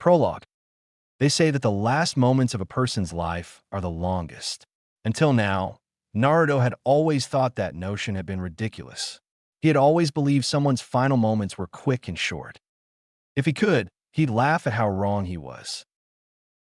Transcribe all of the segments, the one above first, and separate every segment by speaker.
Speaker 1: Prologue. They say that the last moments of a person's life are the longest. Until now, Naruto had always thought that notion had been ridiculous. He had always believed someone's final moments were quick and short. If he could, he'd laugh at how wrong he was.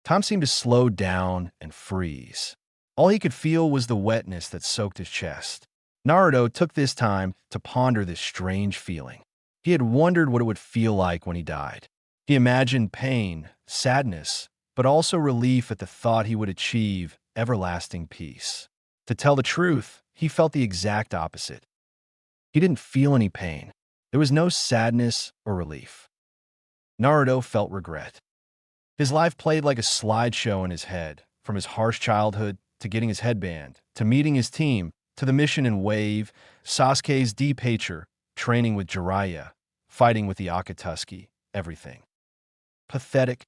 Speaker 1: Time seemed to slow down and freeze. All he could feel was the wetness that soaked his chest. Naruto took this time to ponder this strange feeling. He had wondered what it would feel like when he died. He imagined pain, sadness, but also relief at the thought he would achieve everlasting peace. To tell the truth, he felt the exact opposite. He didn't feel any pain. There was no sadness or relief. Naruto felt regret. His life played like a slideshow in his head, from his harsh childhood to getting his headband, to meeting his team, to the mission in Wave, Sasuke's deep hatred, training with Jiraiya, fighting with the Akatsuki, everything. Pathetic.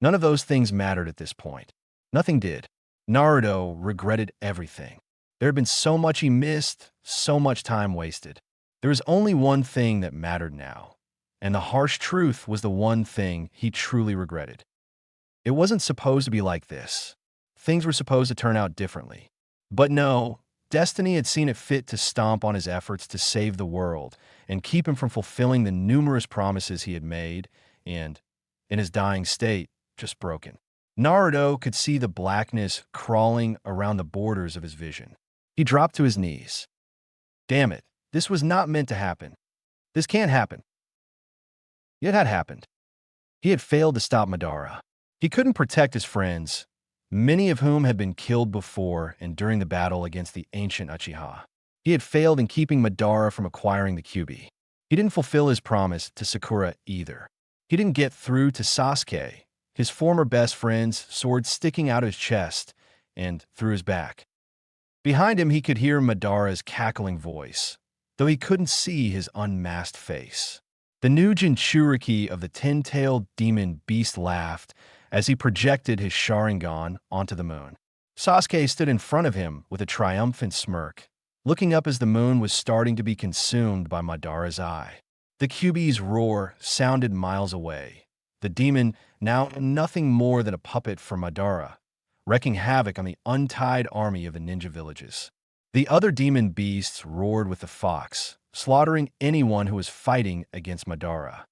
Speaker 1: None of those things mattered at this point. Nothing did. Naruto regretted everything. There had been so much he missed, so much time wasted. There was only one thing that mattered now, and the harsh truth was the one thing he truly regretted. It wasn't supposed to be like this. Things were supposed to turn out differently. But no, destiny had seen it fit to stomp on his efforts to save the world and keep him from fulfilling the numerous promises he had made and, in his dying state, just broken. Naruto could see the blackness crawling around the borders of his vision. He dropped to his knees. Damn it, this was not meant to happen. This can't happen. Yet had happened. He had failed to stop Madara. He couldn't protect his friends, many of whom had been killed before and during the battle against the ancient Uchiha. He had failed in keeping Madara from acquiring the Kyuubi. He didn't fulfill his promise to Sakura either. He didn't get through to Sasuke, his former best friend's sword sticking out of his chest and through his back. Behind him, he could hear Madara's cackling voice, though he couldn't see his unmasked face. The new Jinchuriki of the ten-tailed demon beast laughed as he projected his Sharingan onto the moon. Sasuke stood in front of him with a triumphant smirk, looking up as the moon was starting to be consumed by Madara's eye. The Kyuubi's roar sounded miles away, the demon now nothing more than a puppet for Madara, wreaking havoc on the untied army of the ninja villages. The other demon beasts roared with the fox, slaughtering anyone who was fighting against Madara.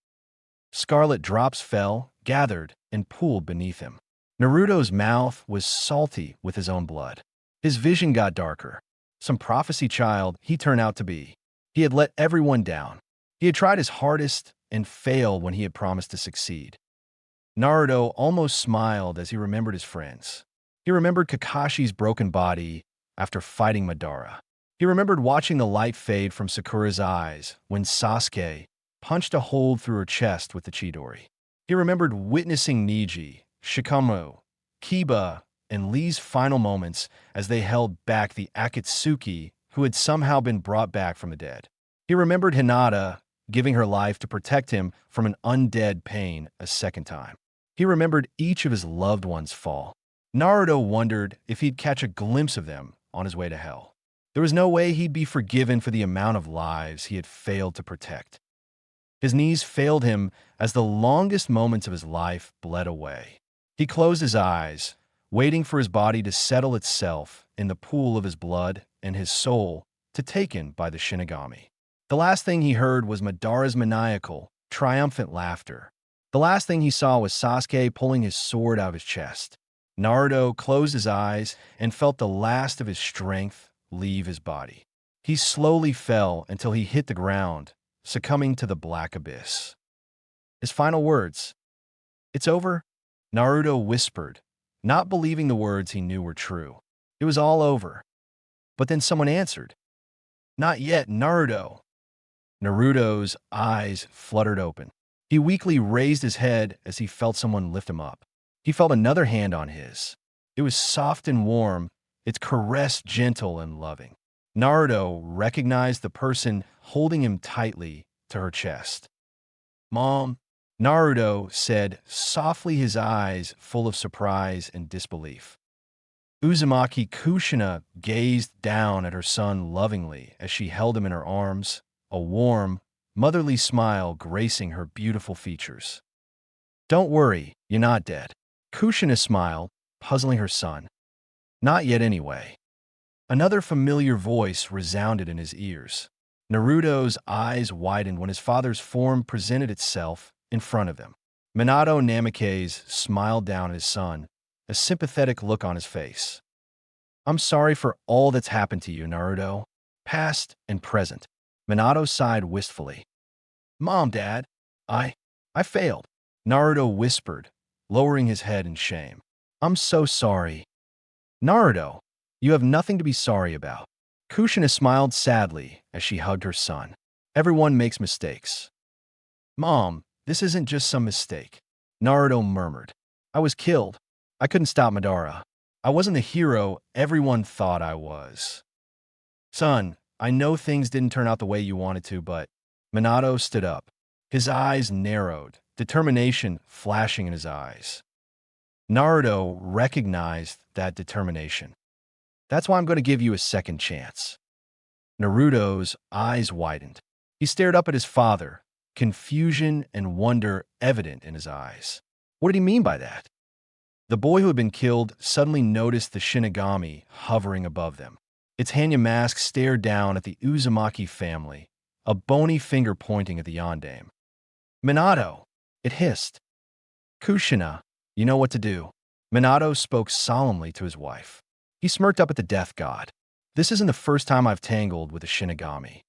Speaker 1: Scarlet drops fell, gathered, and pooled beneath him. Naruto's mouth was salty with his own blood. His vision got darker. Some prophecy child he turned out to be. He had let everyone down. He had tried his hardest and failed when he had promised to succeed. Naruto almost smiled as he remembered his friends. He remembered Kakashi's broken body after fighting Madara. He remembered watching the light fade from Sakura's eyes when Sasuke punched a hole through her chest with the Chidori. He remembered witnessing Neji, Shikamaru, Kiba, and Lee's final moments as they held back the Akatsuki who had somehow been brought back from the dead. He remembered Hinata giving her life to protect him from an undead pain a second time. He remembered each of his loved ones fall. Naruto wondered if he'd catch a glimpse of them on his way to hell. There was no way he'd be forgiven for the amount of lives he had failed to protect. His knees failed him as the longest moments of his life bled away. He closed his eyes, waiting for his body to settle itself in the pool of his blood and his soul to taken by the Shinigami. The last thing he heard was Madara's maniacal, triumphant laughter. The last thing he saw was Sasuke pulling his sword out of his chest. Naruto closed his eyes and felt the last of his strength leave his body. He slowly fell until he hit the ground, succumbing to the black abyss. His final words, "It's over," Naruto whispered, not believing the words he knew were true. It was all over. But then someone answered, "Not yet, Naruto." Naruto's eyes fluttered open. He weakly raised his head as he felt someone lift him up. He felt another hand on his. It was soft and warm, its caress gentle and loving. Naruto recognized the person holding him tightly to her chest. "Mom," Naruto said softly, his eyes full of surprise and disbelief. Uzumaki Kushina gazed down at her son lovingly as she held him in her arms, a warm, motherly smile gracing her beautiful features. Don't worry, you're not dead. Kushina smiled, puzzling her son. Not yet anyway. Another familiar voice resounded in his ears. Naruto's eyes widened when his father's form presented itself in front of him. Minato Namikaze smiled down at his son, a sympathetic look on his face. I'm sorry for all that's happened to you, Naruto, past and present. Minato sighed wistfully. Mom, Dad, I failed. Naruto whispered, lowering his head in shame. I'm so sorry. Naruto, you have nothing to be sorry about. Kushina smiled sadly as she hugged her son. Everyone makes mistakes. Mom, this isn't just some mistake. Naruto murmured. I was killed. I couldn't stop Madara. I wasn't the hero everyone thought I was. Son, I know things didn't turn out the way you wanted to, but Minato stood up. His eyes narrowed, determination flashing in his eyes. Naruto recognized that determination. That's why I'm going to give you a second chance. Naruto's eyes widened. He stared up at his father, confusion and wonder evident in his eyes. What did he mean by that? The boy who had been killed suddenly noticed the Shinigami hovering above them. Its Hanya mask stared down at the Uzumaki family, a bony finger pointing at the Yondaime. Minato, it hissed. Kushina, you know what to do. Minato spoke solemnly to his wife. He smirked up at the death god. This isn't the first time I've tangled with a Shinigami.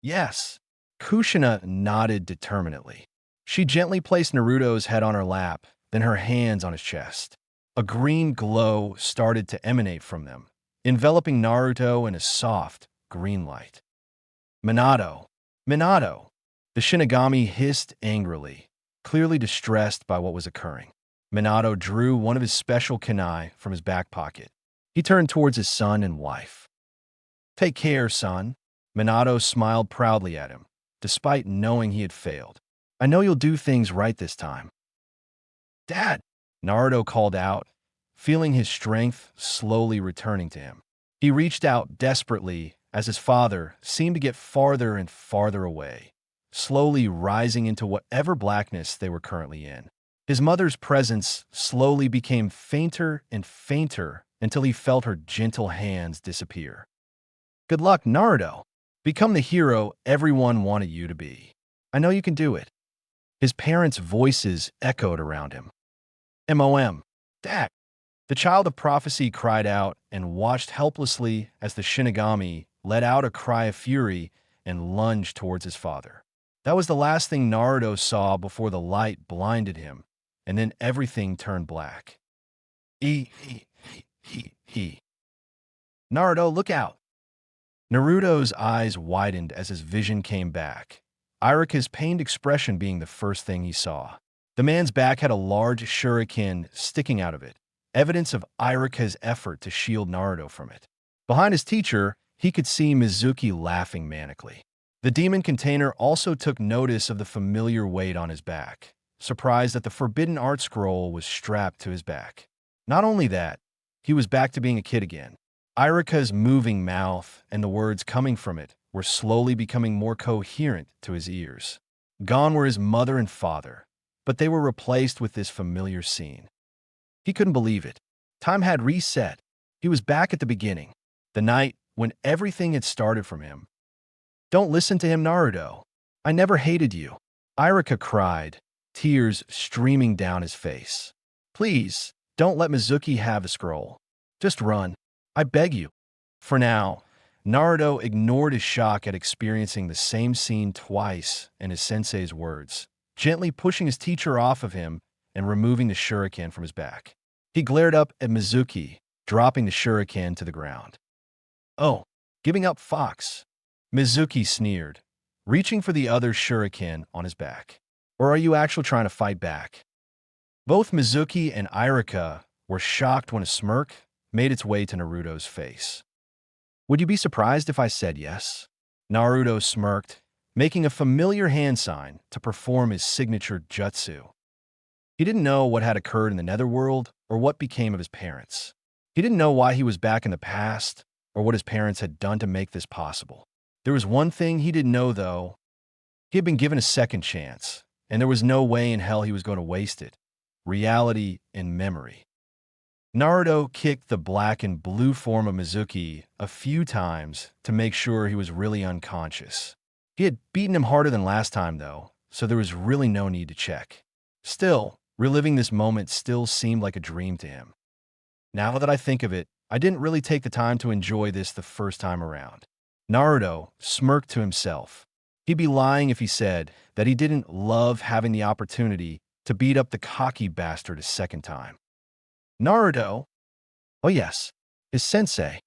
Speaker 1: Yes. Kushina nodded determinedly. She gently placed Naruto's head on her lap, then her hands on his chest. A green glow started to emanate from them, enveloping Naruto in a soft, green light. Minato! Minato! The Shinigami hissed angrily, clearly distressed by what was occurring. Minato drew one of his special kunai from his back pocket. He turned towards his son and wife. Take care, son. Minato smiled proudly at him, despite knowing he had failed. I know you'll do things right this time. Dad! Naruto called out, feeling his strength slowly returning to him. He reached out desperately as his father seemed to get farther and farther away, slowly rising into whatever blackness they were currently in. His mother's presence slowly became fainter and fainter until he felt her gentle hands disappear. Good luck, Naruto. Become the hero everyone wanted you to be. I know you can do it. His parents' voices echoed around him. MOM. Dad. The child of prophecy cried out and watched helplessly as the Shinigami let out a cry of fury and lunged towards his father. That was the last thing Naruto saw before the light blinded him, and then everything turned black. He. Naruto, look out! Naruto's eyes widened as his vision came back, Irika's pained expression being the first thing he saw. The man's back had a large shuriken sticking out of it, evidence of Irika's effort to shield Naruto from it. Behind his teacher, he could see Mizuki laughing manically. The demon container also took notice of the familiar weight on his back, surprised that the forbidden art scroll was strapped to his back. Not only that, he was back to being a kid again. Irika's moving mouth and the words coming from it were slowly becoming more coherent to his ears. Gone were his mother and father, but they were replaced with this familiar scene. He couldn't believe it. Time had reset. He was back at the beginning, the night when everything had started from him. Don't listen to him, Naruto. I never hated you. Irika cried, tears streaming down his face. Please, don't let Mizuki have the scroll. Just run. I beg you. For now, Naruto ignored his shock at experiencing the same scene twice in his sensei's words, gently pushing his teacher off of him and removing the shuriken from his back. He glared up at Mizuki, dropping the shuriken to the ground. Oh, giving up, Fox. Mizuki sneered, reaching for the other shuriken on his back. Or are you actually trying to fight back? Both Mizuki and Irika were shocked when a smirk made its way to Naruto's face. Would you be surprised if I said yes? Naruto smirked, making a familiar hand sign to perform his signature jutsu. He didn't know what had occurred in the netherworld or what became of his parents. He didn't know why he was back in the past or what his parents had done to make this possible. There was one thing he didn't know, though. He had been given a second chance, and there was no way in hell he was going to waste it. Reality and memory. Naruto kicked the black and blue form of Mizuki a few times to make sure he was really unconscious. He had beaten him harder than last time, though, so there was really no need to check. Still, reliving this moment still seemed like a dream to him. Now that I think of it, I didn't really take the time to enjoy this the first time around. Naruto smirked to himself. He'd be lying if he said that he didn't love having the opportunity to beat up the cocky bastard a second time. Naruto? Oh yes, his sensei.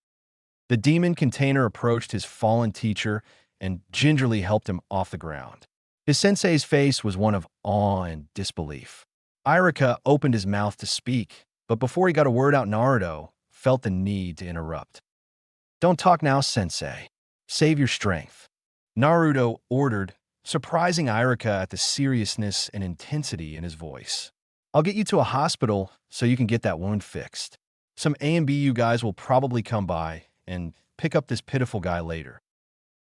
Speaker 1: The demon container approached his fallen teacher and gingerly helped him off the ground. His sensei's face was one of awe and disbelief. Irika opened his mouth to speak, but before he got a word out, Naruto felt the need to interrupt. "Don't talk now, sensei. Save your strength," Naruto ordered, surprising Irika at the seriousness and intensity in his voice. "I'll get you to a hospital so you can get that wound fixed. Some A and B you guys will probably come by and pick up this pitiful guy later."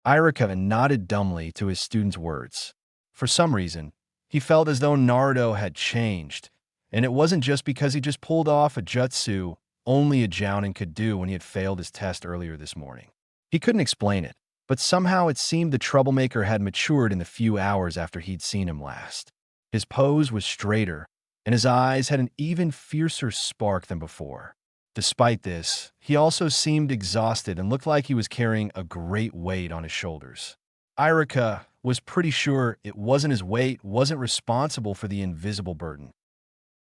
Speaker 1: Irika nodded dumbly to his student's words. For some reason, he felt as though Naruto had changed, and it wasn't just because he just pulled off a jutsu only a Jounin could do when he had failed his test earlier this morning. He couldn't explain it, but somehow it seemed the troublemaker had matured in the few hours after he'd seen him last. His pose was straighter, and his eyes had an even fiercer spark than before. Despite this, he also seemed exhausted and looked like he was carrying a great weight on his shoulders. Irika was pretty sure it wasn't his weight wasn't responsible for the invisible burden.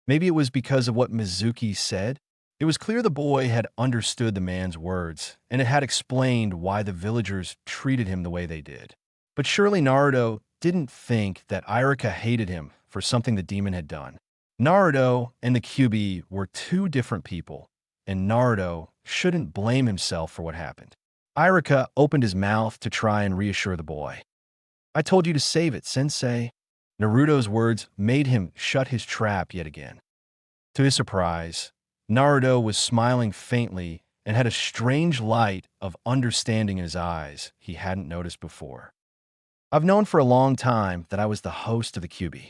Speaker 1: Maybe it was because of what Mizuki said. It was clear the boy had understood the man's words, and it had explained why the villagers treated him the way they did. But surely Naruto didn't think that Irika hated him for something the demon had done. Naruto and the Kyuubi were two different people, and Naruto shouldn't blame himself for what happened. Irika opened his mouth to try and reassure the boy. "I told you to save it, sensei." Naruto's words made him shut his trap yet again. To his surprise, Naruto was smiling faintly and had a strange light of understanding in his eyes he hadn't noticed before. "I've known for a long time that I was the host of the Kyuubi,"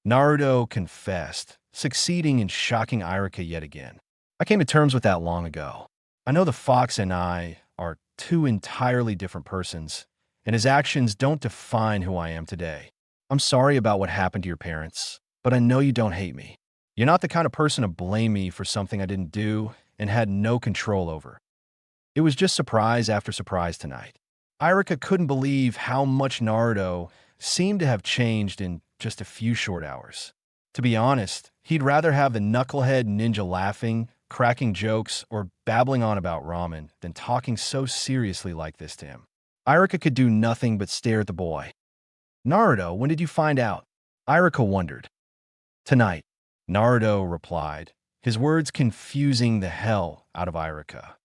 Speaker 1: Naruto confessed, succeeding in shocking Irika yet again. "I came to terms with that long ago. I know the fox and I are two entirely different persons, and his actions don't define who I am today. I'm sorry about what happened to your parents, but I know you don't hate me. You're not the kind of person to blame me for something I didn't do and had no control over." It was just surprise after surprise tonight. Irika couldn't believe how much Naruto seemed to have changed in just a few short hours. To be honest, he'd rather have the knucklehead ninja laughing, cracking jokes, or babbling on about ramen than talking so seriously like this to him. Irika could do nothing but stare at the boy. "Naruto, when did you find out?" Irika wondered. "Tonight," Naruto replied, his words confusing the hell out of Irika.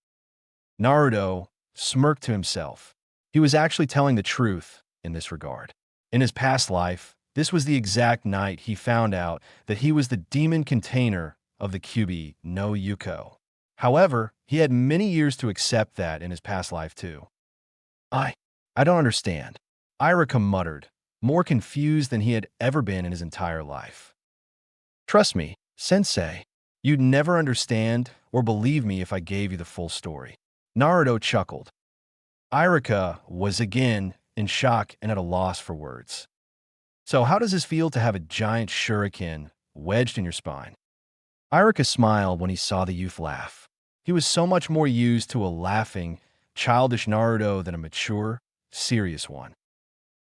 Speaker 1: Naruto smirked to himself. He was actually telling the truth in this regard. In his past life, this was the exact night he found out that he was the demon container of the Kyuubi no Yuko. However, he had many years to accept that in his past life too. I don't understand," Irika muttered, more confused than he had ever been in his entire life. "Trust me, sensei, you'd never understand or believe me if I gave you the full story." Naruto chuckled. Irika was again in shock and at a loss for words. "So how does this feel to have a giant shuriken wedged in your spine?" Irika smiled when he saw the youth laugh. He was so much more used to a laughing, childish Naruto than a mature, serious one.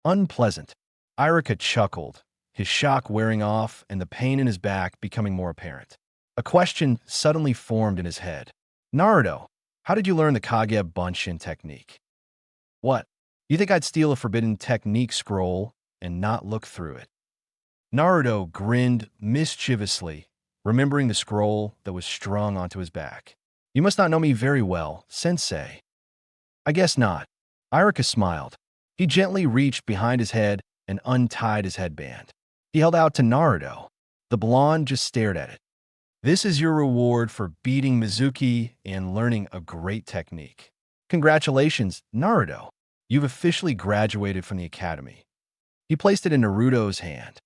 Speaker 1: "Unpleasant." Irika chuckled, his shock wearing off and the pain in his back becoming more apparent. A question suddenly formed in his head. "Naruto, how did you learn the Kage Bunshin technique?" "What? You think I'd steal a forbidden technique scroll and not look through it?" Naruto grinned mischievously, remembering the scroll that was strung onto his back. "You must not know me very well, sensei." "I guess not." Irika smiled. He gently reached behind his head and untied his headband. He held out to Naruto. The blonde just stared at it. "This is your reward for beating Mizuki and learning a great technique. Congratulations, Naruto. You've officially graduated from the academy." He placed it in Naruto's hand.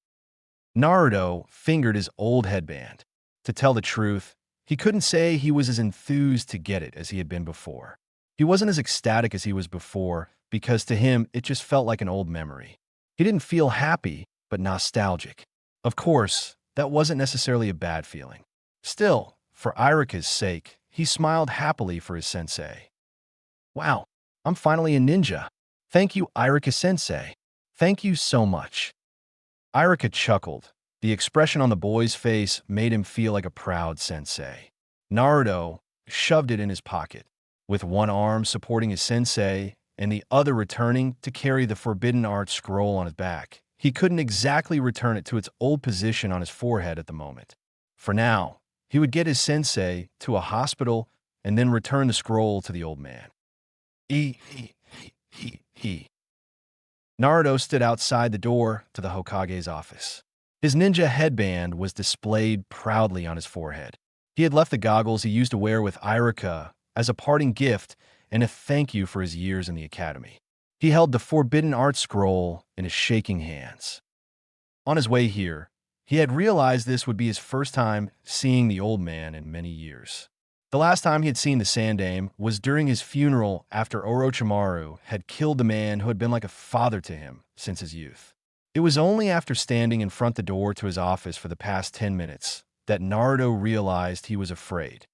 Speaker 1: Naruto fingered his old headband. To tell the truth, he couldn't say he was as enthused to get it as he had been before. He wasn't as ecstatic as he was before because to him it just felt like an old memory. He didn't feel happy, but nostalgic. Of course, that wasn't necessarily a bad feeling. Still, for Irika's sake, he smiled happily for his sensei. Wow, I'm finally a ninja. Thank you, Irika-sensei. Thank you so much. Irika chuckled. The expression on the boy's face made him feel like a proud sensei. Naruto shoved it in his pocket, with one arm supporting his sensei and the other returning to carry the Forbidden Art scroll on his back. He couldn't exactly return it to its old position on his forehead at the moment. For now, he would get his sensei to a hospital and then return the scroll to the old man. He. Naruto stood outside the door to the Hokage's office. His ninja headband was displayed proudly on his forehead. He had left the goggles he used to wear with Irika as a parting gift and a thank you for his years in the academy. He held the Forbidden Art scroll in his shaking hands. On his way here, he had realized this would be his first time seeing the old man in many years. The last time he had seen the Sandaime was during his funeral after Orochimaru had killed the man who had been like a father to him since his youth. It was only after standing in front the door to his office for the past 10 minutes that Naruto realized he was afraid.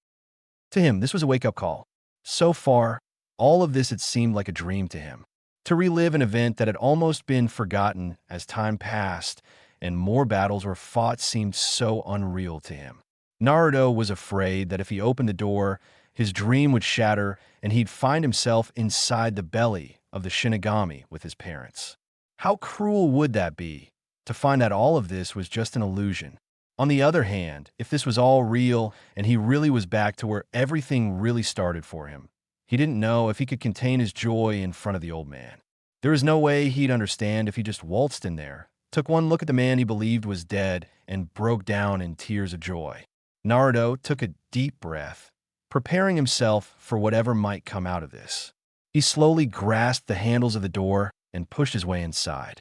Speaker 1: To him, this was a wake-up call. So far, all of this had seemed like a dream to him. To relive an event that had almost been forgotten as time passed and more battles were fought seemed so unreal to him. Naruto was afraid that if he opened the door, his dream would shatter and he'd find himself inside the belly of the Shinigami with his parents. How cruel would that be, to find that all of this was just an illusion? On the other hand, if this was all real and he really was back to where everything really started for him, he didn't know if he could contain his joy in front of the old man. There was no way he'd understand if he just waltzed in there, took one look at the man he believed was dead, and broke down in tears of joy. Naruto took a deep breath, preparing himself for whatever might come out of this. He slowly grasped the handles of the door and pushed his way inside.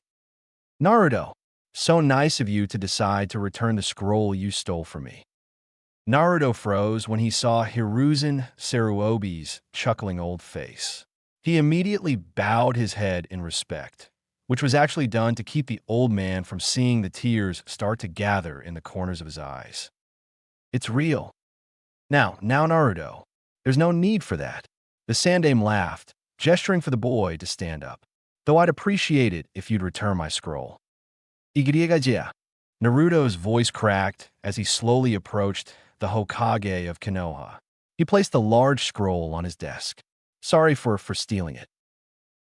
Speaker 1: Naruto, so nice of you to decide to return the scroll you stole from me. Naruto froze when he saw Hiruzen Saruobi's chuckling old face. He immediately bowed his head in respect, which was actually done to keep the old man from seeing the tears start to gather in the corners of his eyes. It's real. Now, Naruto, there's no need for that. The Sandaime laughed, gesturing for the boy to stand up. Though I'd appreciate it if you'd return my scroll. Igirigaja. Naruto's voice cracked as he slowly approached the Hokage of Konoha. He placed the large scroll on his desk. Sorry for stealing it.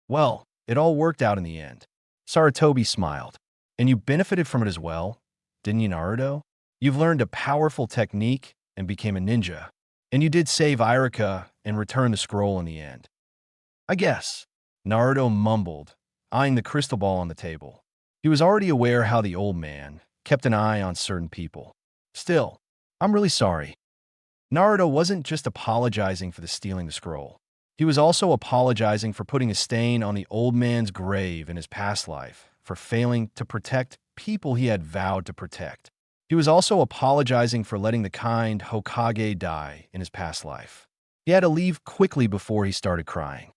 Speaker 1: Well, it all worked out in the end. Sarutobi smiled. And you benefited from it as well, didn't you, Naruto? You've learned a powerful technique and became a ninja. And you did save Irika and return the scroll in the end. I guess, Naruto mumbled, eyeing the crystal ball on the table. He was already aware how the old man kept an eye on certain people. Still, I'm really sorry. Naruto wasn't just apologizing for the stealing the scroll. He was also apologizing for putting a stain on the old man's grave in his past life, for failing to protect people he had vowed to protect. He was also apologizing for letting the kind Hokage die in his past life. He had to leave quickly before he started crying.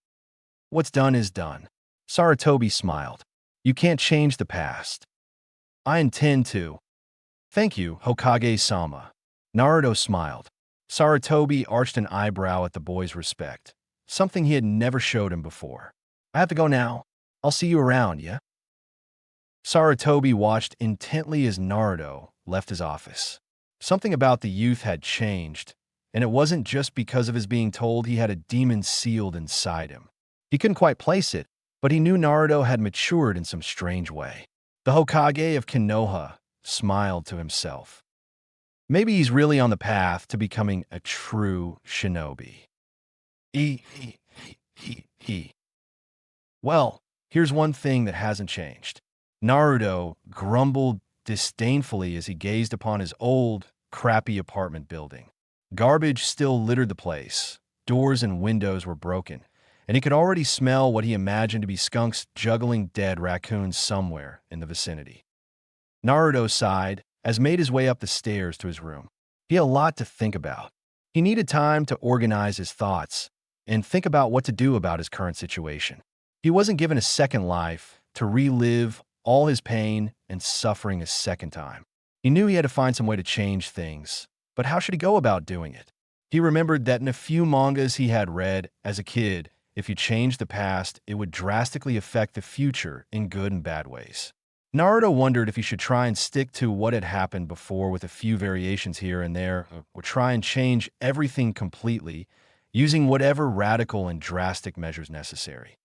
Speaker 1: What's done is done. Sarutobi smiled. You can't change the past. I intend to. Thank you, Hokage-sama. Naruto smiled. Sarutobi arched an eyebrow at the boy's respect, something he had never showed him before. I have to go now. I'll see you around, yeah? Sarutobi watched intently as Naruto left his office. Something about the youth had changed, and it wasn't just because of his being told he had a demon sealed inside him. He couldn't quite place it, but he knew Naruto had matured in some strange way. The Hokage of Konoha smiled to himself. Maybe he's really on the path to becoming a true shinobi. Well, here's one thing that hasn't changed. Naruto grumbled disdainfully as he gazed upon his old, crappy apartment building. Garbage still littered the place. Doors and windows were broken, and he could already smell what he imagined to be skunks juggling dead raccoons somewhere in the vicinity. Naruto sighed as made his way up the stairs to his room. He had a lot to think about. He needed time to organize his thoughts and think about what to do about his current situation. He wasn't given a second life to relive all his pain and suffering a second time. He knew he had to find some way to change things, but how should he go about doing it? He remembered that in a few mangas he had read as a kid, if you changed the past, it would drastically affect the future in good and bad ways. Naruto wondered if he should try and stick to what had happened before with a few variations here and there, or try and change everything completely, using whatever radical and drastic measures necessary.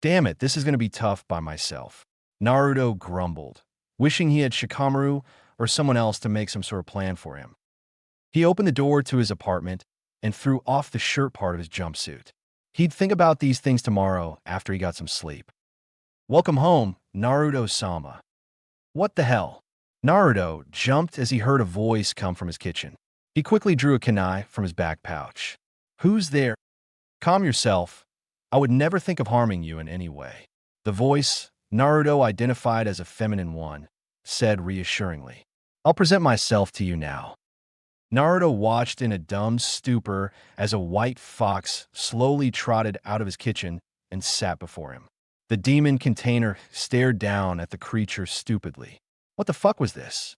Speaker 1: Damn it, this is going to be tough by myself. Naruto grumbled, wishing he had Shikamaru or someone else to make some sort of plan for him. He opened the door to his apartment and threw off the shirt part of his jumpsuit. He'd think about these things tomorrow after he got some sleep. Welcome home, Naruto-sama. What the hell? Naruto jumped as he heard a voice come from his kitchen. He quickly drew a kunai from his back pouch. Who's there? Calm yourself. I would never think of harming you in any way. The voice, Naruto identified as a feminine one, said reassuringly. I'll present myself to you now. Naruto watched in a dumb stupor as a white fox slowly trotted out of his kitchen and sat before him. The demon container stared down at the creature stupidly. What the fuck was this?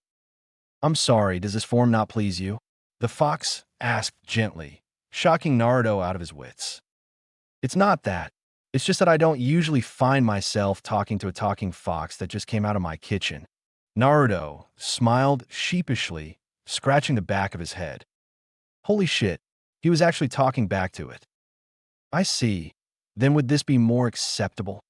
Speaker 1: I'm sorry, does this form not please you? The fox asked gently, shocking Naruto out of his wits. It's not that. It's just that I don't usually find myself talking to a talking fox that just came out of my kitchen. Naruto smiled sheepishly, scratching the back of his head. Holy shit, he was actually talking back to it. I see. Then would this be more acceptable?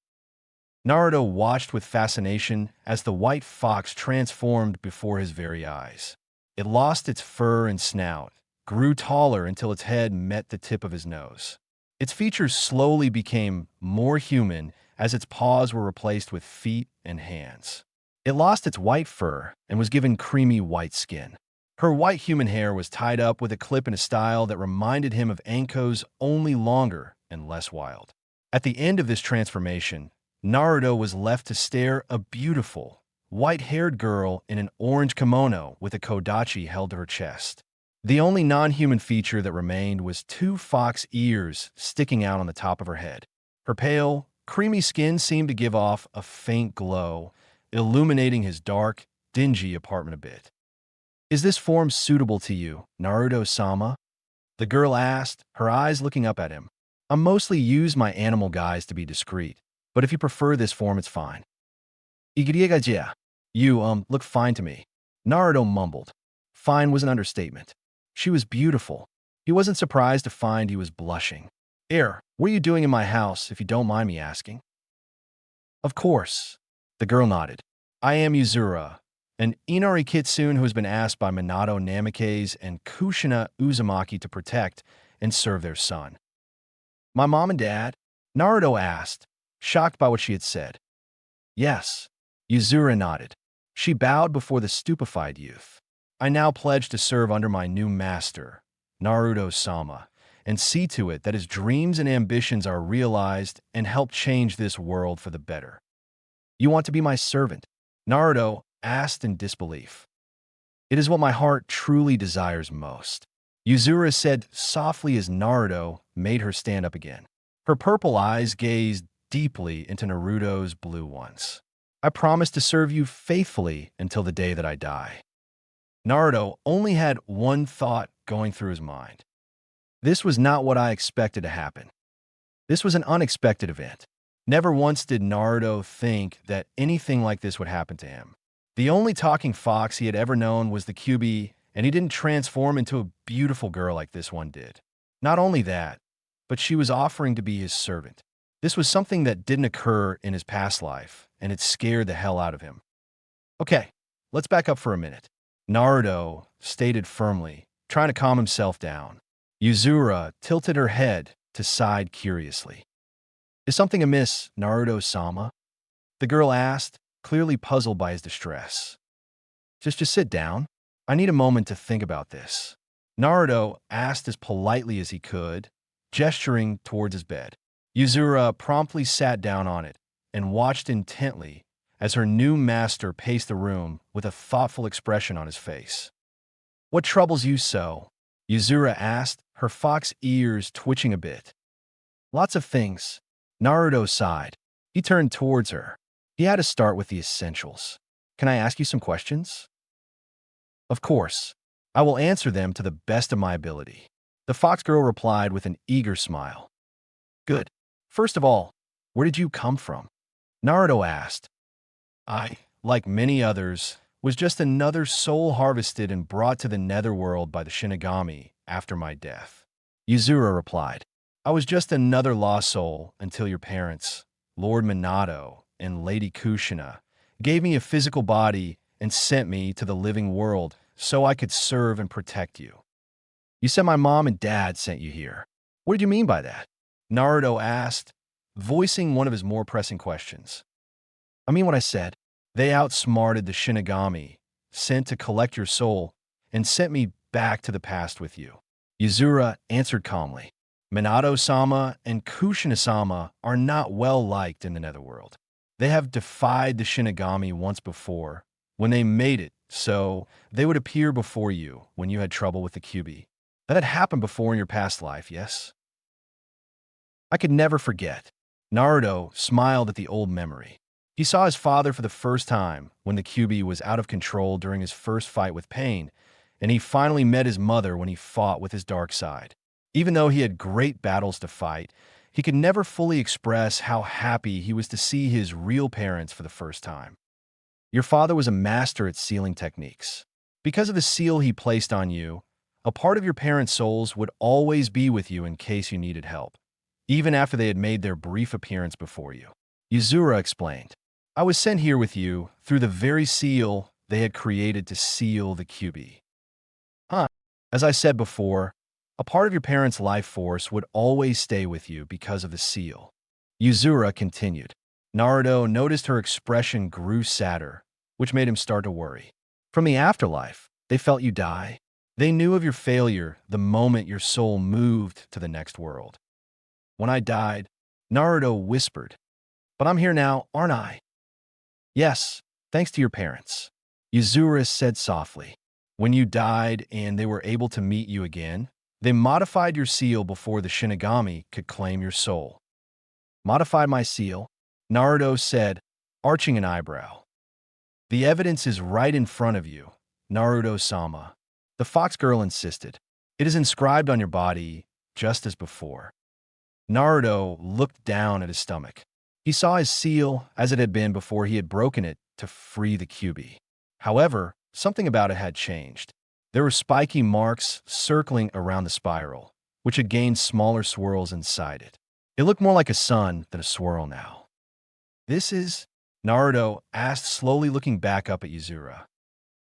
Speaker 1: Naruto watched with fascination as the white fox transformed before his very eyes. It lost its fur and snout, grew taller until its head met the tip of his nose. Its features slowly became more human as its paws were replaced with feet and hands. It lost its white fur and was given creamy white skin. Her white human hair was tied up with a clip in a style that reminded him of Anko's, only longer and less wild. At the end of this transformation, Naruto was left to stare a beautiful, white-haired girl in an orange kimono with a kodachi held to her chest. The only non-human feature that remained was two fox ears sticking out on the top of her head. Her pale, creamy skin seemed to give off a faint glow, illuminating his dark, dingy apartment a bit. Is this form suitable to you, Naruto-sama? The girl asked, her eyes looking up at him. I mostly use my animal guise to be discreet, but if you prefer this form, it's fine. Igirigaja. You, look fine to me. Naruto mumbled. Fine was an understatement. She was beautiful. He wasn't surprised to find he was blushing. What are you doing in my house, if you don't mind me asking? Of course. The girl nodded. I am Yuzura, an Inari Kitsune who has been asked by Minato Namikaze and Kushina Uzumaki to protect and serve their son. My mom and dad? Naruto asked, shocked by what she had said. Yes. Yuzura nodded. She bowed before the stupefied youth. I now pledge to serve under my new master, Naruto-sama, and see to it that his dreams and ambitions are realized and help change this world for the better. You want to be my servant? Naruto asked in disbelief. It is what my heart truly desires most. Yuzura said softly as Naruto made her stand up again. Her purple eyes gazed deeply into Naruto's blue ones. I promise to serve you faithfully until the day that I die. Naruto only had one thought going through his mind. This was not what I expected to happen. This was an unexpected event. Never once did Naruto think that anything like this would happen to him. The only talking fox he had ever known was the Kyuubi, and he didn't transform into a beautiful girl like this one did. Not only that, but she was offering to be his servant. This was something that didn't occur in his past life, and it scared the hell out of him. Okay, let's back up for a minute. Naruto stated firmly, trying to calm himself down. Yuzura tilted her head to side curiously. Is something amiss, Naruto-sama? The girl asked, clearly puzzled by his distress. Just sit down. I need a moment to think about this. Naruto asked as politely as he could, gesturing towards his bed. Yuzura promptly sat down on it and watched intently as her new master paced the room with a thoughtful expression on his face. "What troubles you so?" Yuzura asked, her fox ears twitching a bit. "Lots of things." Naruto sighed. He turned towards her. He had to start with the essentials. "Can I ask you some questions?" "Of course. I will answer them to the best of my ability." The fox girl replied with an eager smile. "Good. First of all, where did you come from?" Naruto asked. "I, like many others, was just another soul harvested and brought to the netherworld by the Shinigami after my death." Yuzura replied. "I was just another lost soul until your parents, Lord Minato and Lady Kushina, gave me a physical body and sent me to the living world so I could serve and protect you." "You said my mom and dad sent you here. What did you mean by that?" Naruto asked, voicing one of his more pressing questions. "I mean what I said. They outsmarted the Shinigami, sent to collect your soul, and sent me back to the past with you." Yuzura answered calmly. "Minato-sama and Kushina-sama are not well liked in the netherworld. They have defied the Shinigami once before, when they made it so they would appear before you when you had trouble with the Kyuubi. That had happened before in your past life, yes?" I could never forget. Naruto smiled at the old memory. He saw his father for the first time when the Kyuubi was out of control during his first fight with Pain, and he finally met his mother when he fought with his dark side. Even though he had great battles to fight, he could never fully express how happy he was to see his real parents for the first time. "Your father was a master at sealing techniques. Because of the seal he placed on you, a part of your parents' souls would always be with you in case you needed help, even after they had made their brief appearance before you." Yuzura explained. "I was sent here with you through the very seal they had created to seal the Kyuubi." "Huh. As I said before, a part of your parents' life force would always stay with you because of the seal." Yuzura continued. Naruto noticed her expression grew sadder, which made him start to worry. "From the afterlife, they felt you die. They knew of your failure the moment your soul moved to the next world." "When I died," Naruto whispered. "But I'm here now, aren't I?" "Yes, thanks to your parents," Yuzura said softly. "When you died and they were able to meet you again, they modified your seal before the Shinigami could claim your soul." "Modified my seal?" Naruto said, arching an eyebrow. "The evidence is right in front of you, Naruto-sama," the fox girl insisted. "It is inscribed on your body, just as before." Naruto looked down at his stomach. He saw his seal as it had been before he had broken it to free the Kyuubi. However, something about it had changed. There were spiky marks circling around the spiral, which had gained smaller swirls inside it. It looked more like a sun than a swirl now. "This is?" Naruto asked, slowly looking back up at Yuzura.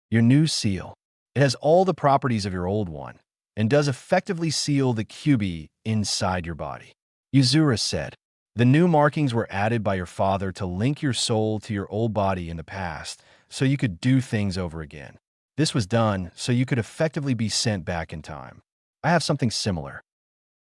Speaker 1: "Your new seal. It has all the properties of your old one, and does effectively seal the Kyuubi inside your body." Yuzura said. "The new markings were added by your father to link your soul to your old body in the past, so you could do things over again. This was done so you could effectively be sent back in time. I have something similar."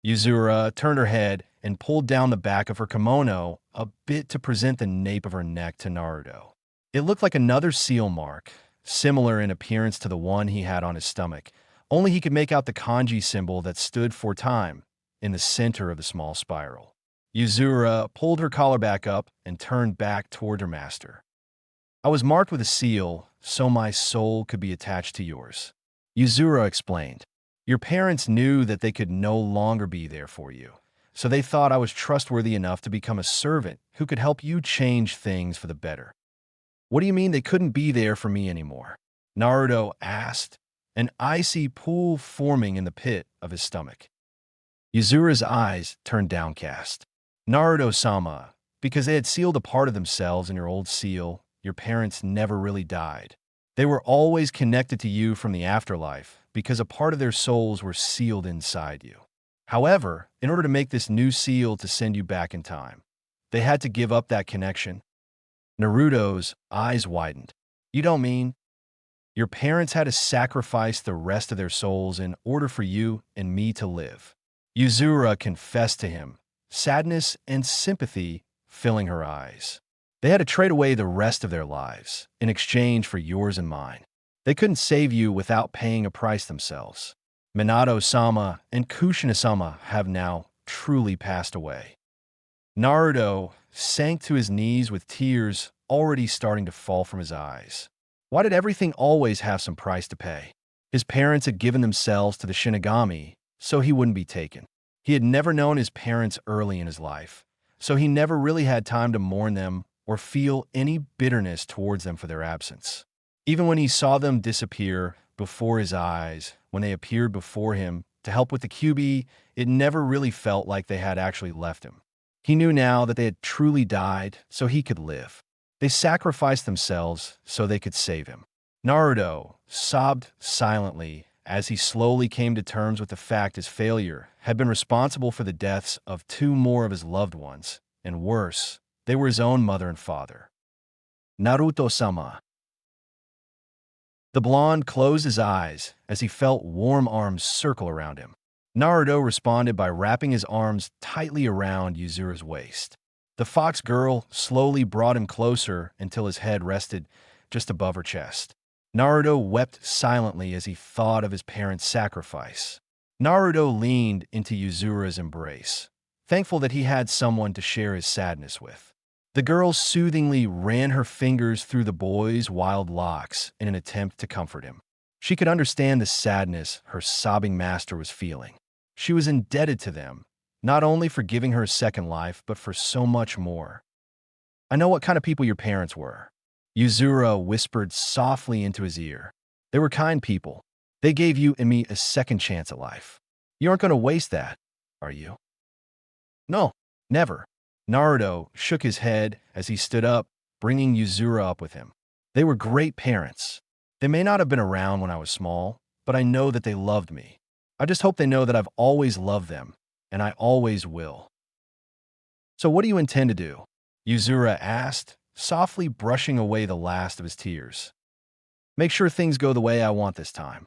Speaker 1: Yuzura turned her head and pulled down the back of her kimono a bit to present the nape of her neck to Naruto. It looked like another seal mark, similar in appearance to the one he had on his stomach, only he could make out the kanji symbol that stood for time in the center of the small spiral. Yuzura pulled her collar back up and turned back toward her master. "I was marked with a seal so my soul could be attached to yours," Yuzura explained. "Your parents knew that they could no longer be there for you, so they thought I was trustworthy enough to become a servant who could help you change things for the better." "What do you mean they couldn't be there for me anymore?" Naruto asked, an icy pool forming in the pit of his stomach. Yuzura's eyes turned downcast. "Naruto-sama, because they had sealed a part of themselves in your old seal, your parents never really died. They were always connected to you from the afterlife because a part of their souls were sealed inside you. However, in order to make this new seal to send you back in time, they had to give up that connection." Naruto's eyes widened. "You don't mean your parents had to sacrifice the rest of their souls in order for you and me to live?" Yuzura confessed to him, sadness and sympathy filling her eyes. They had to trade away the rest of their lives in exchange for yours and mine. They couldn't save you without paying a price themselves. Minato-sama and Kushina-sama have now truly passed away. Naruto sank to his knees with tears already starting to fall from his eyes. Why did everything always have some price to pay? His parents had given themselves to the Shinigami, so he wouldn't be taken. He had never known his parents early in his life, so he never really had time to mourn them or feel any bitterness towards them for their absence. Even when he saw them disappear before his eyes, when they appeared before him to help with the QB, it never really felt like they had actually left him. He knew now that they had truly died so he could live. They sacrificed themselves so they could save him. Naruto sobbed silently as he slowly came to terms with the fact his failure had been responsible for the deaths of two more of his loved ones, and worse, they were his own mother and father. Naruto-sama. The blonde closed his eyes as he felt warm arms circle around him. Naruto responded by wrapping his arms tightly around Yuzura's waist. The fox girl slowly brought him closer until his head rested just above her chest. Naruto wept silently as he thought of his parents' sacrifice. Naruto leaned into Yuzura's embrace, thankful that he had someone to share his sadness with. The girl soothingly ran her fingers through the boy's wild locks in an attempt to comfort him. She could understand the sadness her sobbing master was feeling. She was indebted to them, not only for giving her a second life, but for so much more. I know what kind of people your parents were. Yuzura whispered softly into his ear. They were kind people. They gave you and me a second chance at life. You aren't going to waste that, are you? No, never. Naruto shook his head as he stood up, bringing Yuzura up with him. They were great parents. They may not have been around when I was small, but I know that they loved me. I just hope they know that I've always loved them, and I always will. So what do you intend to do? Yuzura asked, softly brushing away the last of his tears. Make sure things go the way I want this time.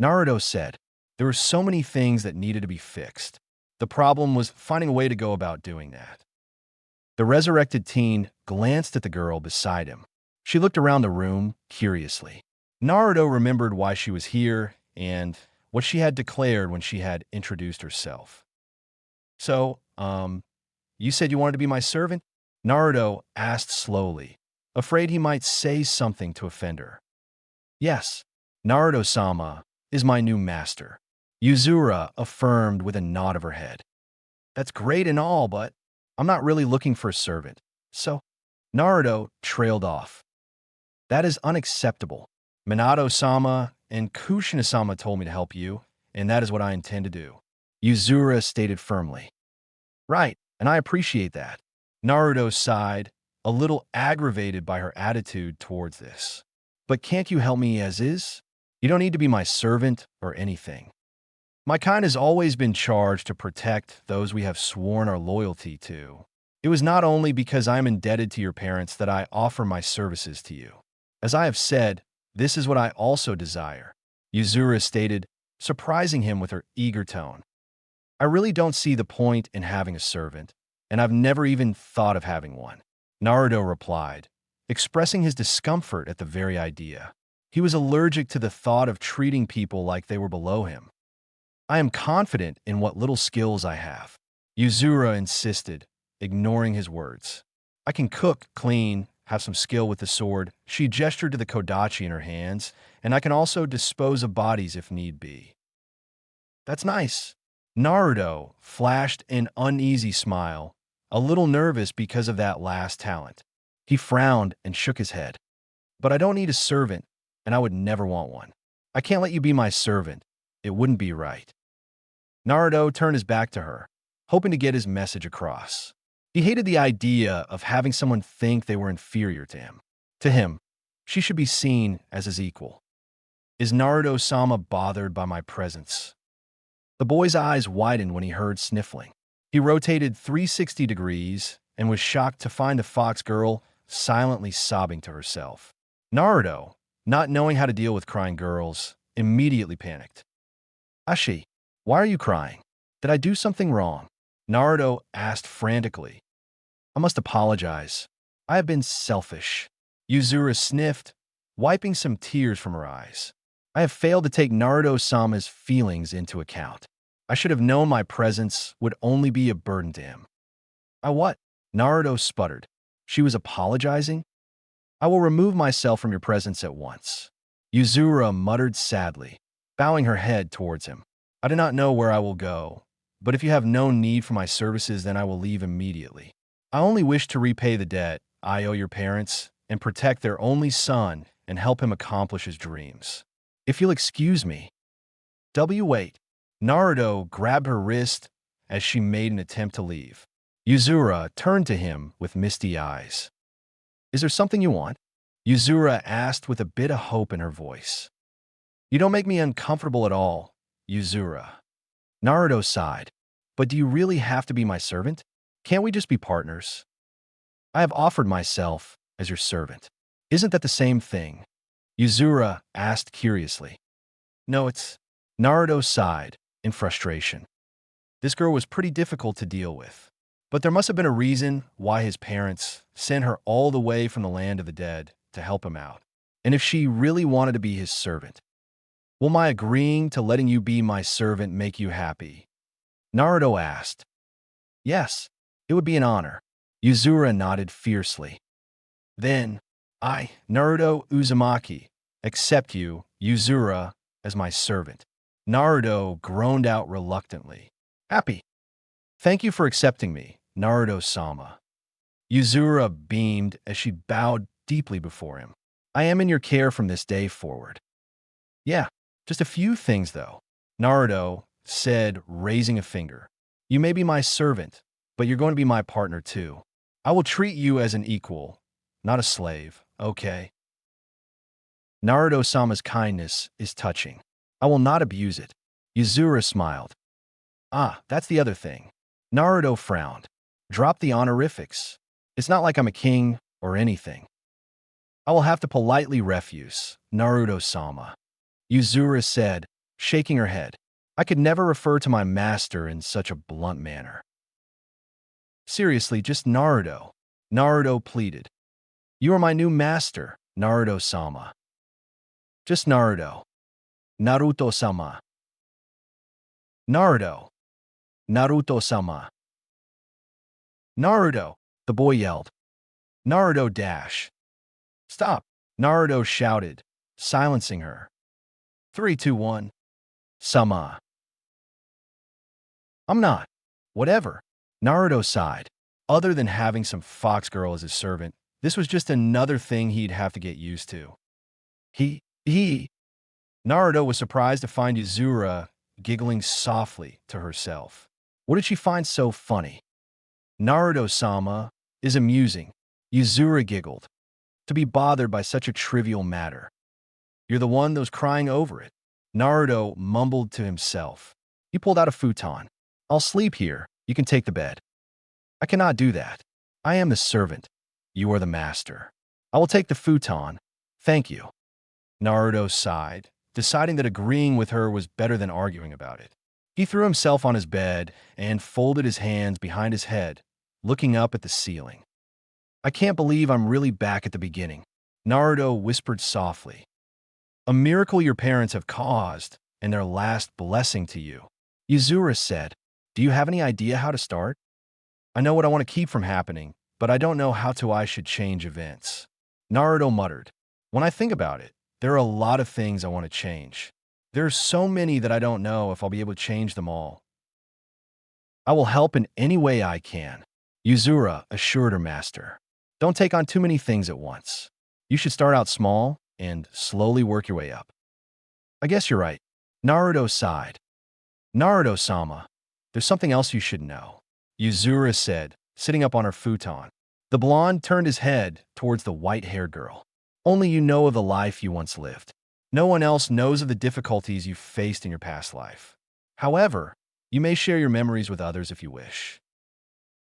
Speaker 1: Naruto said. There were so many things that needed to be fixed. The problem was finding a way to go about doing that. The resurrected teen glanced at the girl beside him. She looked around the room curiously. Naruto remembered why she was here and what she had declared when she had introduced herself. So, you said you wanted to be my servant? Naruto asked slowly, afraid he might say something to offend her. Yes, Naruto-sama is my new master, Yuzura affirmed with a nod of her head. That's great and all, but I'm not really looking for a servant. So, Naruto trailed off. That is unacceptable. Minato-sama and Kushina-sama told me to help you, and that is what I intend to do. Yuzura stated firmly. Right, and I appreciate that. Naruto sighed, a little aggravated by her attitude towards this. But can't you help me as is? You don't need to be my servant or anything. My kind has always been charged to protect those we have sworn our loyalty to. It was not only because I am indebted to your parents that I offer my services to you. As I have said, this is what I also desire, Yuzura stated, surprising him with her eager tone. I really don't see the point in having a servant, and I've never even thought of having one, Naruto replied, expressing his discomfort at the very idea. He was allergic to the thought of treating people like they were below him. I am confident in what little skills I have, Yuzura insisted, ignoring his words. I can cook, clean, have some skill with the sword. She gestured to the kodachi in her hands, and I can also dispose of bodies if need be. That's nice. Naruto flashed an uneasy smile, a little nervous because of that last talent. He frowned and shook his head. But I don't need a servant, and I would never want one. I can't let you be my servant. It wouldn't be right. Naruto turned his back to her, hoping to get his message across. He hated the idea of having someone think they were inferior to him. To him, she should be seen as his equal. Is Naruto-sama bothered by my presence? The boy's eyes widened when he heard sniffling. He rotated 360 degrees and was shocked to find the fox girl silently sobbing to herself. Naruto, not knowing how to deal with crying girls, immediately panicked. Ashi, why are you crying? Did I do something wrong? Naruto asked frantically. I must apologize. I have been selfish. Yuzura sniffed, wiping some tears from her eyes. I have failed to take Naruto-sama's feelings into account. I should have known my presence would only be a burden to him. I what? Naruto sputtered. She was apologizing? I will remove myself from your presence at once. Yuzura muttered sadly, bowing her head towards him. I do not know where I will go, but if you have no need for my services, then I will leave immediately. I only wish to repay the debt I owe your parents and protect their only son and help him accomplish his dreams. If you'll excuse me. Wait. Naruto grabbed her wrist as she made an attempt to leave. Yuzura turned to him with misty eyes. Is there something you want? Yuzura asked with a bit of hope in her voice. You don't make me uncomfortable at all, Yuzura. Naruto sighed. But do you really have to be my servant? Can't we just be partners? I have offered myself as your servant. Isn't that the same thing? Yuzura asked curiously. No, it's... Naruto sighed in frustration. This girl was pretty difficult to deal with. But there must have been a reason why his parents sent her all the way from the land of the dead to help him out. And if she really wanted to be his servant, will my agreeing to letting you be my servant make you happy? Naruto asked. Yes, it would be an honor. Yuzura nodded fiercely. Then, I, Naruto Uzumaki, accept you, Yuzura, as my servant. Naruto groaned out reluctantly. Happy. Thank you for accepting me, Naruto-sama. Yuzura beamed as she bowed deeply before him. I am in your care from this day forward. Yeah, just a few things though, Naruto said, raising a finger. You may be my servant, but you're going to be my partner too. I will treat you as an equal, not a slave, okay? Naruto-sama's kindness is touching. I will not abuse it. Yuzura smiled. Ah, that's the other thing. Naruto frowned. Drop the honorifics. It's not like I'm a king or anything. I will have to politely refuse, Naruto-sama. Yuzura said, shaking her head. I could never refer to my master in such a blunt manner. Seriously, just Naruto. Naruto pleaded. You are my new master, Naruto-sama. Just Naruto. Naruto-sama. Naruto. Naruto-sama. Naruto, the boy yelled. Naruto dash. Stop, Naruto shouted, silencing her. 3, 2, 1. Sama. I'm not. Whatever. Naruto sighed. Other than having some fox girl as his servant, this was just another thing he'd have to get used to. Naruto was surprised to find Yuzura giggling softly to herself. What did she find so funny? Naruto-sama is amusing. Yuzura giggled. To be bothered by such a trivial matter. You're the one that was crying over it. Naruto mumbled to himself. He pulled out a futon. I'll sleep here. You can take the bed. I cannot do that. I am the servant. You are the master. I will take the futon. Thank you. Naruto sighed, deciding that agreeing with her was better than arguing about it. He threw himself on his bed and folded his hands behind his head, looking up at the ceiling. I can't believe I'm really back at the beginning, Naruto whispered softly. A miracle your parents have caused, and their last blessing to you. Yuzura said, do you have any idea how to start? I know what I want to keep from happening, but I don't know how I should change events. Naruto muttered. When I think about it, there are a lot of things I want to change. There are so many that I don't know if I'll be able to change them all. I will help in any way I can, Yuzura assured her master. Don't take on too many things at once. You should start out small and slowly work your way up. I guess you're right. Naruto sighed. Naruto-sama, there's something else you should know, Yuzura said, sitting up on her futon. The blonde turned his head towards the white-haired girl. Only you know of the life you once lived. No one else knows of the difficulties you faced in your past life. However, you may share your memories with others if you wish.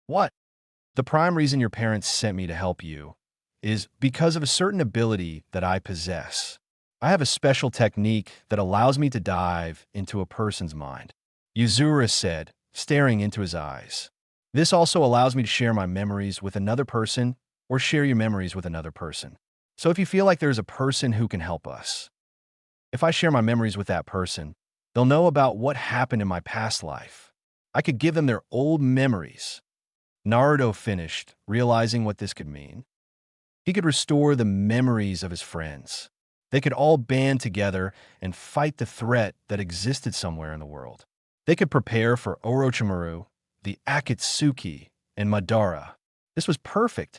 Speaker 1: What? The prime reason your parents sent me to help you is because of a certain ability that I possess. I have a special technique that allows me to dive into a person's mind, Yuzura said, staring into his eyes. This also allows me to share my memories with another person or share your memories with another person. So if you feel like there's a person who can help us, if I share my memories with that person, they'll know about what happened in my past life. I could give them their old memories. Naruto finished, realizing what this could mean. He could restore the memories of his friends. They could all band together and fight the threat that existed somewhere in the world. They could prepare for Orochimaru, the Akatsuki, and Madara. This was perfect.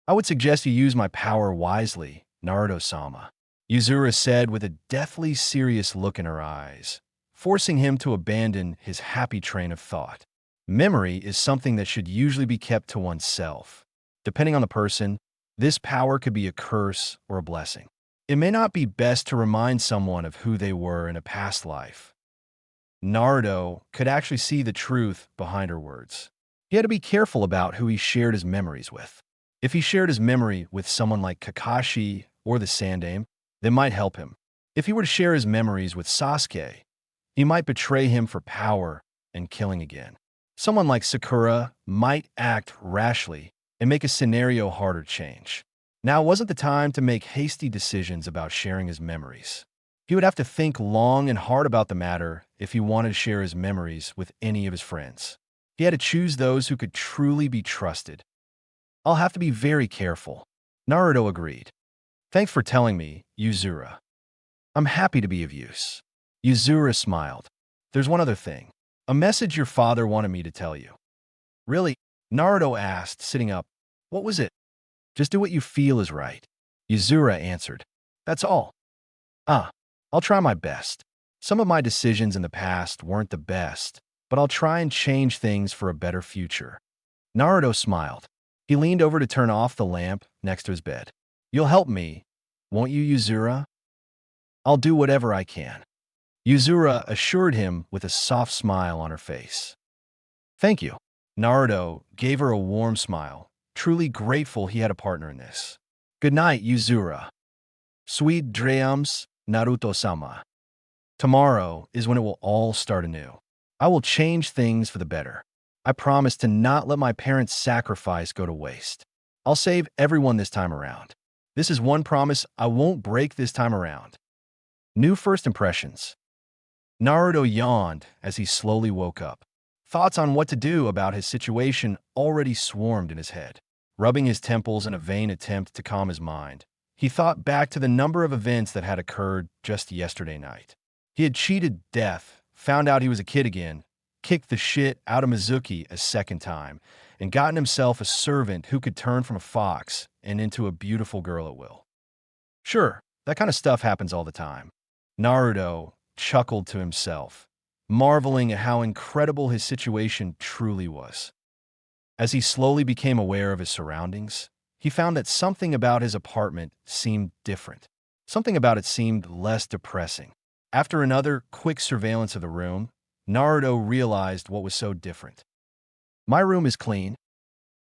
Speaker 1: I would suggest you use my power wisely, Naruto-sama, Yuzuru said with a deathly serious look in her eyes, forcing him to abandon his happy train of thought. Memory is something that should usually be kept to oneself. Depending on the person, this power could be a curse or a blessing. It may not be best to remind someone of who they were in a past life. Naruto could actually see the truth behind her words. He had to be careful about who he shared his memories with. If he shared his memory with someone like Kakashi or the Sandaime, they might help him. If he were to share his memories with Sasuke, he might betray him for power and killing again. Someone like Sakura might act rashly and make a scenario harder to change. Now wasn't the time to make hasty decisions about sharing his memories. He would have to think long and hard about the matter if he wanted to share his memories with any of his friends. He had to choose those who could truly be trusted. I'll have to be very careful. Naruto agreed. Thanks for telling me, Yuzuru. I'm happy to be of use. Yuzuru smiled. There's one other thing. A message your father wanted me to tell you. Really? Naruto asked, sitting up. What was it? Just do what you feel is right. Yuzuru answered. That's all. I'll try my best. Some of my decisions in the past weren't the best, but I'll try and change things for a better future. Naruto smiled. He leaned over to turn off the lamp next to his bed. You'll help me, won't you, Yuzuru? I'll do whatever I can. Yuzuru assured him with a soft smile on her face. Thank you. Naruto gave her a warm smile, truly grateful he had a partner in this. Good night, Yuzuru. Sweet dreams, Naruto-sama. Tomorrow is when it will all start anew. I will change things for the better. I promise to not let my parents' sacrifice go to waste. I'll save everyone this time around. This is one promise I won't break this time around. New first impressions. Naruto yawned as he slowly woke up. Thoughts on what to do about his situation already swarmed in his head. Rubbing his temples in a vain attempt to calm his mind, he thought back to the number of events that had occurred just yesterday night. He had cheated death, found out he was a kid again, kicked the shit out of Mizuki a second time, and gotten himself a servant who could turn from a fox and into a beautiful girl at will. Sure, that kind of stuff happens all the time. Naruto chuckled to himself, marveling at how incredible his situation truly was. As he slowly became aware of his surroundings, he found that something about his apartment seemed different. Something about it seemed less depressing. After another quick surveillance of the room, Naruto realized what was so different. My room is clean.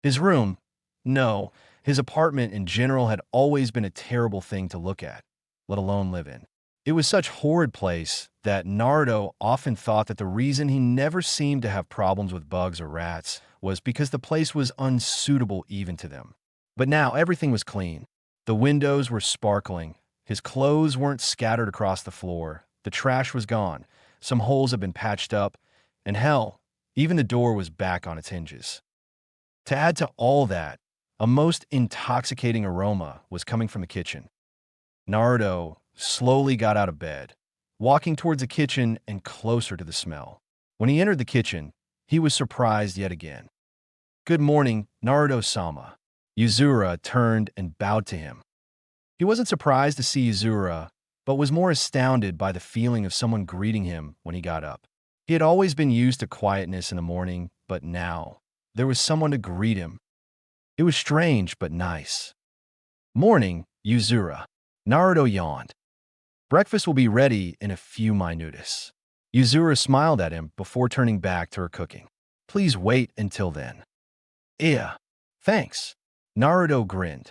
Speaker 1: His room? No, his apartment in general had always been a terrible thing to look at, let alone live in. It was such a horrid place that Naruto often thought that the reason he never seemed to have problems with bugs or rats was because the place was unsuitable even to them. But now everything was clean. The windows were sparkling. His clothes weren't scattered across the floor. The trash was gone. Some holes had been patched up. And hell, even the door was back on its hinges. To add to all that, a most intoxicating aroma was coming from the kitchen. Naruto slowly got out of bed, walking towards the kitchen and closer to the smell. When he entered the kitchen, he was surprised yet again. Good morning, Naruto-sama. Yuzuru turned and bowed to him. He wasn't surprised to see Yuzuru, but was more astounded by the feeling of someone greeting him when he got up. He had always been used to quietness in the morning, but now there was someone to greet him. It was strange but nice. Morning, Yuzuru. Naruto yawned. Breakfast will be ready in a few minutes. Yuzuru smiled at him before turning back to her cooking. Please wait until then. Yeah, thanks. Naruto grinned.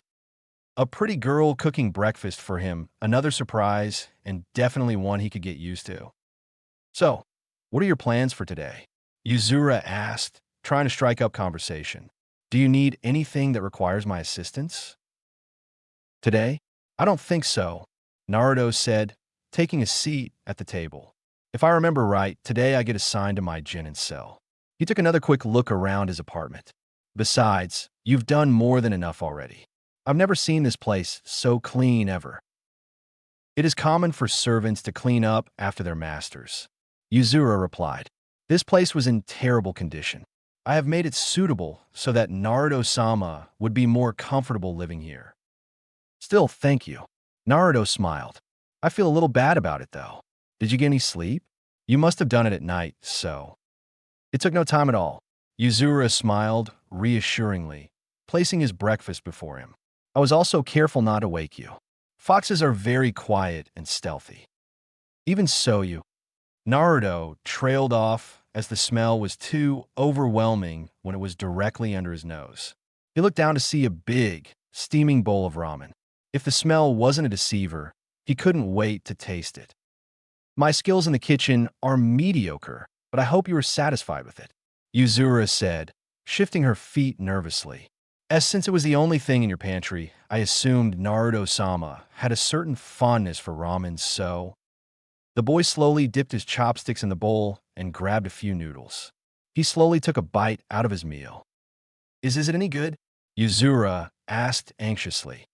Speaker 1: A pretty girl cooking breakfast for him, another surprise, and definitely one he could get used to. So, what are your plans for today? Yuzuru asked, trying to strike up conversation. Do you need anything that requires my assistance? Today? I don't think so, Naruto said, taking a seat at the table. If I remember right, today I get assigned to my Genin cell. He took another quick look around his apartment. Besides, you've done more than enough already. I've never seen this place so clean ever. It is common for servants to clean up after their masters. Yuzura replied. This place was in terrible condition. I have made it suitable so that Naruto-sama would be more comfortable living here. Still, thank you. Naruto smiled. I feel a little bad about it, though. Did you get any sleep? You must have done it at night, so. It took no time at all. Yuzura smiled reassuringly, placing his breakfast before him. I was also careful not to wake you. Foxes are very quiet and stealthy. Even so, Naruto trailed off as the smell was too overwhelming when it was directly under his nose. He looked down to see a big, steaming bowl of ramen. If the smell wasn't a deceiver, he couldn't wait to taste it. My skills in the kitchen are mediocre, but I hope you are satisfied with it, Yuzura said, shifting her feet nervously. Since it was the only thing in your pantry, I assumed Naruto-sama had a certain fondness for ramen, so. The boy slowly dipped his chopsticks in the bowl and grabbed a few noodles. He slowly took a bite out of his meal. Is it any good? Yuzura asked anxiously.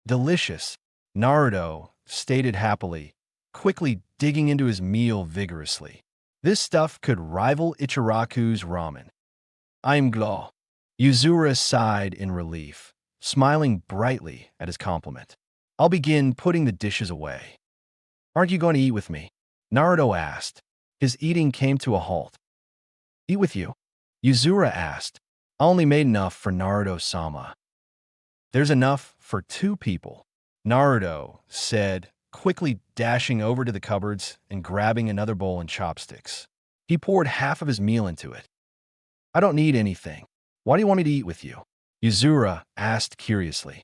Speaker 1: Delicious, Naruto stated happily, quickly digging into his meal vigorously. This stuff could rival Ichiraku's ramen. I'm glad. Yuzura sighed in relief, smiling brightly at his compliment. I'll begin putting the dishes away. Aren't you going to eat with me? Naruto asked. His eating came to a halt. Eat with you? Yuzura asked. I only made enough for Naruto-sama. There's enough for 2 people, Naruto said, quickly dashing over to the cupboards and grabbing another bowl and chopsticks. He poured half of his meal into it. I don't need anything. Why do you want me to eat with you? Yuzura asked curiously.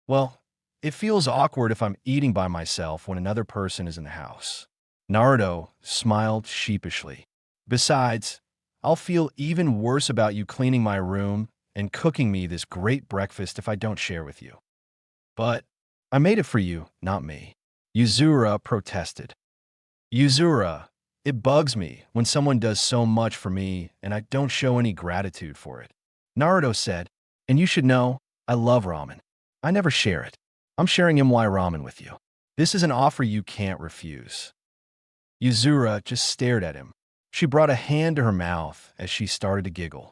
Speaker 1: Well, it feels awkward if I'm eating by myself when another person is in the house. Naruto smiled sheepishly. Besides, I'll feel even worse about you cleaning my room and cooking me this great breakfast if I don't share with you. But I made it for you, not me. Yuzura protested. Yuzura, it bugs me when someone does so much for me and I don't show any gratitude for it. Naruto said, and you should know, I love ramen. I never share it. I'm sharing MY ramen with you. This is an offer you can't refuse. Yuzura just stared at him. She brought a hand to her mouth as she started to giggle.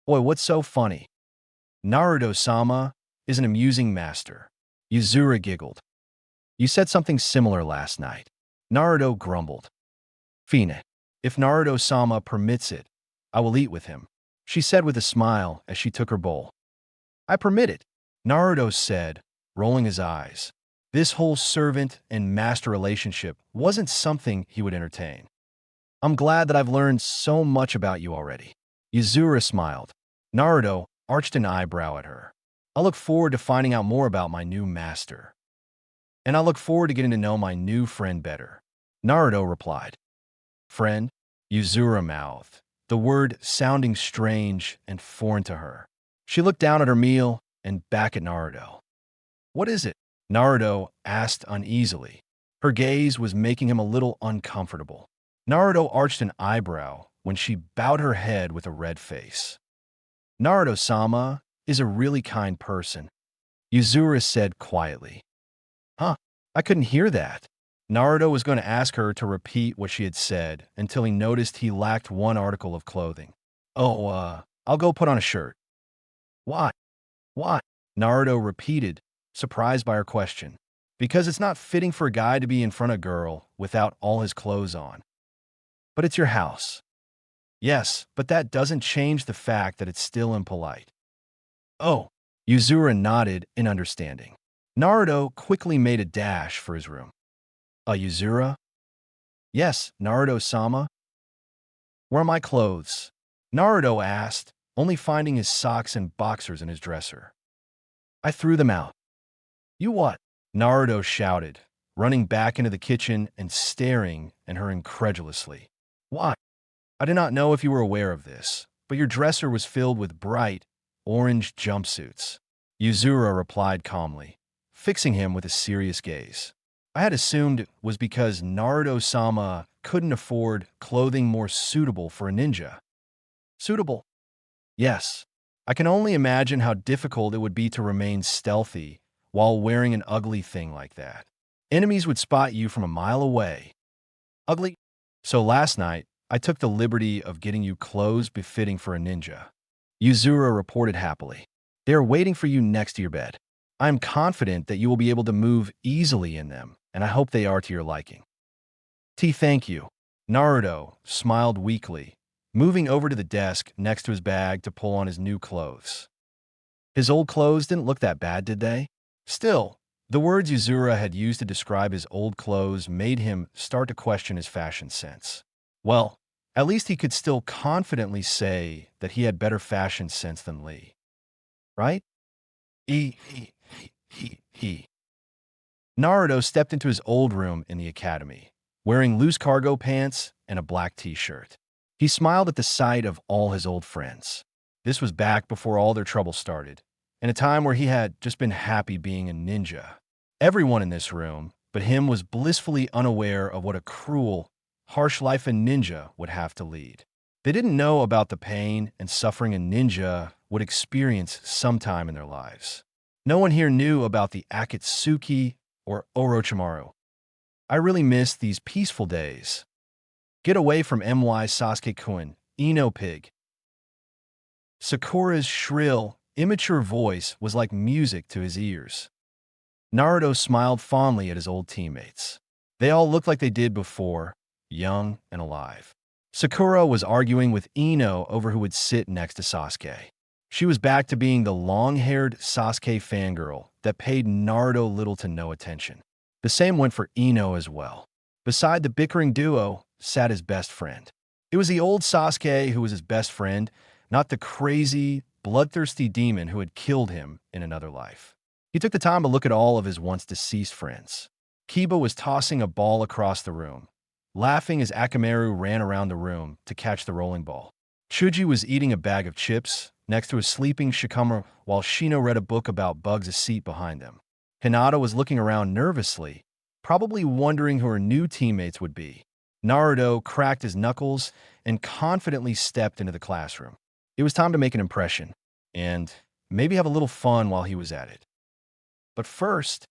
Speaker 1: Boy, what's so funny? Naruto-sama is an amusing master. Yuzura giggled. You said something similar last night. Naruto grumbled. Fine. If Naruto-sama permits it, I will eat with him, she said with a smile as she took her bowl. I permit it, Naruto said, rolling his eyes. This whole servant and master relationship wasn't something he would entertain. I'm glad that I've learned so much about you already. Yuzura smiled. Naruto arched an eyebrow at her. I look forward to finding out more about my new master. And I look forward to getting to know my new friend better. Naruto replied. Friend? Yuzura mouthed, the word sounding strange and foreign to her. She looked down at her meal and back at Naruto. What is it? Naruto asked uneasily. Her gaze was making him a little uncomfortable. Naruto arched an eyebrow when she bowed her head with a red face. Naruto-sama is a really kind person, Yuzura said quietly. Huh? I couldn't hear that. Naruto was going to ask her to repeat what she had said until he noticed he lacked one article of clothing. Oh, I'll go put on a shirt. Why? Why? Naruto repeated, surprised by her question. Because it's not fitting for a guy to be in front of a girl without all his clothes on. But it's your house. Yes, but that doesn't change the fact that it's still impolite. Oh, Yuzura nodded in understanding. Naruto quickly made a dash for his room. Yuzura? Yes, Naruto-sama. Where are my clothes? Naruto asked, only finding his socks and boxers in his dresser. I threw them out. You what? Naruto shouted, running back into the kitchen and staring at her incredulously. Why? I did not know if you were aware of this, but your dresser was filled with bright, orange jumpsuits. Yuzuru replied calmly, fixing him with a serious gaze. I had assumed it was because Naruto-sama couldn't afford clothing more suitable for a ninja. Suitable? Yes. I can only imagine how difficult it would be to remain stealthy while wearing an ugly thing like that. Enemies would spot you from a mile away. Ugly? So last night, I took the liberty of getting you clothes befitting for a ninja. Yuzuru reported happily. They are waiting for you next to your bed. I am confident that you will be able to move easily in them, and I hope they are to your liking. Thank you. Naruto smiled weakly, moving over to the desk next to his bag to pull on his new clothes. His old clothes didn't look that bad, did they? Still, the words Yuzuru had used to describe his old clothes made him start to question his fashion sense. Well, at least he could still confidently say that he had better fashion sense than Lee. Right? He. Naruto stepped into his old room in the academy, wearing loose cargo pants and a black t-shirt. He smiled at the sight of all his old friends. This was back before all their trouble started, in a time where he had just been happy being a ninja. Everyone in this room, but him, was blissfully unaware of what a cruel, harsh life a ninja would have to lead. They didn't know about the pain and suffering a ninja would experience sometime in their lives. No one here knew about the Akatsuki or Orochimaru. I really miss these peaceful days. Get away from my Sasuke-kun, Ino pig. Sakura's shrill, immature voice was like music to his ears. Naruto smiled fondly at his old teammates. They all looked like they did before, young and alive. Sakura was arguing with Ino over who would sit next to Sasuke. She was back to being the long-haired Sasuke fangirl that paid Naruto little to no attention. The same went for Ino as well. Beside the bickering duo sat his best friend. It was the old Sasuke who was his best friend, not the crazy, bloodthirsty demon who had killed him in another life. He took the time to look at all of his once-deceased friends. Kiba was tossing a ball across the room, laughing as Akamaru ran around the room to catch the rolling ball. Chuji was eating a bag of chips next to a sleeping Shikamaru while Shino read a book about bugs a seat behind them. Hinata was looking around nervously, probably wondering who her new teammates would be. Naruto cracked his knuckles and confidently stepped into the classroom. It was time to make an impression, and maybe have a little fun while he was at it. But first,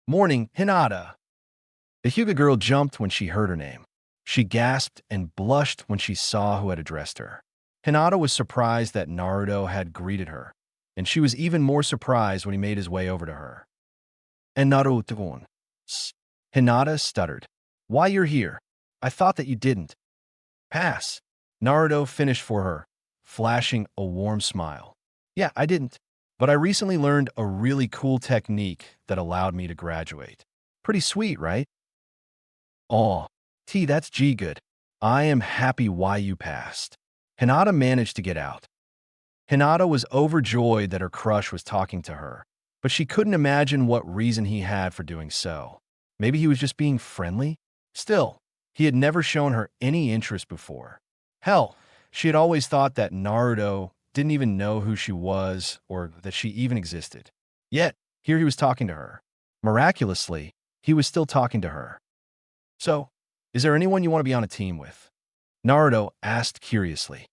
Speaker 1: morning, Hinata. The Hyuga girl jumped when she heard her name. She gasped and blushed when she saw who had addressed her. Hinata was surprised that Naruto had greeted her, and she was even more surprised when he made his way over to her. And Naruto. Hinata stuttered. Why you're here? I thought that you didn't. Pass. Naruto finished for her, flashing a warm smile. Yeah, I didn't. But I recently learned a really cool technique that allowed me to graduate. Pretty sweet, right? Aw, that's good. I am happy why you passed. Hinata managed to get out. Hinata was overjoyed that her crush was talking to her, but she couldn't imagine what reason he had for doing so. Maybe he was just being friendly? Still, he had never shown her any interest before. Hell, she had always thought that Naruto didn't even know who she was or that she even existed. Yet, here he was talking to her. Miraculously, he was still talking to her. So, is there anyone you want to be on a team with? Naruto asked curiously.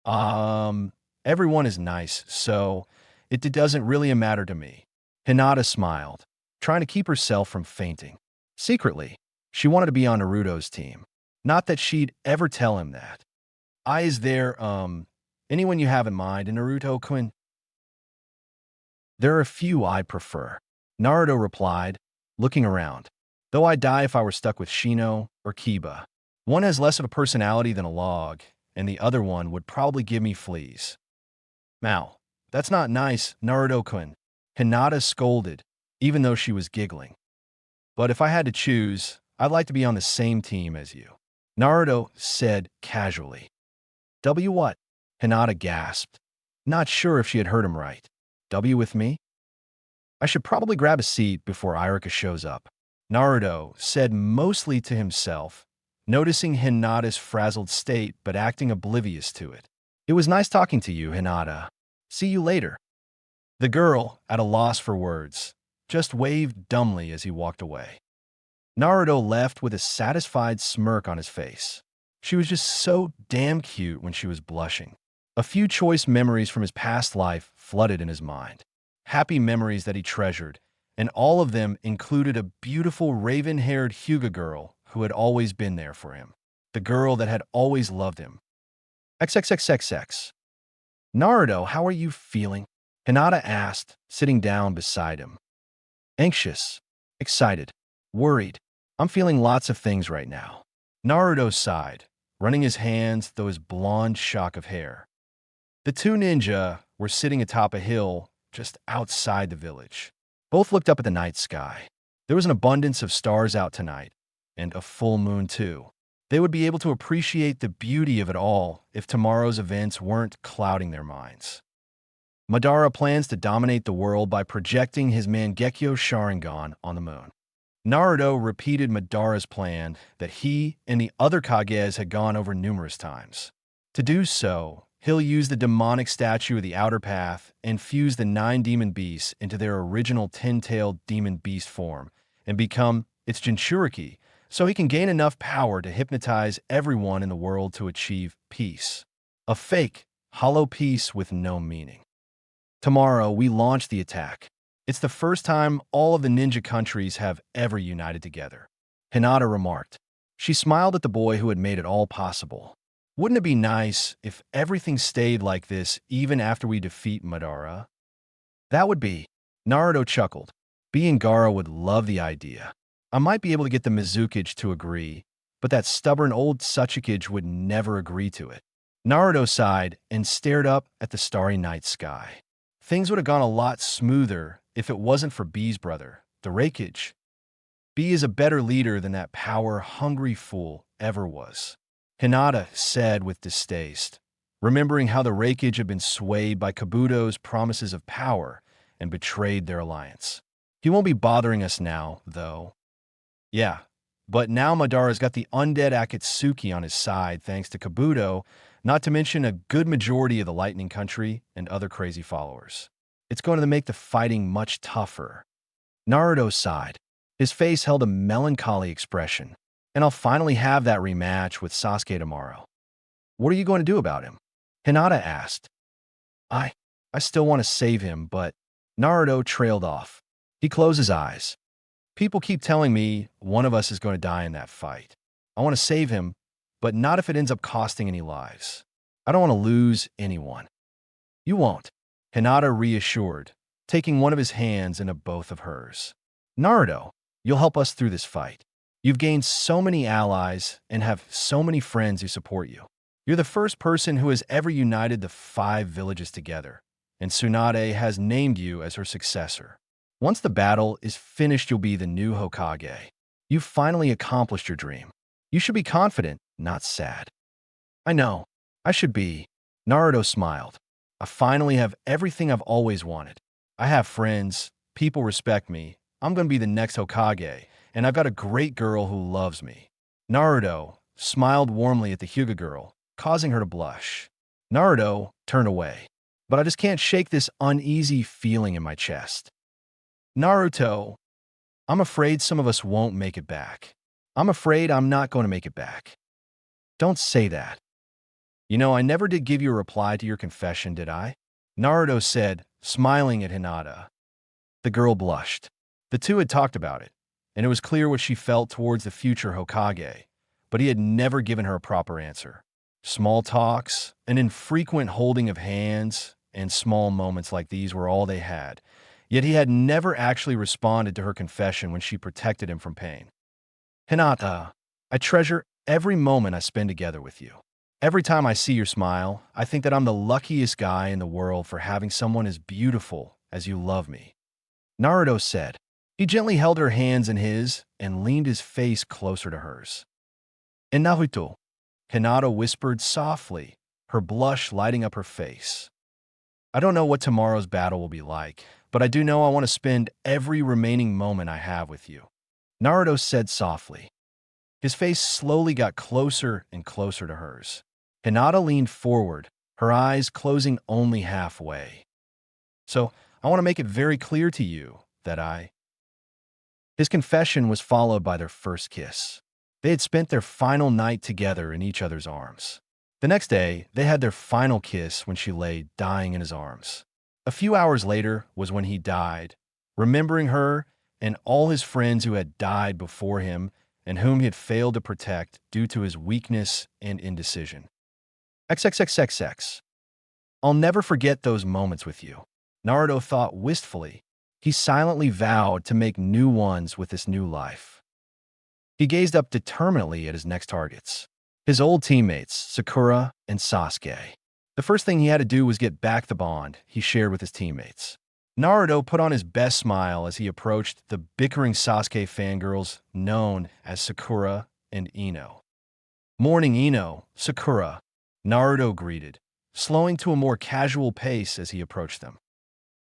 Speaker 1: Everyone is nice, so it doesn't really matter to me. Hinata smiled, trying to keep herself from fainting. Secretly, she wanted to be on Naruto's team. Not that she'd ever tell him that. Is there, anyone you have in mind in Naruto-kun? There are a few I prefer, Naruto replied, looking around. Though I'd die if I were stuck with Shino or Kiba. One has less of a personality than a log, and the other one would probably give me fleas. Now, that's not nice, Naruto-kun. Hinata scolded, even though she was giggling. But if I had to choose, I'd like to be on the same team as you. Naruto said casually. W what? Hinata gasped, not sure if she had heard him right. W with me? I should probably grab a seat before Iruka shows up. Naruto said mostly to himself, noticing Hinata's frazzled state but acting oblivious to it. It was nice talking to you, Hinata. See you later. The girl, at a loss for words, just waved dumbly as he walked away. Naruto left with a satisfied smirk on his face. She was just so damn cute when she was blushing. A few choice memories from his past life flooded in his mind. Happy memories that he treasured, and all of them included a beautiful raven-haired Hyuga girl who had always been there for him. The girl that had always loved him. XXXXX. Naruto, how are you feeling? Hinata asked, sitting down beside him. Anxious, excited, worried. I'm feeling lots of things right now. Naruto sighed, running his hands through his blonde shock of hair. The two ninja were sitting atop a hill just outside the village. Both looked up at the night sky. There was an abundance of stars out tonight, and a full moon too. They would be able to appreciate the beauty of it all if tomorrow's events weren't clouding their minds. Madara plans to dominate the world by projecting his Mangekyo Sharingan on the moon. Naruto repeated Madara's plan that he and the other Kages had gone over numerous times. To do so, he'll use the demonic statue of the Outer Path and fuse the 9 demon beasts into their original 10-tailed demon beast form and become its Jinchuriki, so he can gain enough power to hypnotize everyone in the world to achieve peace. A fake, hollow peace with no meaning. Tomorrow, we launch the attack. It's the first time all of the ninja countries have ever united together. Hinata remarked. She smiled at the boy who had made it all possible. Wouldn't it be nice if everything stayed like this even after we defeat Madara? That would be. Naruto chuckled. Bee and Gaara would love the idea. I might be able to get the Mizukage to agree, but that stubborn old Tsuchikage would never agree to it. Naruto sighed and stared up at the starry night sky. Things would have gone a lot smoother if it wasn't for Bee's brother, the Raikage. Bee is a better leader than that power-hungry fool ever was. Hinata said with distaste, remembering how the Raikage had been swayed by Kabuto's promises of power and betrayed their alliance. He won't be bothering us now, though. Yeah, but now Madara's got the undead Akatsuki on his side thanks to Kabuto, not to mention a good majority of the Lightning Country and other crazy followers. It's going to make the fighting much tougher. Naruto sighed. His face held a melancholy expression. And I'll finally have that rematch with Sasuke tomorrow. What are you going to do about him? Hinata asked. I still want to save him, but Naruto trailed off. He closed his eyes. People keep telling me one of us is going to die in that fight. I want to save him, but not if it ends up costing any lives. I don't want to lose anyone. You won't, Hinata reassured, taking one of his hands into both of hers. Naruto, you'll help us through this fight. You've gained so many allies and have so many friends who support you. You're the first person who has ever united the 5 villages together, and Tsunade has named you as her successor. Once the battle is finished, you'll be the new Hokage. You've finally accomplished your dream. You should be confident, not sad. I know. I should be. Naruto smiled. I finally have everything I've always wanted. I have friends, people respect me, I'm going to be the next Hokage, and I've got a great girl who loves me. Naruto smiled warmly at the Hyuga girl, causing her to blush. Naruto turned away. But I just can't shake this uneasy feeling in my chest. Naruto, I'm afraid some of us won't make it back. I'm afraid I'm not going to make it back. Don't say that. You know, I never did give you a reply to your confession, did I? Naruto said, smiling at Hinata. The girl blushed. The two had talked about it, and it was clear what she felt towards the future Hokage, but he had never given her a proper answer. Small talks, an infrequent holding of hands, and small moments like these were all they had, yet he had never actually responded to her confession when she protected him from pain. Hinata, I treasure every moment I spend together with you. Every time I see your smile, I think that I'm the luckiest guy in the world for having someone as beautiful as you love me. Naruto said. He gently held her hands in his and leaned his face closer to hers. And Naruto, Hinata whispered softly, her blush lighting up her face. I don't know what tomorrow's battle will be like, but I do know I want to spend every remaining moment I have with you. Naruto said softly. His face slowly got closer and closer to hers. Hinata leaned forward, her eyes closing only halfway. So, I want to make it very clear to you that His confession was followed by their first kiss. They had spent their final night together in each other's arms. The next day, they had their final kiss when she lay dying in his arms. A few hours later was when he died, remembering her and all his friends who had died before him and whom he had failed to protect due to his weakness and indecision. XXXXX. I'll never forget those moments with you, Naruto thought wistfully. He silently vowed to make new ones with this new life. He gazed up determinedly at his next targets, his old teammates, Sakura and Sasuke. The first thing he had to do was get back the bond he shared with his teammates. Naruto put on his best smile as he approached the bickering Sasuke fangirls known as Sakura and Ino. "Morning, Ino, Sakura," Naruto greeted, slowing to a more casual pace as he approached them.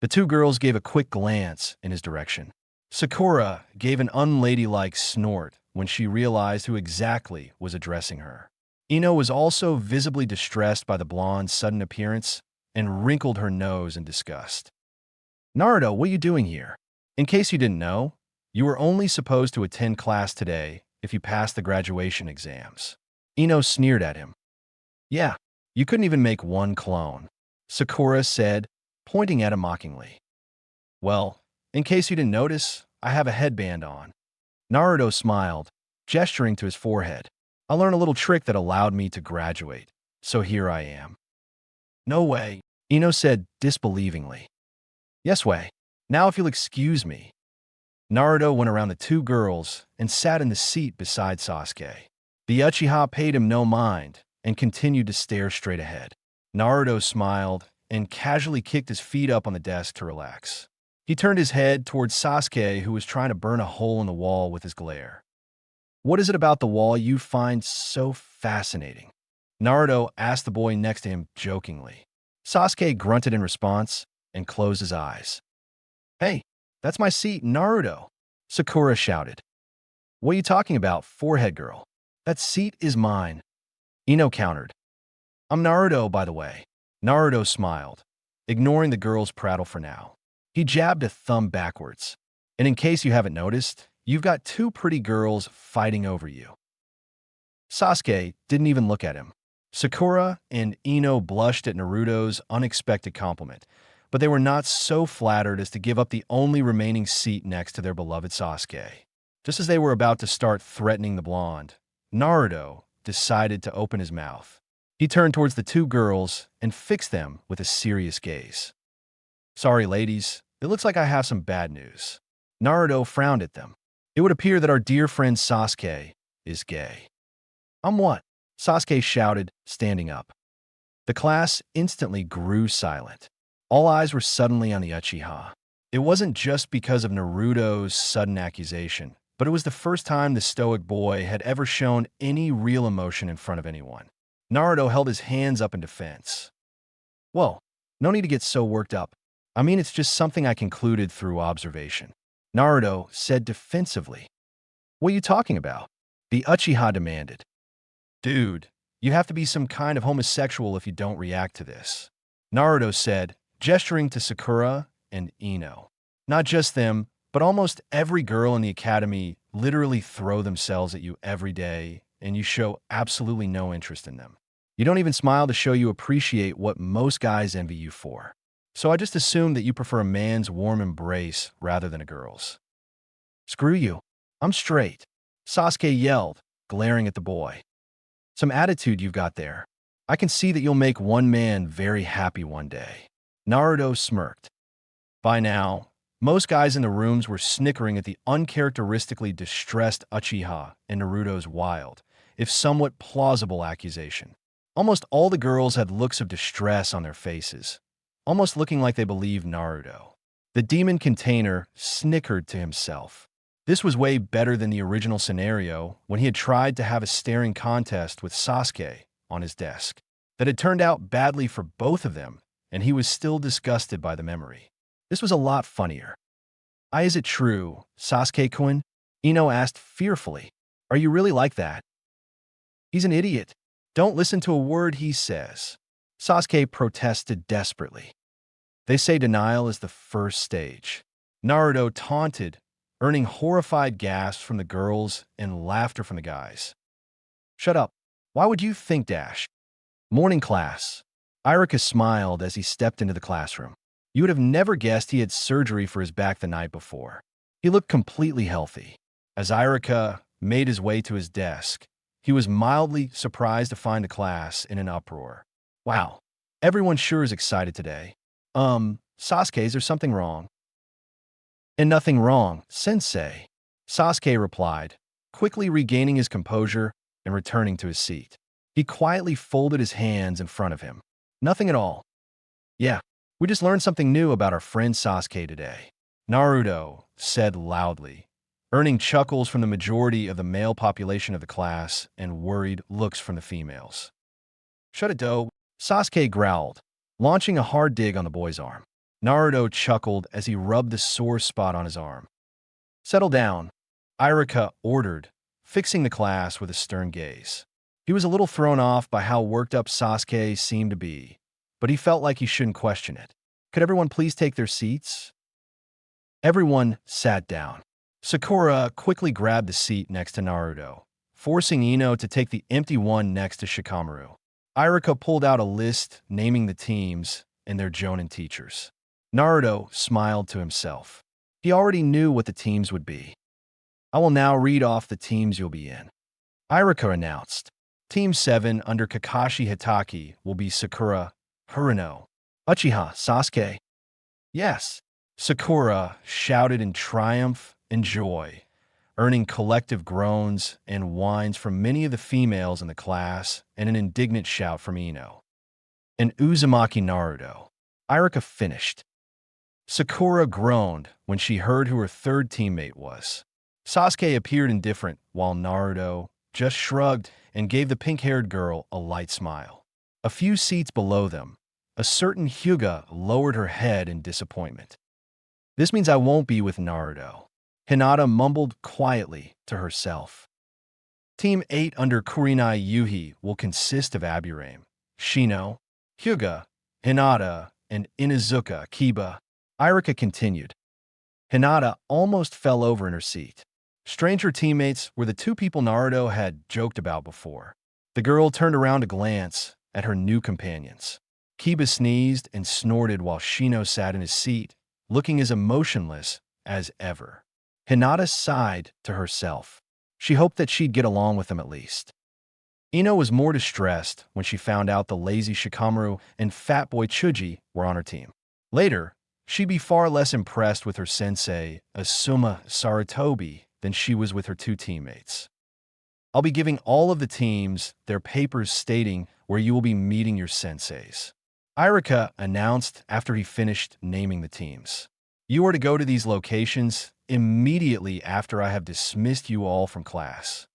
Speaker 1: The two girls gave a quick glance in his direction. Sakura gave an unladylike snort when she realized who exactly was addressing her. Ino was also visibly distressed by the blonde's sudden appearance and wrinkled her nose in disgust. "Naruto, what are you doing here? In case you didn't know, you were only supposed to attend class today if you passed the graduation exams." Ino sneered at him. "Yeah, you couldn't even make one clone," Sakura said, pointing at him mockingly. "Well, in case you didn't notice, I have a headband on." Naruto smiled, gesturing to his forehead. "I learned a little trick that allowed me to graduate, so here I am." "No way," Ino said disbelievingly. "Yes way. Now if you'll excuse me." Naruto went around the two girls and sat in the seat beside Sasuke. The Uchiha paid him no mind and continued to stare straight ahead. Naruto smiled and casually kicked his feet up on the desk to relax. He turned his head towards Sasuke, who was trying to burn a hole in the wall with his glare. "What is it about the wall you find so fascinating?" Naruto asked the boy next to him jokingly. Sasuke grunted in response and closed his eyes. "Hey, that's my seat, Naruto," Sakura shouted. "What are you talking about, forehead girl? That seat is mine," Ino countered. "I'm Naruto, by the way." Naruto smiled, ignoring the girl's prattle for now. He jabbed a thumb backwards. "And in case you haven't noticed, you've got two pretty girls fighting over you." Sasuke didn't even look at him. Sakura and Ino blushed at Naruto's unexpected compliment, but they were not so flattered as to give up the only remaining seat next to their beloved Sasuke. Just as they were about to start threatening the blonde, Naruto decided to open his mouth. He turned towards the two girls and fixed them with a serious gaze. "Sorry, ladies, it looks like I have some bad news." Naruto frowned at them. "It would appear that our dear friend Sasuke is gay." "I'm what?" Sasuke shouted, standing up. The class instantly grew silent. All eyes were suddenly on the Uchiha. It wasn't just because of Naruto's sudden accusation, but it was the first time the stoic boy had ever shown any real emotion in front of anyone. Naruto held his hands up in defense. "Whoa, no need to get so worked up. I mean, it's just something I concluded through observation," Naruto said defensively. "What are you talking about?" the Uchiha demanded. "Dude, you have to be some kind of homosexual if you don't react to this," Naruto said, gesturing to Sakura and Ino. "Not just them, but almost every girl in the academy literally throw themselves at you every day, and you show absolutely no interest in them. You don't even smile to show you appreciate what most guys envy you for. So I just assumed that you prefer a man's warm embrace rather than a girl's." "Screw you. I'm straight," Sasuke yelled, glaring at the boy. "Some attitude you've got there. I can see that you'll make one man very happy one day." Naruto smirked. By now, most guys in the rooms were snickering at the uncharacteristically distressed Uchiha and Naruto's wild, if somewhat plausible accusation. Almost all the girls had looks of distress on their faces, almost looking like they believed Naruto. The demon container snickered to himself. This was way better than the original scenario when he had tried to have a staring contest with Sasuke on his desk. That had turned out badly for both of them, and he was still disgusted by the memory. This was a lot funnier. Is it true, Sasuke-kun?" Ino asked fearfully. "Are you really like that?" "He's an idiot. Don't listen to a word he says," Sasuke protested desperately. They say denial is the first stage. Naruto taunted, earning horrified gasps from the girls and laughter from the guys. Shut up. Why would you think dash? Morning class. Irika smiled as he stepped into the classroom. You would have never guessed he had surgery for his back the night before. He looked completely healthy. As Irika made his way to his desk, he was mildly surprised to find the class in an uproar. Wow, everyone sure is excited today. Sasuke, is there something wrong? And nothing wrong, sensei. Sasuke replied, quickly regaining his composure and returning to his seat. He quietly folded his hands in front of him. Nothing at all. Yeah, we just learned something new about our friend Sasuke today. Naruto said loudly, earning chuckles from the majority of the male population of the class and worried looks from the females. Shut it, doe, Sasuke growled, launching a hard dig on the boy's arm. Naruto chuckled as he rubbed the sore spot on his arm. Settle down, Irika ordered, fixing the class with a stern gaze. He was a little thrown off by how worked up Sasuke seemed to be, but he felt like he shouldn't question it. Could everyone please take their seats? Everyone sat down. Sakura quickly grabbed the seat next to Naruto, forcing Ino to take the empty one next to Shikamaru. Irika pulled out a list naming the teams and their Jonin teachers. Naruto smiled to himself. He already knew what the teams would be. I will now read off the teams you'll be in. Irika announced. Team 7 under Kakashi Hitaki will be Sakura, Haruno, Uchiha, Sasuke. Yes, Sakura shouted in triumph and joy, earning collective groans and whines from many of the females in the class and an indignant shout from Ino. And Uzumaki Naruto. Irika finished. Sakura groaned when she heard who her third teammate was. Sasuke appeared indifferent, while Naruto just shrugged and gave the pink-haired girl a light smile. A few seats below them, a certain Hyuga lowered her head in disappointment. This means I won't be with Naruto, Hinata mumbled quietly to herself. Team 8 under Kurenai Yuhi will consist of Aburame, Shino, Hyuga, Hinata, and Inuzuka Kiba. Irika continued. Hinata almost fell over in her seat. Stranger teammates were the two people Naruto had joked about before. The girl turned around to glance at her new companions. Kiba sneezed and snorted while Shino sat in his seat, looking as emotionless as ever. Hinata sighed to herself. She hoped that she'd get along with them at least. Ino was more distressed when she found out the lazy Shikamaru and fat boy Chuji were on her team. Later, she'd be far less impressed with her sensei, Asuma Sarutobi, than she was with her two teammates. I'll be giving all of the teams their papers stating where you will be meeting your senseis. Irika announced after he finished naming the teams. You are to go to these locations immediately after I have dismissed you all from class.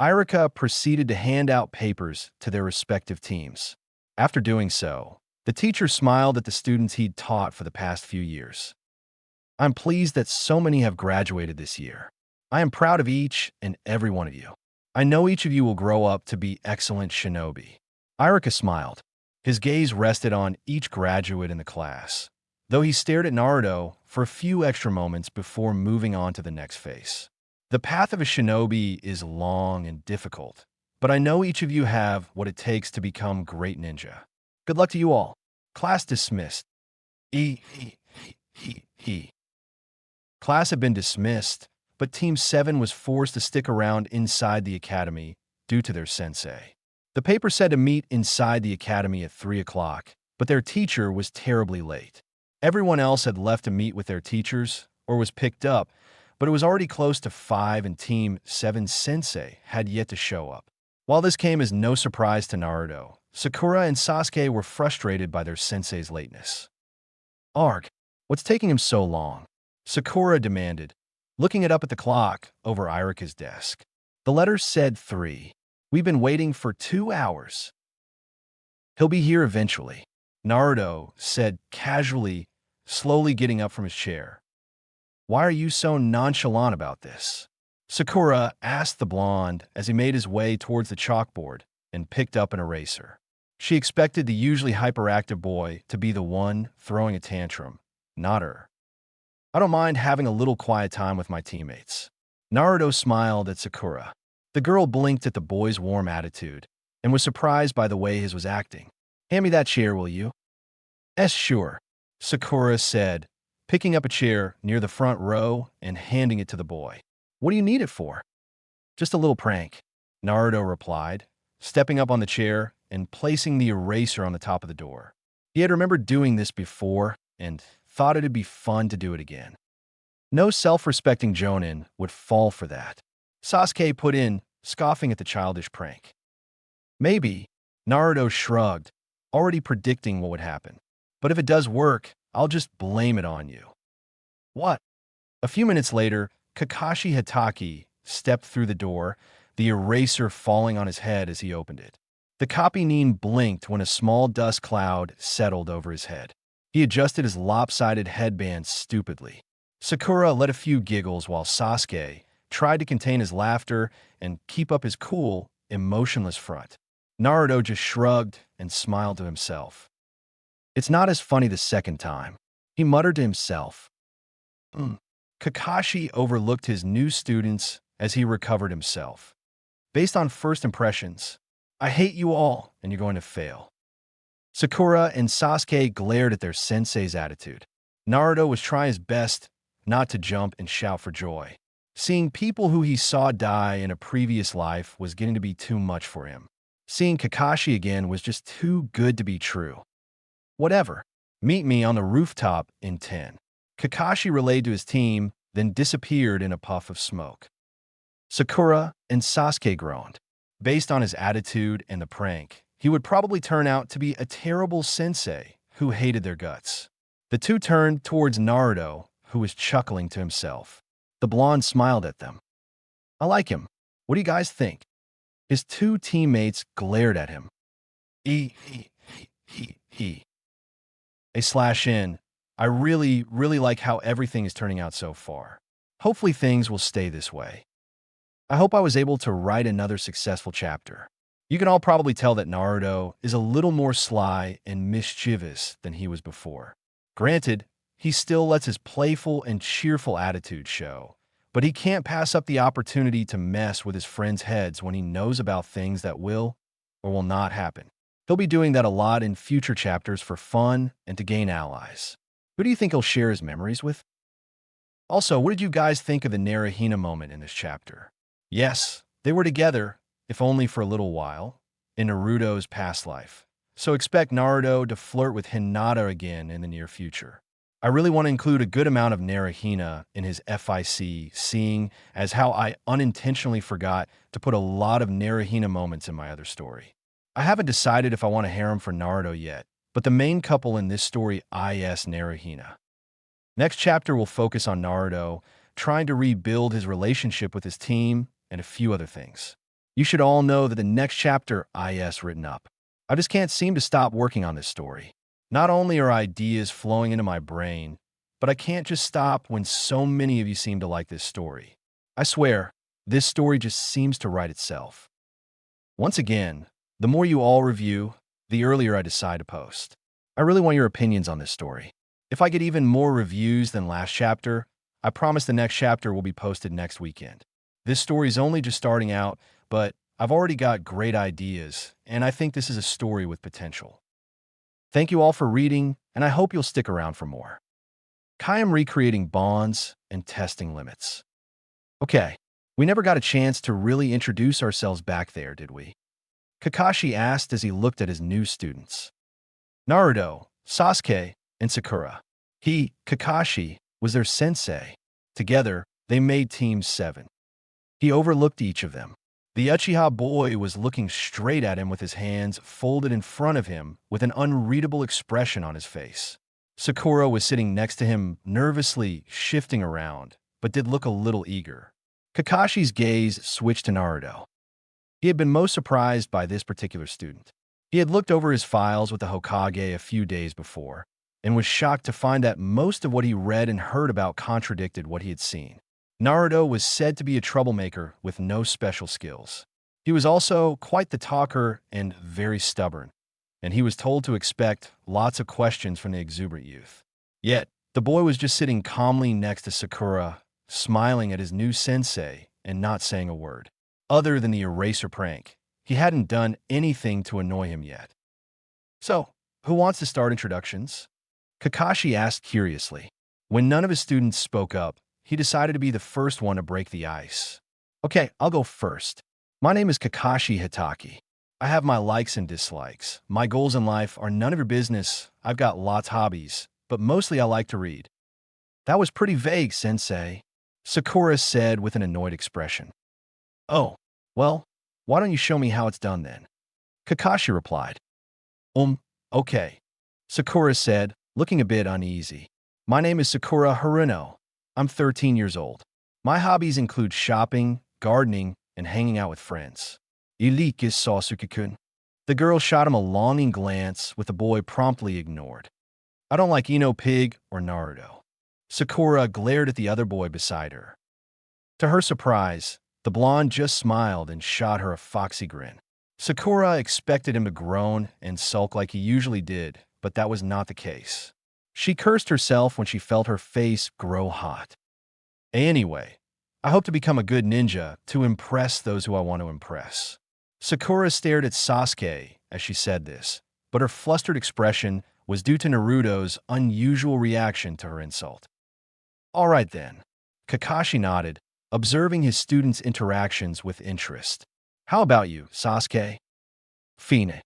Speaker 1: Irika proceeded to hand out papers to their respective teams. After doing so, the teacher smiled at the students he'd taught for the past few years. I'm pleased that so many have graduated this year. I am proud of each and every one of you. I know each of you will grow up to be excellent shinobi. Irika smiled. His gaze rested on each graduate in the class, though he stared at Naruto for a few extra moments before moving on to the next phase. The path of a shinobi is long and difficult, but I know each of you have what it takes to become great ninja. Good luck to you all. Class dismissed. Class had been dismissed, but Team 7 was forced to stick around inside the academy due to their sensei. The paper said to meet inside the academy at 3 o'clock, but their teacher was terribly late. Everyone else had left to meet with their teachers or was picked up, but it was already close to 5 and Team 7's sensei had yet to show up. While this came as no surprise to Naruto, Sakura and Sasuke were frustrated by their sensei's lateness. Arg, what's taking him so long? Sakura demanded, looking it up at the clock over Irika's desk. The letters said 3. We've been waiting for 2 hours. He'll be here eventually, Naruto said casually, slowly getting up from his chair. Why are you so nonchalant about this? Sakura asked the blonde as he made his way towards the chalkboard and picked up an eraser. She expected the usually hyperactive boy to be the one throwing a tantrum, not her. I don't mind having a little quiet time with my teammates. Naruto smiled at Sakura. The girl blinked at the boy's warm attitude and was surprised by the way his was acting. Hand me that chair, will you? Sure, Sakura said, picking up a chair near the front row and handing it to the boy. What do you need it for? Just a little prank, Naruto replied, stepping up on the chair and placing the eraser on the top of the door. He had remembered doing this before and thought it'd be fun to do it again. No self-respecting jonin would fall for that. Sasuke put in, scoffing at the childish prank. Maybe, Naruto shrugged, already predicting what would happen. But if it does work, I'll just blame it on you. What? A few minutes later, Kakashi Hatake stepped through the door, the eraser falling on his head as he opened it. The copy nin blinked when a small dust cloud settled over his head. He adjusted his lopsided headband stupidly. Sakura let a few giggles while Sasuke tried to contain his laughter and keep up his cool, emotionless front. Naruto just shrugged and smiled to himself. It's not as funny the second time, he muttered to himself. Kakashi overlooked his new students as he recovered himself. Based on first impressions, I hate you all and you're going to fail. Sakura and Sasuke glared at their sensei's attitude. Naruto was trying his best not to jump and shout for joy. Seeing people who he saw die in a previous life was getting to be too much for him. Seeing Kakashi again was just too good to be true. Whatever. Meet me on the rooftop in 10. Kakashi relayed to his team, then disappeared in a puff of smoke. Sakura and Sasuke groaned. Based on his attitude and the prank, he would probably turn out to be a terrible sensei who hated their guts. The two turned towards Naruto, who was chuckling to himself. The blonde smiled at them. I like him. What do you guys think? His two teammates glared at him. He. A/N. I really like how everything is turning out so far. Hopefully things will stay this way. I hope I was able to write another successful chapter. You can all probably tell that Naruto is a little more sly and mischievous than he was before. Granted, he still lets his playful and cheerful attitude show, but he can't pass up the opportunity to mess with his friends' heads when he knows about things that will or will not happen. He'll be doing that a lot in future chapters for fun and to gain allies. Who do you think he'll share his memories with? Also, what did you guys think of the Naruhina moment in this chapter? Yes, they were together, if only for a little while, in Naruto's past life. So expect Naruto to flirt with Hinata again in the near future. I really want to include a good amount of Naruhina in his FIC, seeing as how I unintentionally forgot to put a lot of Naruhina moments in my other story. I haven't decided if I want a harem for Naruto yet, but the main couple in this story is Naruhina. Next chapter will focus on Naruto trying to rebuild his relationship with his team and a few other things. You should all know that the next chapter is written up. I just can't seem to stop working on this story. Not only are ideas flowing into my brain, but I can't just stop when so many of you seem to like this story. I swear, this story just seems to write itself. Once again, the more you all review, the earlier I decide to post. I really want your opinions on this story. If I get even more reviews than last chapter, I promise the next chapter will be posted next weekend. This story is only just starting out, but I've already got great ideas, and I think this is a story with potential. Thank you all for reading, and I hope you'll stick around for more. I am recreating bonds and testing limits. Okay, we never got a chance to really introduce ourselves back there, did we? Kakashi asked as he looked at his new students. Naruto, Sasuke, and Sakura. He, Kakashi, was their sensei. Together, they made Team 7. He overlooked each of them. The Uchiha boy was looking straight at him with his hands folded in front of him with an unreadable expression on his face. Sakura was sitting next to him, nervously shifting around, but did look a little eager. Kakashi's gaze switched to Naruto. He had been most surprised by this particular student. He had looked over his files with the Hokage a few days before, and was shocked to find that most of what he read and heard about contradicted what he had seen. Naruto was said to be a troublemaker with no special skills. He was also quite the talker and very stubborn. and he was told to expect lots of questions from the exuberant youth. Yet, the boy was just sitting calmly next to Sakura, smiling at his new sensei and not saying a word. Other than the eraser prank, he hadn't done anything to annoy him yet. So, who wants to start introductions? Kakashi asked curiously. When none of his students spoke up, he decided to be the first one to break the ice. Okay, I'll go first. My name is Kakashi Hitaki. I have my likes and dislikes. My goals in life are none of your business. I've got lots of hobbies, but mostly I like to read. That was pretty vague, sensei, Sakura said with an annoyed expression. Oh, well, why don't you show me how it's done then? Kakashi replied. Okay, Sakura said, looking a bit uneasy. My name is Sakura Haruno. I'm 13 years old. My hobbies include shopping, gardening, and hanging out with friends. Ilik is Sasuke-kun. The girl shot him a longing glance, with the boy promptly ignored. I don't like Ino Pig or Naruto. Sakura glared at the other boy beside her. To her surprise, the blonde just smiled and shot her a foxy grin. Sakura expected him to groan and sulk like he usually did, but that was not the case. She cursed herself when she felt her face grow hot. Anyway, I hope to become a good ninja to impress those who I want to impress. Sakura stared at Sasuke as she said this, but her flustered expression was due to Naruto's unusual reaction to her insult. All right then. Kakashi nodded, observing his students' interactions with interest. How about you, Sasuke? Fine.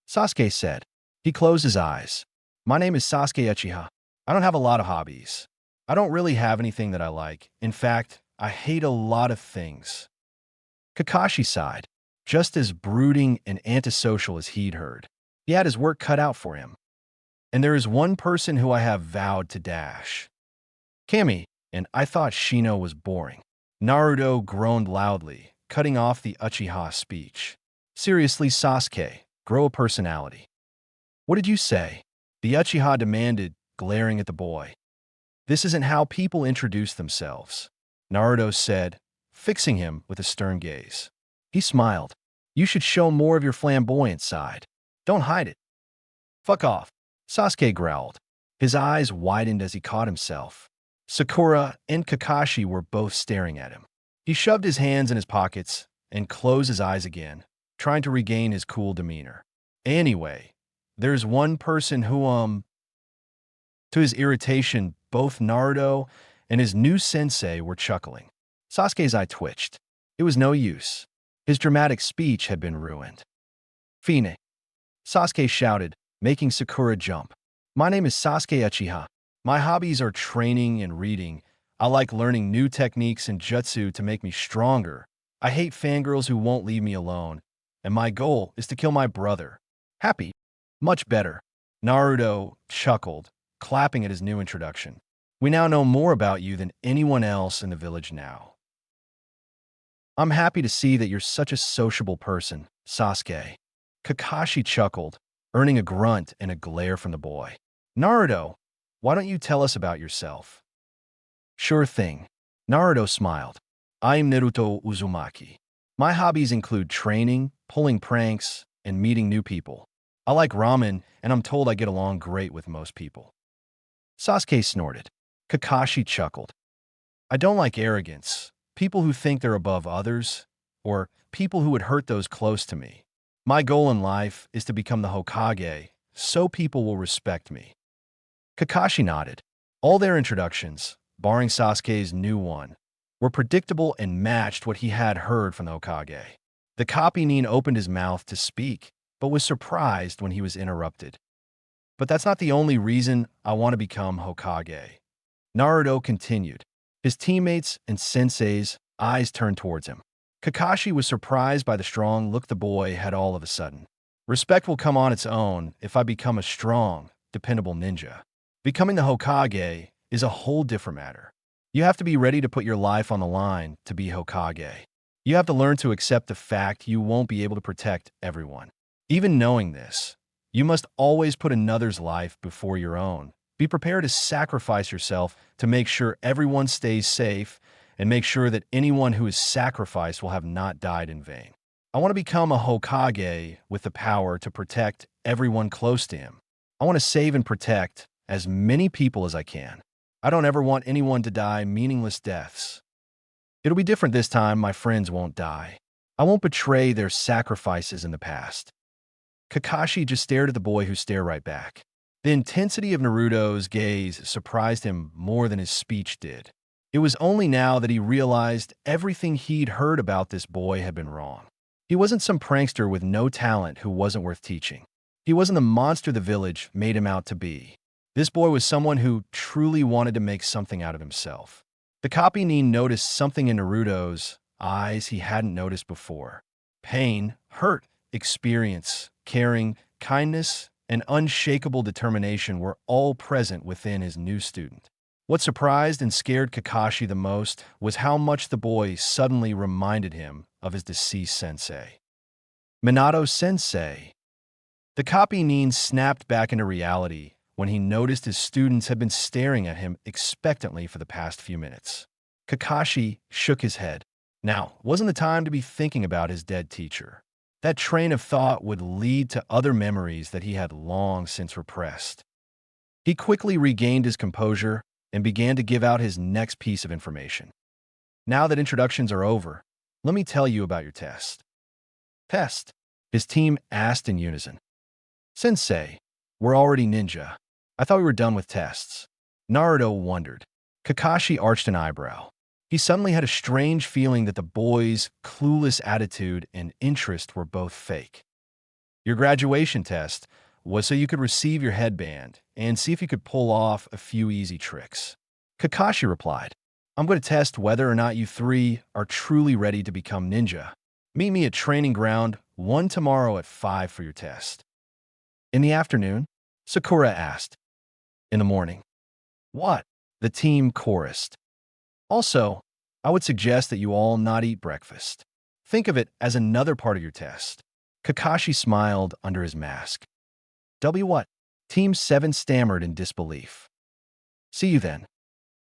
Speaker 1: Sasuke said. He closed his eyes. My name is Sasuke Uchiha. I don't have a lot of hobbies. I don't really have anything that I like. In fact, I hate a lot of things. Kakashi sighed, just as brooding and antisocial as he'd heard. He had his work cut out for him. And there is one person who I have vowed to dash. Kami, and I thought Shino was boring. Naruto groaned loudly, cutting off the Uchiha speech. Seriously, Sasuke, grow a personality. What did you say? The Uchiha demanded, glaring at the boy. This isn't how people introduce themselves, Naruto said, fixing him with a stern gaze. He smiled. You should show more of your flamboyant side. Don't hide it. Fuck off, Sasuke growled. His eyes widened as he caught himself. Sakura and Kakashi were both staring at him. He shoved his hands in his pockets and closed his eyes again, trying to regain his cool demeanor. Anyway, there's one person who, To his irritation, both Naruto and his new sensei were chuckling. Sasuke's eye twitched. It was no use. His dramatic speech had been ruined. Fine. Sasuke shouted, making Sakura jump. My name is Sasuke Uchiha. My hobbies are training and reading. I like learning new techniques and jutsu to make me stronger. I hate fangirls who won't leave me alone. And my goal is to kill my brother. Happy? Much better. Naruto chuckled, clapping at his new introduction. We now know more about you than anyone else in the village now. I'm happy to see that you're such a sociable person, Sasuke. Kakashi chuckled, earning a grunt and a glare from the boy. Naruto, why don't you tell us about yourself? Sure thing. Naruto smiled. I'm Naruto Uzumaki. My hobbies include training, pulling pranks, and meeting new people. I like ramen, and I'm told I get along great with most people. Sasuke snorted. Kakashi chuckled. I don't like arrogance, people who think they're above others, or people who would hurt those close to me. My goal in life is to become the Hokage, so people will respect me. Kakashi nodded. All their introductions, barring Sasuke's new one, were predictable and matched what he had heard from the Hokage. The copy Nin opened his mouth to speak, but was surprised when he was interrupted. But that's not the only reason I want to become Hokage. Naruto continued. His teammates and sensei's eyes turned towards him. Kakashi was surprised by the strong look the boy had all of a sudden. Respect will come on its own if I become a strong, dependable ninja. Becoming the Hokage is a whole different matter. You have to be ready to put your life on the line to be Hokage. You have to learn to accept the fact you won't be able to protect everyone. Even knowing this, you must always put another's life before your own. Be prepared to sacrifice yourself to make sure everyone stays safe and make sure that anyone who is sacrificed will have not died in vain. I want to become a Hokage with the power to protect everyone close to him. I want to save and protect as many people as I can. I don't ever want anyone to die meaningless deaths. It'll be different this time. My friends won't die. I won't betray their sacrifices in the past. Kakashi just stared at the boy who stared right back. The intensity of Naruto's gaze surprised him more than his speech did. It was only now that he realized everything he'd heard about this boy had been wrong. He wasn't some prankster with no talent who wasn't worth teaching. He wasn't the monster the village made him out to be. This boy was someone who truly wanted to make something out of himself. The copy Nin noticed something in Naruto's eyes he hadn't noticed before. Pain, hurt, experience, caring, kindness, and unshakable determination were all present within his new student. What surprised and scared Kakashi the most was how much the boy suddenly reminded him of his deceased sensei. Minato Sensei. The copy Nin snapped back into reality when he noticed his students had been staring at him expectantly for the past few minutes. Kakashi shook his head. Now wasn't the time to be thinking about his dead teacher. That train of thought would lead to other memories that he had long since repressed. He quickly regained his composure and began to give out his next piece of information. Now that introductions are over, let me tell you about your test. Test? His team asked in unison. Sensei, we're already ninja. I thought we were done with tests. Naruto wondered. Kakashi arched an eyebrow. He suddenly had a strange feeling that the boy's clueless attitude and interest were both fake. Your graduation test was so you could receive your headband and see if you could pull off a few easy tricks. Kakashi replied, I'm going to test whether or not you three are truly ready to become ninja. Meet me at Training Ground 1 tomorrow at 5 for your test. In the afternoon? Sakura asked. In the morning. What? The team chorused. Also, I would suggest that you all not eat breakfast. Think of it as another part of your test. Kakashi smiled under his mask. What? Team 7 stammered in disbelief. See you then.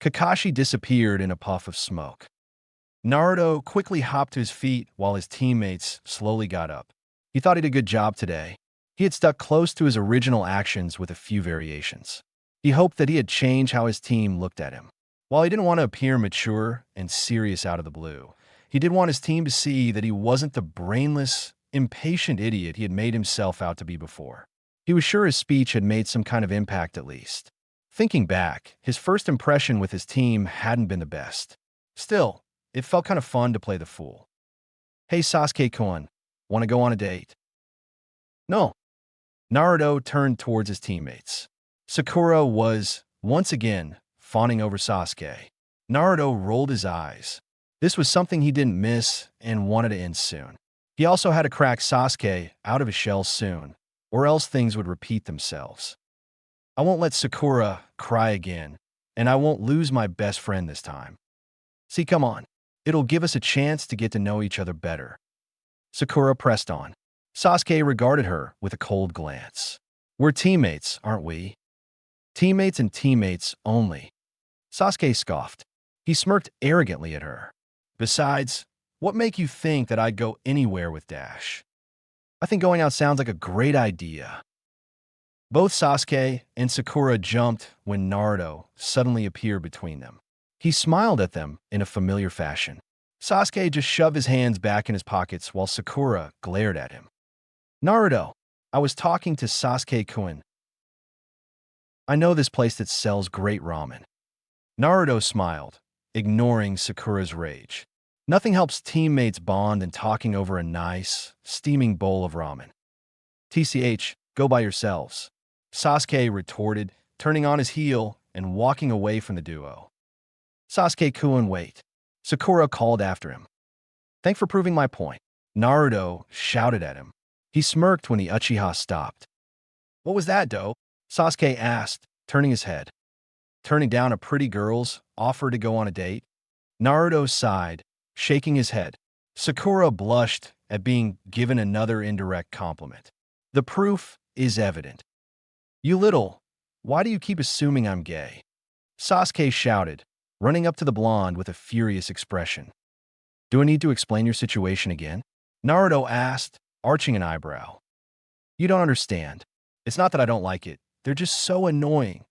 Speaker 1: Kakashi disappeared in a puff of smoke. Naruto quickly hopped to his feet while his teammates slowly got up. He thought he did a good job today. He had stuck close to his original actions with a few variations. He hoped that he had changed how his team looked at him. While he didn't want to appear mature and serious out of the blue, he did want his team to see that he wasn't the brainless, impatient idiot he had made himself out to be before. He was sure his speech had made some kind of impact at least. Thinking back, his first impression with his team hadn't been the best. Still, it felt kind of fun to play the fool. Hey Sasuke-kun, want to go on a date? No. Naruto turned towards his teammates. Sakura was, once again, fawning over Sasuke. Naruto rolled his eyes. This was something he didn't miss and wanted to end soon. He also had to crack Sasuke out of his shell soon, or else things would repeat themselves. I won't let Sakura cry again, and I won't lose my best friend this time. See, come on. It'll give us a chance to get to know each other better. Sakura pressed on. Sasuke regarded her with a cold glance. We're teammates, aren't we? Teammates and teammates only. Sasuke scoffed. He smirked arrogantly at her. Besides, what make you think that I'd go anywhere with Dash? I think going out sounds like a great idea. Both Sasuke and Sakura jumped when Naruto suddenly appeared between them. He smiled at them in a familiar fashion. Sasuke just shoved his hands back in his pockets while Sakura glared at him. Naruto, I was talking to Sasuke-kun. I know this place that sells great ramen. Naruto smiled, ignoring Sakura's rage. Nothing helps teammates bond than talking over a nice, steaming bowl of ramen. TCH, go by yourselves. Sasuke retorted, turning on his heel and walking away from the duo. Sasuke-kun, wait. Sakura called after him. Thanks for proving my point. Naruto shouted at him. He smirked when the Uchiha stopped. What was that, Do? Sasuke asked, turning his head. Turning down a pretty girl's offer to go on a date? Naruto sighed, shaking his head. Sakura blushed at being given another indirect compliment. The proof is evident. You little, why do you keep assuming I'm gay? Sasuke shouted, running up to the blonde with a furious expression. Do I need to explain your situation again? Naruto asked, arching an eyebrow. You don't understand. It's not that I don't like it. They're just so annoying.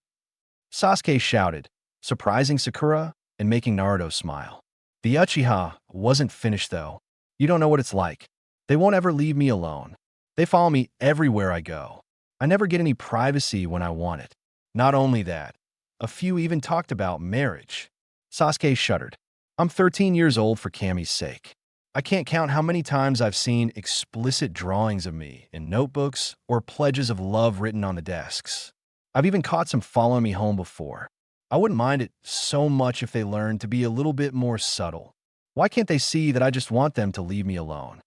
Speaker 1: Sasuke shouted, surprising Sakura and making Naruto smile. The Uchiha wasn't finished though. You don't know what it's like. They won't ever leave me alone. They follow me everywhere I go. I never get any privacy when I want it. Not only that, a few even talked about marriage. Sasuke shuddered. I'm 13 years old for Kami's sake. I can't count how many times I've seen explicit drawings of me in notebooks or pledges of love written on the desks. I've even caught some following me home before. I wouldn't mind it so much if they learned to be a little bit more subtle. Why can't they see that I just want them to leave me alone?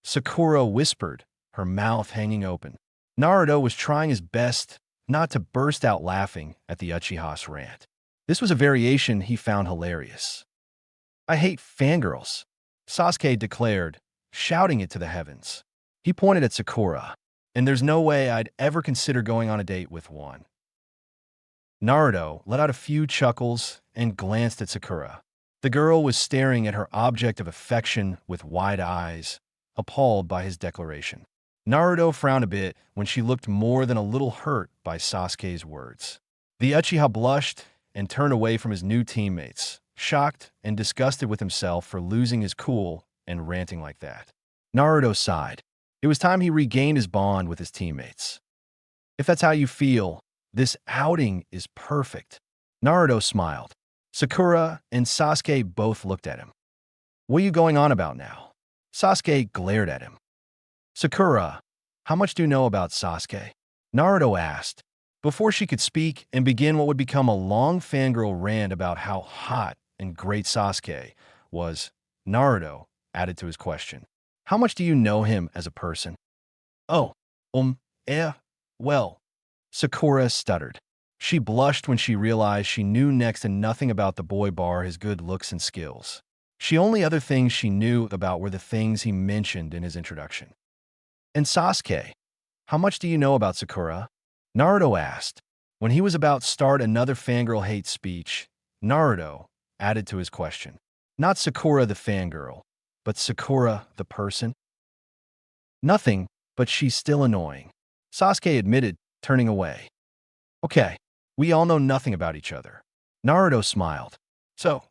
Speaker 1: Sakura whispered, her mouth hanging open. Naruto was trying his best not to burst out laughing at the Uchiha's rant. This was a variation he found hilarious. I hate fangirls, Sasuke declared, shouting it to the heavens. He pointed at Sakura, and there's no way I'd ever consider going on a date with one. Naruto let out a few chuckles and glanced at Sakura. The girl was staring at her object of affection with wide eyes, appalled by his declaration. Naruto frowned a bit when she looked more than a little hurt by Sasuke's words. The Uchiha blushed and turned away from his new teammates, shocked and disgusted with himself for losing his cool and ranting like that. Naruto sighed. It was time he regained his bond with his teammates. If that's how you feel, this outing is perfect. Naruto smiled. Sakura and Sasuke both looked at him. What are you going on about now? Sasuke glared at him. Sakura, how much do you know about Sasuke? Naruto asked, before she could speak and begin what would become a long fangirl rant about how hot and great Sasuke was. Naruto added to his question. How much do you know him as a person? Oh, well, Sakura stuttered. She blushed when she realized she knew next to nothing about the boy bar his good looks and skills. The only other things she knew about were the things he mentioned in his introduction. And Sasuke, how much do you know about Sakura? Naruto asked. When he was about to start another fangirl hate speech, Naruto added to his question. Not Sakura the fangirl, but Sakura the person? Nothing, but she's still annoying, Sasuke admitted, turning away. Okay, we all know nothing about each other. Naruto smiled. So,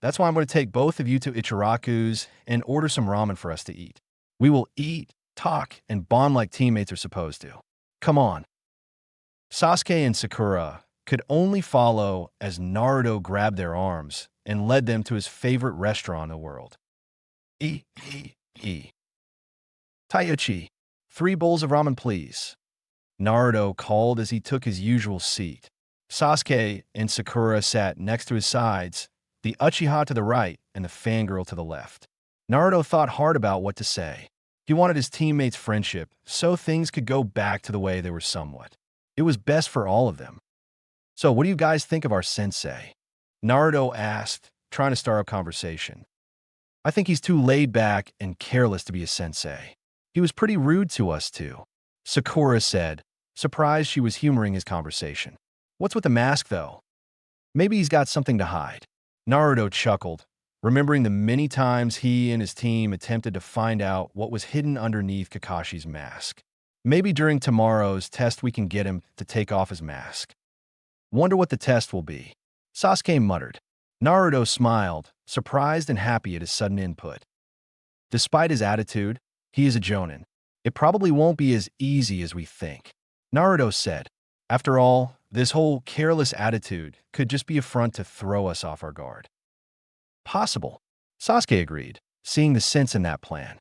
Speaker 1: that's why I'm going to take both of you to Ichiraku's and order some ramen for us to eat. We will eat, talk, and bond like teammates are supposed to. Come on. Sasuke and Sakura could only follow as Naruto grabbed their arms and led them to his favorite restaurant in the world. Taiuchi, 3 bowls of ramen, please. Naruto called as he took his usual seat. Sasuke and Sakura sat next to his sides, the Uchiha to the right and the fangirl to the left. Naruto thought hard about what to say. He wanted his teammates' friendship, so things could go back to the way they were somewhat. It was best for all of them. So what do you guys think of our sensei? Naruto asked, trying to start a conversation. I think he's too laid back and careless to be a sensei. He was pretty rude to us too, Sakura said, surprised she was humoring his conversation. What's with the mask though? Maybe he's got something to hide. Naruto chuckled, remembering the many times he and his team attempted to find out what was hidden underneath Kakashi's mask. Maybe during tomorrow's test we can get him to take off his mask. Wonder what the test will be. Sasuke muttered. Naruto smiled, surprised and happy at his sudden input. Despite his attitude, he is a jonin. It probably won't be as easy as we think. Naruto said, after all, this whole careless attitude could just be a front to throw us off our guard. Possible, Sasuke agreed, seeing the sense in that plan.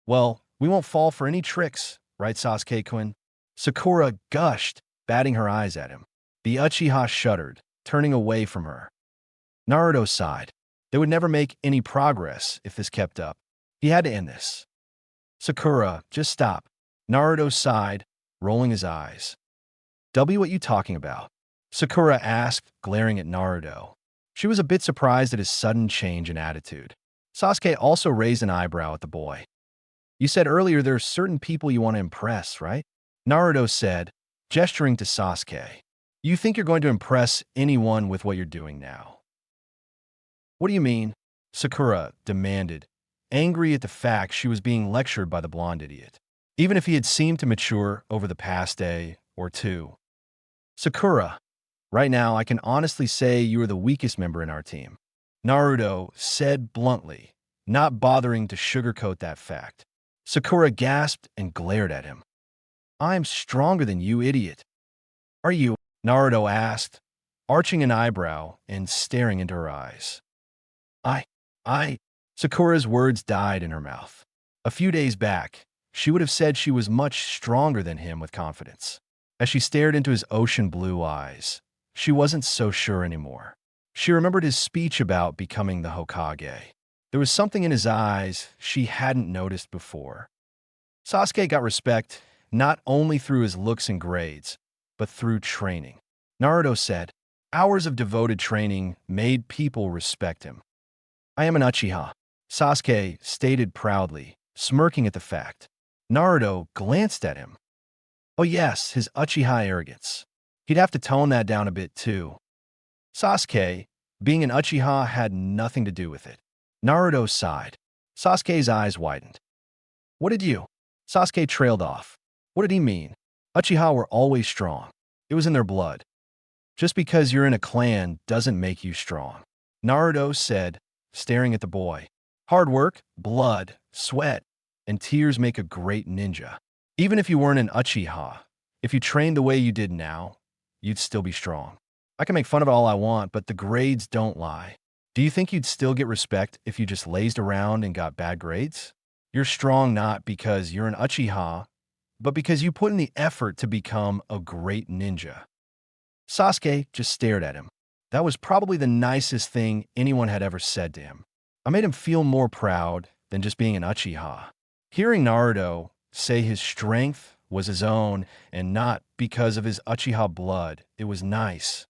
Speaker 1: Well, we won't fall for any tricks, right, Sasuke-kun? Sakura gushed, batting her eyes at him. The Uchiha shuddered, turning away from her. Naruto sighed. They would never make any progress if this kept up. He had to end this. Sakura, just stop. Naruto sighed, rolling his eyes. What you talking about? Sakura asked, glaring at Naruto. She was a bit surprised at his sudden change in attitude. Sasuke also raised an eyebrow at the boy. You said earlier there are certain people you want to impress, right? Naruto said, gesturing to Sasuke. You think you're going to impress anyone with what you're doing now? What do you mean? Sakura demanded, angry at the fact she was being lectured by the blonde idiot, even if he had seemed to mature over the past day or two. Sakura, right now I can honestly say you are the weakest member in our team, Naruto said bluntly, not bothering to sugarcoat that fact. Sakura gasped and glared at him. I'm stronger than you, idiot. Are you? Naruto asked, arching an eyebrow and staring into her eyes. I, I. Sakura's words died in her mouth. A few days back, she would have said she was much stronger than him with confidence. As she stared into his ocean blue eyes, she wasn't so sure anymore. She remembered his speech about becoming the Hokage. There was something in his eyes she hadn't noticed before. Sasuke got respect not only through his looks and grades, but through training. Naruto said, hours of devoted training made people respect him. I am an Uchiha, Sasuke stated proudly, smirking at the fact. Naruto glanced at him. Oh yes, his Uchiha arrogance. He'd have to tone that down a bit too. Sasuke, being an Uchiha had nothing to do with it. Naruto sighed. Sasuke's eyes widened. What did you? Sasuke trailed off. What did he mean? Uchiha were always strong. It was in their blood. Just because you're in a clan doesn't make you strong, Naruto said, staring at the boy. Hard work, blood, sweat, and tears make a great ninja. Even if you weren't an Uchiha, if you trained the way you did now, you'd still be strong. I can make fun of it all I want, but the grades don't lie. Do you think you'd still get respect if you just lazed around and got bad grades? You're strong not because you're an Uchiha, but because you put in the effort to become a great ninja. Sasuke just stared at him. That was probably the nicest thing anyone had ever said to him. I made him feel more proud than just being an Uchiha. Hearing Naruto say his strength was his own and not because of his Uchiha blood, it was nice.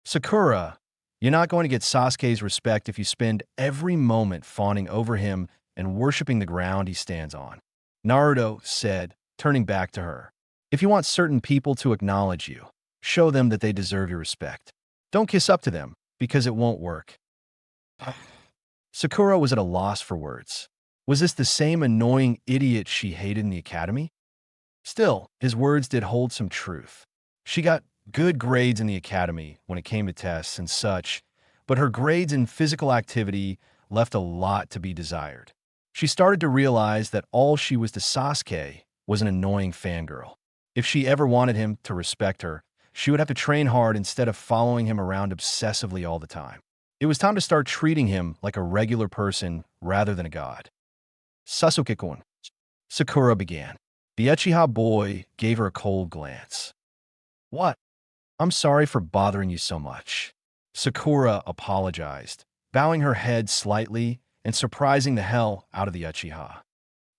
Speaker 1: Sakura, you're not going to get Sasuke's respect if you spend every moment fawning over him and worshipping the ground he stands on, Naruto said, turning back to her. If you want certain people to acknowledge you, show them that they deserve your respect. Don't kiss up to them, because it won't work. Sakura was at a loss for words. Was this the same annoying idiot she hated in the academy? Still, his words did hold some truth. She got good grades in the academy when it came to tests and such, but her grades in physical activity left a lot to be desired. She started to realize that all she was to Sasuke was an annoying fangirl. If she ever wanted him to respect her, she would have to train hard instead of following him around obsessively all the time. It was time to start treating him like a regular person rather than a god. Sasuke-kun, Sakura began. The Uchiha boy gave her a cold glance. What? I'm sorry for bothering you so much. Sakura apologized, bowing her head slightly and surprising the hell out of the Uchiha.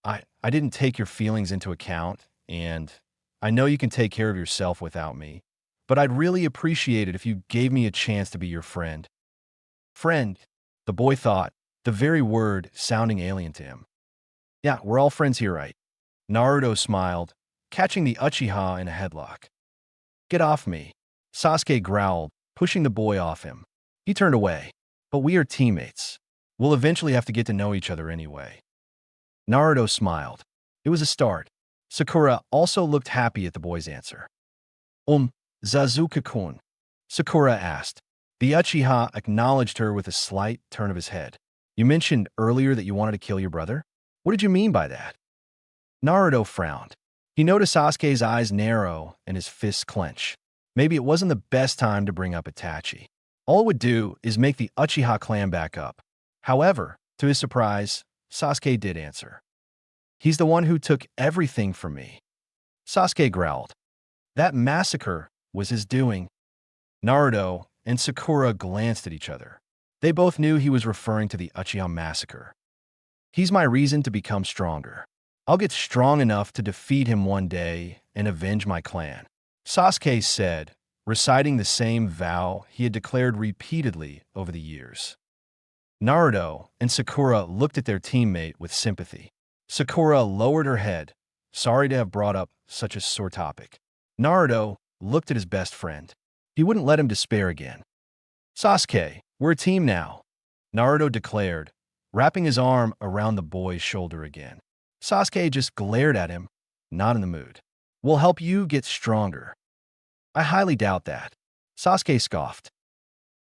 Speaker 1: I didn't take your feelings into account, and I know you can take care of yourself without me, but I'd really appreciate it if you gave me a chance to be your friend. Friend, the boy thought, the very word sounding alien to him. Yeah, we're all friends here, right? Naruto smiled, catching the Uchiha in a headlock. Get off me, Sasuke growled, pushing the boy off him. He turned away. But we are teammates. We'll eventually have to get to know each other anyway. Naruto smiled. It was a start. Sakura also looked happy at the boy's answer. Sasuke-kun, Sakura asked. The Uchiha acknowledged her with a slight turn of his head. You mentioned earlier that you wanted to kill your brother? What did you mean by that? Naruto frowned. He noticed Sasuke's eyes narrow and his fists clench. Maybe it wasn't the best time to bring up Itachi. All it would do is make the Uchiha clan back up. However, to his surprise, Sasuke did answer. He's the one who took everything from me. Sasuke growled. That massacre was his doing. Naruto and Sakura glanced at each other. They both knew he was referring to the Uchiha massacre. He's my reason to become stronger. I'll get strong enough to defeat him one day and avenge my clan, Sasuke said, reciting the same vow he had declared repeatedly over the years. Naruto and Sakura looked at their teammate with sympathy. Sakura lowered her head, sorry to have brought up such a sore topic. Naruto looked at his best friend. He wouldn't let him despair again. Sasuke, we're a team now, Naruto declared, wrapping his arm around the boy's shoulder again. Sasuke just glared at him, not in the mood. We'll help you get stronger. I highly doubt that. Sasuke scoffed.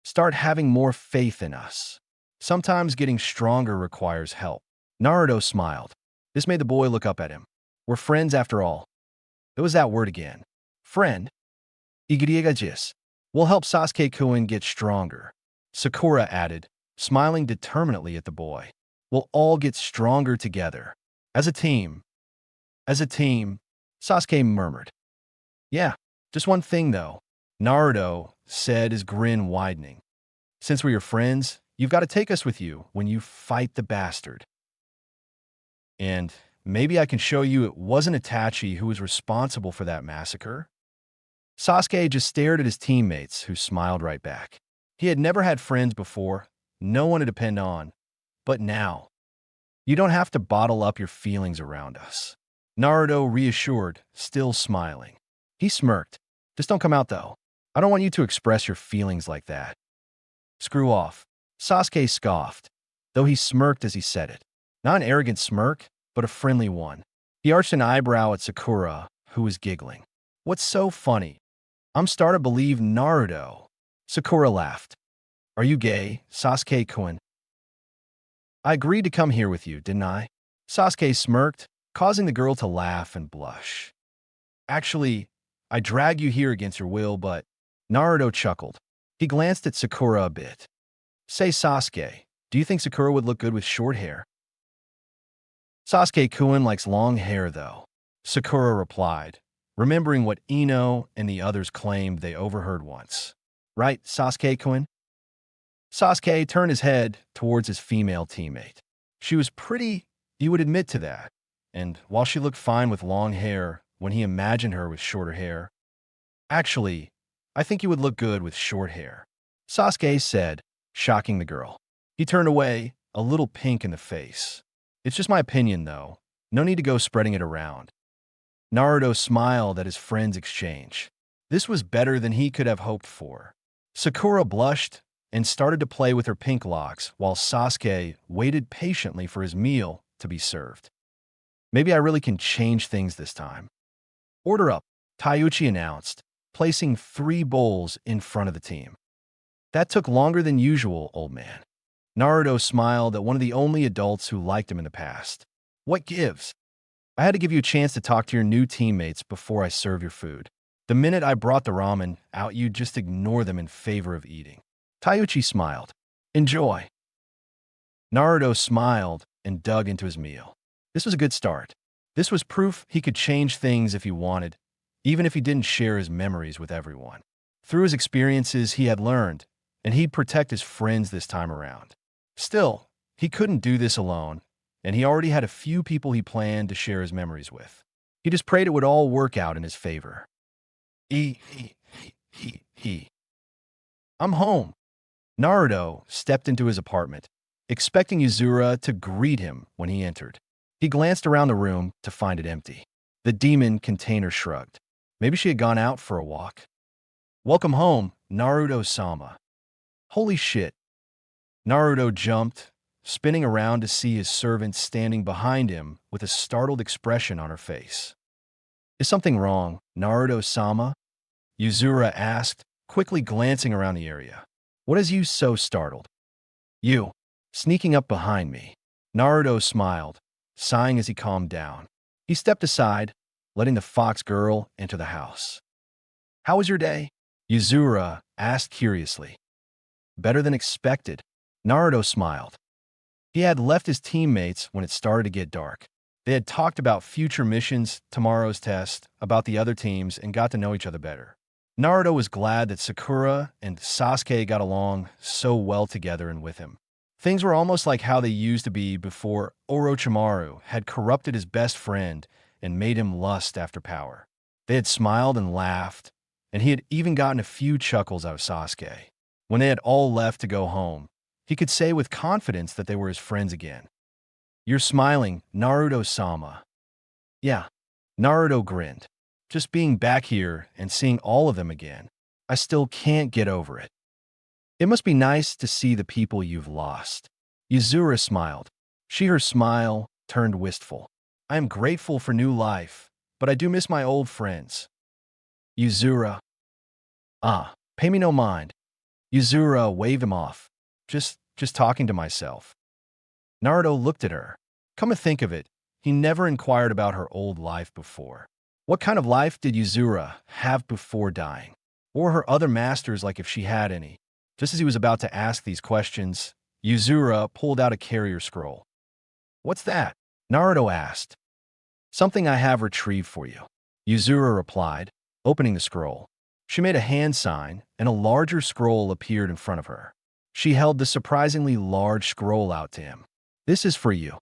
Speaker 1: Start having more faith in us. Sometimes getting stronger requires help. Naruto smiled. This made the boy look up at him. We're friends after all. It was that word again. Friend. Igiriga-jis. We'll help Sasuke-kun get stronger. Sakura added, smiling determinately at the boy. We'll all get stronger together. As a team. As a team, Sasuke murmured. Yeah, just one thing though. Naruto said, his grin widening. Since we're your friends, you've got to take us with you when you fight the bastard. And maybe I can show you it wasn't Itachi who was responsible for that massacre. Sasuke just stared at his teammates, who smiled right back. He had never had friends before, no one to depend on. But now, you don't have to bottle up your feelings around us. Naruto reassured, still smiling. He smirked. Just don't come out though. I don't want you to express your feelings like that. Screw off. Sasuke scoffed, though he smirked as he said it. Not an arrogant smirk, but a friendly one. He arched an eyebrow at Sakura, who was giggling. What's so funny? I'm starting to believe Naruto. Sakura laughed. Are you gay, Sasuke-kun? I agreed to come here with you, didn't I? Sasuke smirked, causing the girl to laugh and blush. Actually, I dragged you here against your will, but Naruto chuckled. He glanced at Sakura a bit. Say, Sasuke, do you think Sakura would look good with short hair? Sasuke-kun likes long hair, though, Sakura replied, remembering what Ino and the others claimed they overheard once. Right, Sasuke-kun? Sasuke turned his head towards his female teammate. She was pretty, he would admit to that, and while she looked fine with long hair when he imagined her with shorter hair, actually, I think you would look good with short hair, Sasuke said, shocking the girl. He turned away, a little pink in the face. It's just my opinion, though. No need to go spreading it around. Naruto smiled at his friend's exchange. This was better than he could have hoped for. Sakura blushed and started to play with her pink locks while Sasuke waited patiently for his meal to be served. Maybe I really can change things this time. Order up, Taiuchi announced, placing 3 bowls in front of the team. That took longer than usual, old man. Naruto smiled at one of the only adults who liked him in the past. What gives? I had to give you a chance to talk to your new teammates before I serve your food. The minute I brought the ramen out, you just ignore them in favor of eating. Taiuchi smiled. Enjoy. Naruto smiled and dug into his meal. This was a good start. This was proof he could change things if he wanted, even if he didn't share his memories with everyone. Through his experiences, he had learned, and he'd protect his friends this time around. Still, he couldn't do this alone, and he already had a few people he planned to share his memories with. He just prayed it would all work out in his favor. I'm home. Naruto stepped into his apartment, expecting Yuzura to greet him when he entered. He glanced around the room to find it empty. The demon container shrugged. Maybe she had gone out for a walk. Welcome home, Naruto-sama. Holy shit. Naruto jumped, spinning around to see his servant standing behind him with a startled expression on her face. Is something wrong, Naruto-sama? Yuzura asked, quickly glancing around the area. What has you so startled? You, sneaking up behind me. Naruto smiled, sighing as he calmed down. He stepped aside, letting the fox girl enter the house. How was your day? Yuzura asked curiously. Better than expected. Naruto smiled. He had left his teammates when it started to get dark. They had talked about future missions, tomorrow's test, about the other teams, and got to know each other better. Naruto was glad that Sakura and Sasuke got along so well together and with him. Things were almost like how they used to be before Orochimaru had corrupted his best friend and made him lust after power. They had smiled and laughed, and he had even gotten a few chuckles out of Sasuke. When they had all left to go home, he could say with confidence that they were his friends again. You're smiling, Naruto-sama. Yeah, Naruto grinned. Just being back here and seeing all of them again, I still can't get over it. It must be nice to see the people you've lost. Yuzura smiled. Her smile turned wistful. I am grateful for new life, but I do miss my old friends. Yuzura. Ah, pay me no mind. Yuzura waved him off. Just talking to myself. Naruto looked at her. Come to think of it, he never inquired about her old life before. What kind of life did Yuzura have before dying? Or her other masters, like if she had any? Just as he was about to ask these questions, Yuzura pulled out a carrier scroll. What's that? Naruto asked. Something I have retrieved for you. Yuzura replied, opening the scroll. She made a hand sign, and a larger scroll appeared in front of her. She held the surprisingly large scroll out to him. This is for you.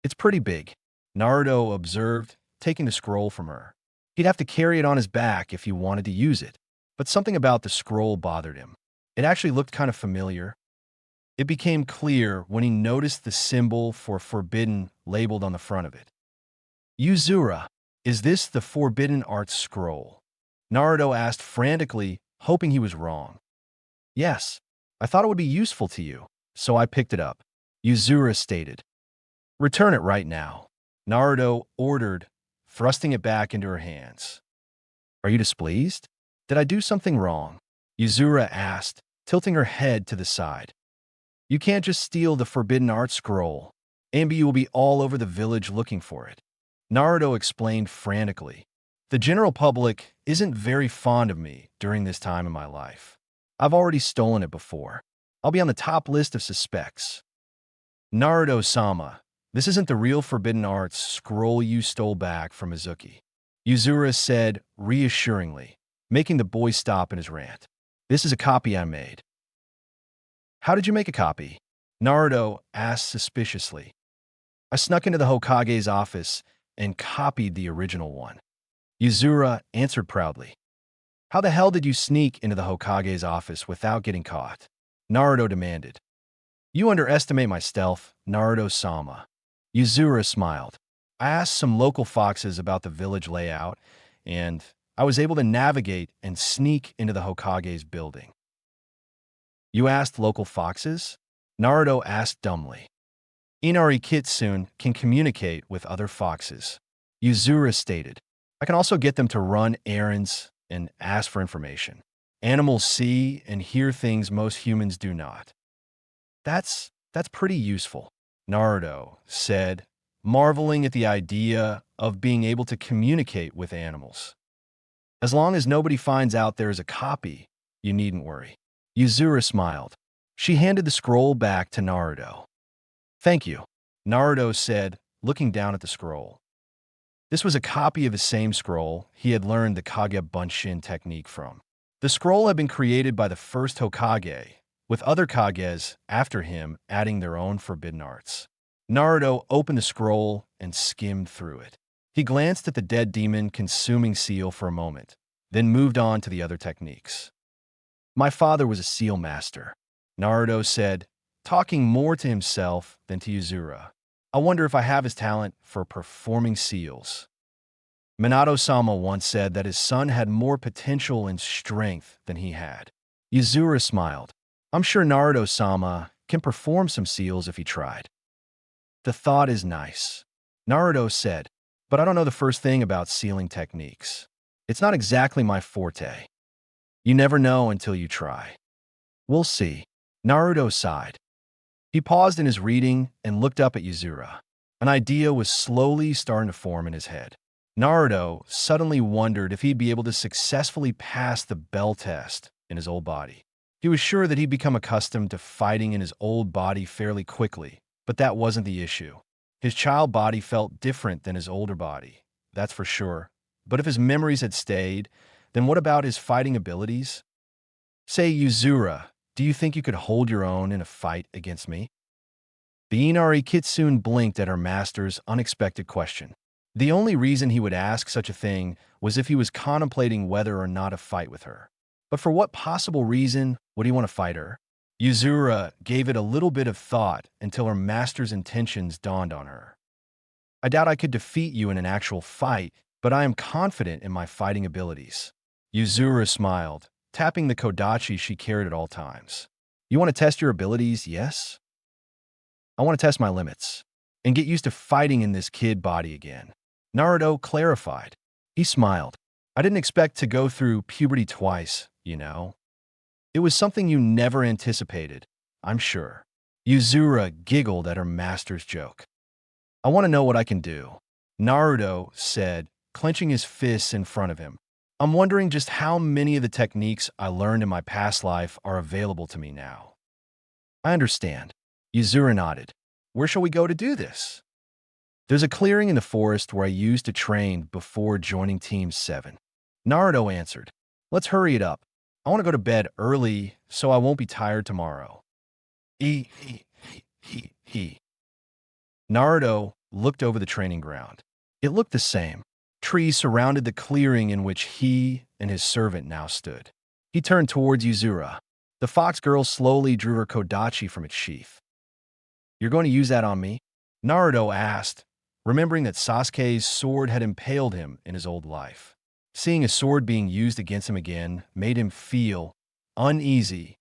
Speaker 1: It's pretty big, Naruto observed, taking the scroll from her. He'd have to carry it on his back if he wanted to use it, but something about the scroll bothered him. It actually looked kind of familiar. It became clear when he noticed the symbol for forbidden labeled on the front of it. Yuzura, is this the Forbidden Arts Scroll? Naruto asked frantically, hoping he was wrong. Yes, I thought it would be useful to you, so I picked it up, Yuzura stated. Return it right now, Naruto ordered, thrusting it back into her hands. Are you displeased? Did I do something wrong? Yuzura asked, tilting her head to the side. You can't just steal the Forbidden Arts Scroll. Ambi will be all over the village looking for it. Naruto explained frantically. The general public isn't very fond of me during this time in my life. I've already stolen it before. I'll be on the top list of suspects. Naruto-sama, this isn't the real Forbidden Arts Scroll you stole back from Mizuki, Yuzura said reassuringly, making the boy stop in his rant. This is a copy I made. How did you make a copy? Naruto asked suspiciously. I snuck into the Hokage's office and copied the original one. Yuzura answered proudly. How the hell did you sneak into the Hokage's office without getting caught? Naruto demanded. You underestimate my stealth, Naruto-sama. Yuzura smiled. I asked some local foxes about the village layout, and I was able to navigate and sneak into the Hokage's building. You asked local foxes? Naruto asked dumbly. Inari Kitsune can communicate with other foxes, Yuzura stated. I can also get them to run errands and ask for information. Animals see and hear things most humans do not. That's pretty useful, Naruto said, marveling at the idea of being able to communicate with animals. As long as nobody finds out there is a copy, you needn't worry. Yuzura smiled. She handed the scroll back to Naruto. Thank you, Naruto said, looking down at the scroll. This was a copy of the same scroll he had learned the Kage Bunshin technique from. The scroll had been created by the first Hokage, with other Kages after him adding their own forbidden arts. Naruto opened the scroll and skimmed through it. He glanced at the dead demon consuming seal for a moment, then moved on to the other techniques. My father was a seal master, Naruto said, talking more to himself than to Yuzura. I wonder if I have his talent for performing seals. Minato-sama once said that his son had more potential and strength than he had. Yuzura smiled. I'm sure Naruto-sama can perform some seals if he tried. The thought is nice, Naruto said, but I don't know the first thing about sealing techniques. It's not exactly my forte. You never know until you try. We'll see. Naruto sighed. He paused in his reading and looked up at Yuzura. An idea was slowly starting to form in his head. Naruto suddenly wondered if he'd be able to successfully pass the bell test in his old body. He was sure that he'd become accustomed to fighting in his old body fairly quickly, but that wasn't the issue. His child body felt different than his older body, that's for sure. But if his memories had stayed, then what about his fighting abilities? Say, Yuzura, do you think you could hold your own in a fight against me? The Inari Kitsune blinked at her master's unexpected question. The only reason he would ask such a thing was if he was contemplating whether or not to fight with her. But for what possible reason would he want to fight her? Yuzura gave it a little bit of thought until her master's intentions dawned on her. I doubt I could defeat you in an actual fight, but I am confident in my fighting abilities. Yuzura smiled, tapping the kodachi she carried at all times. You want to test your abilities, yes? I want to test my limits and get used to fighting in this kid body again. Naruto clarified. He smiled. I didn't expect to go through puberty twice, you know. It was something you never anticipated, I'm sure. Yuzura giggled at her master's joke. I want to know what I can do, Naruto said, clenching his fists in front of him. I'm wondering just how many of the techniques I learned in my past life are available to me now. I understand. Yuzura nodded. Where shall we go to do this? There's a clearing in the forest where I used to train before joining Team 7. Naruto answered. Let's hurry it up. I want to go to bed early so I won't be tired tomorrow. He. Naruto looked over the training ground. It looked the same. Trees surrounded the clearing in which he and his servant now stood. He turned towards Yuzura. The fox girl slowly drew her kodachi from its sheath. You're going to use that on me? Naruto asked, remembering that Sasuke's sword had impaled him in his old life. Seeing a sword being used against him again made him feel uneasy.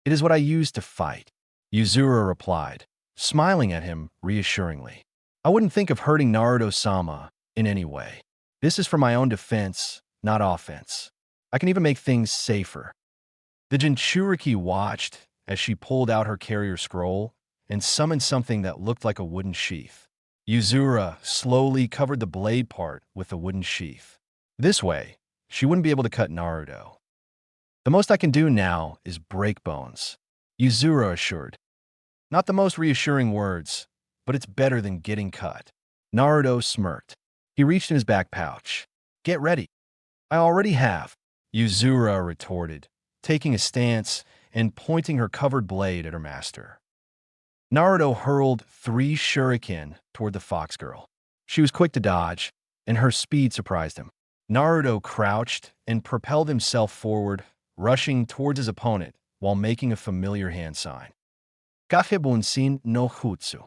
Speaker 1: It is what I use to fight, Yuzura replied, smiling at him reassuringly. I wouldn't think of hurting Naruto-sama in any way. This is for my own defense, not offense. I can even make things safer. The Jinchuriki watched as she pulled out her carrier scroll and summoned something that looked like a wooden sheath. Yuzura slowly covered the blade part with the wooden sheath. This way, she wouldn't be able to cut Naruto. The most I can do now is break bones, Yuzura assured. Not the most reassuring words, but it's better than getting cut. Naruto smirked. He reached in his back pouch. Get ready. I already have, Yuzura retorted, taking a stance and pointing her covered blade at her master. Naruto hurled 3 shuriken toward the fox girl. She was quick to dodge, and her speed surprised him. Naruto crouched and propelled himself forward, rushing towards his opponent while making a familiar hand sign. Gafebunsin no Jutsu.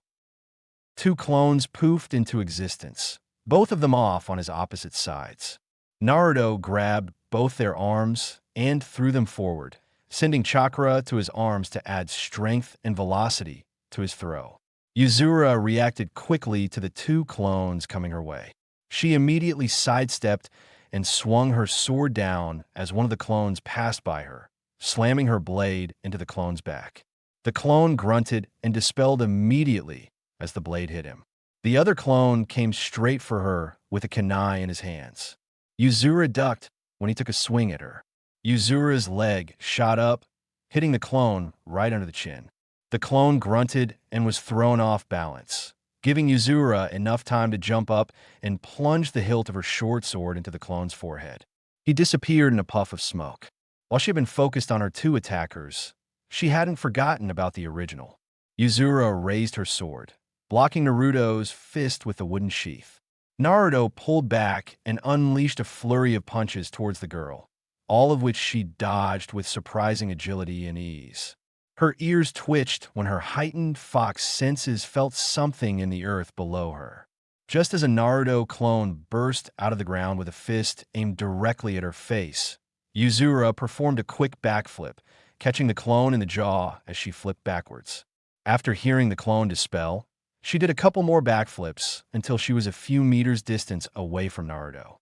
Speaker 1: 2 clones poofed into existence, both of them off on his opposite sides. Naruto grabbed both their arms and threw them forward, sending chakra to his arms to add strength and velocity to his throw. Yuzura reacted quickly to the 2 clones coming her way. She immediately sidestepped and swung her sword down as one of the clones passed by her, slamming her blade into the clone's back. The clone grunted and dispelled immediately as the blade hit him. The other clone came straight for her with a kunai in his hands. Yuzura ducked when he took a swing at her. Yuzura's leg shot up, hitting the clone right under the chin. The clone grunted and was thrown off balance, giving Yuzura enough time to jump up and plunge the hilt of her short sword into the clone's forehead. He disappeared in a puff of smoke. While she had been focused on her 2 attackers, she hadn't forgotten about the original. Yuzura raised her sword, blocking Naruto's fist with the wooden sheath. Naruto pulled back and unleashed a flurry of punches towards the girl, all of which she dodged with surprising agility and ease. Her ears twitched when her heightened fox senses felt something in the earth below her. Just as a Naruto clone burst out of the ground with a fist aimed directly at her face, Yuzura performed a quick backflip, catching the clone in the jaw as she flipped backwards. After hearing the clone dispel, she did a couple more backflips until she was a few meters distance away from Naruto.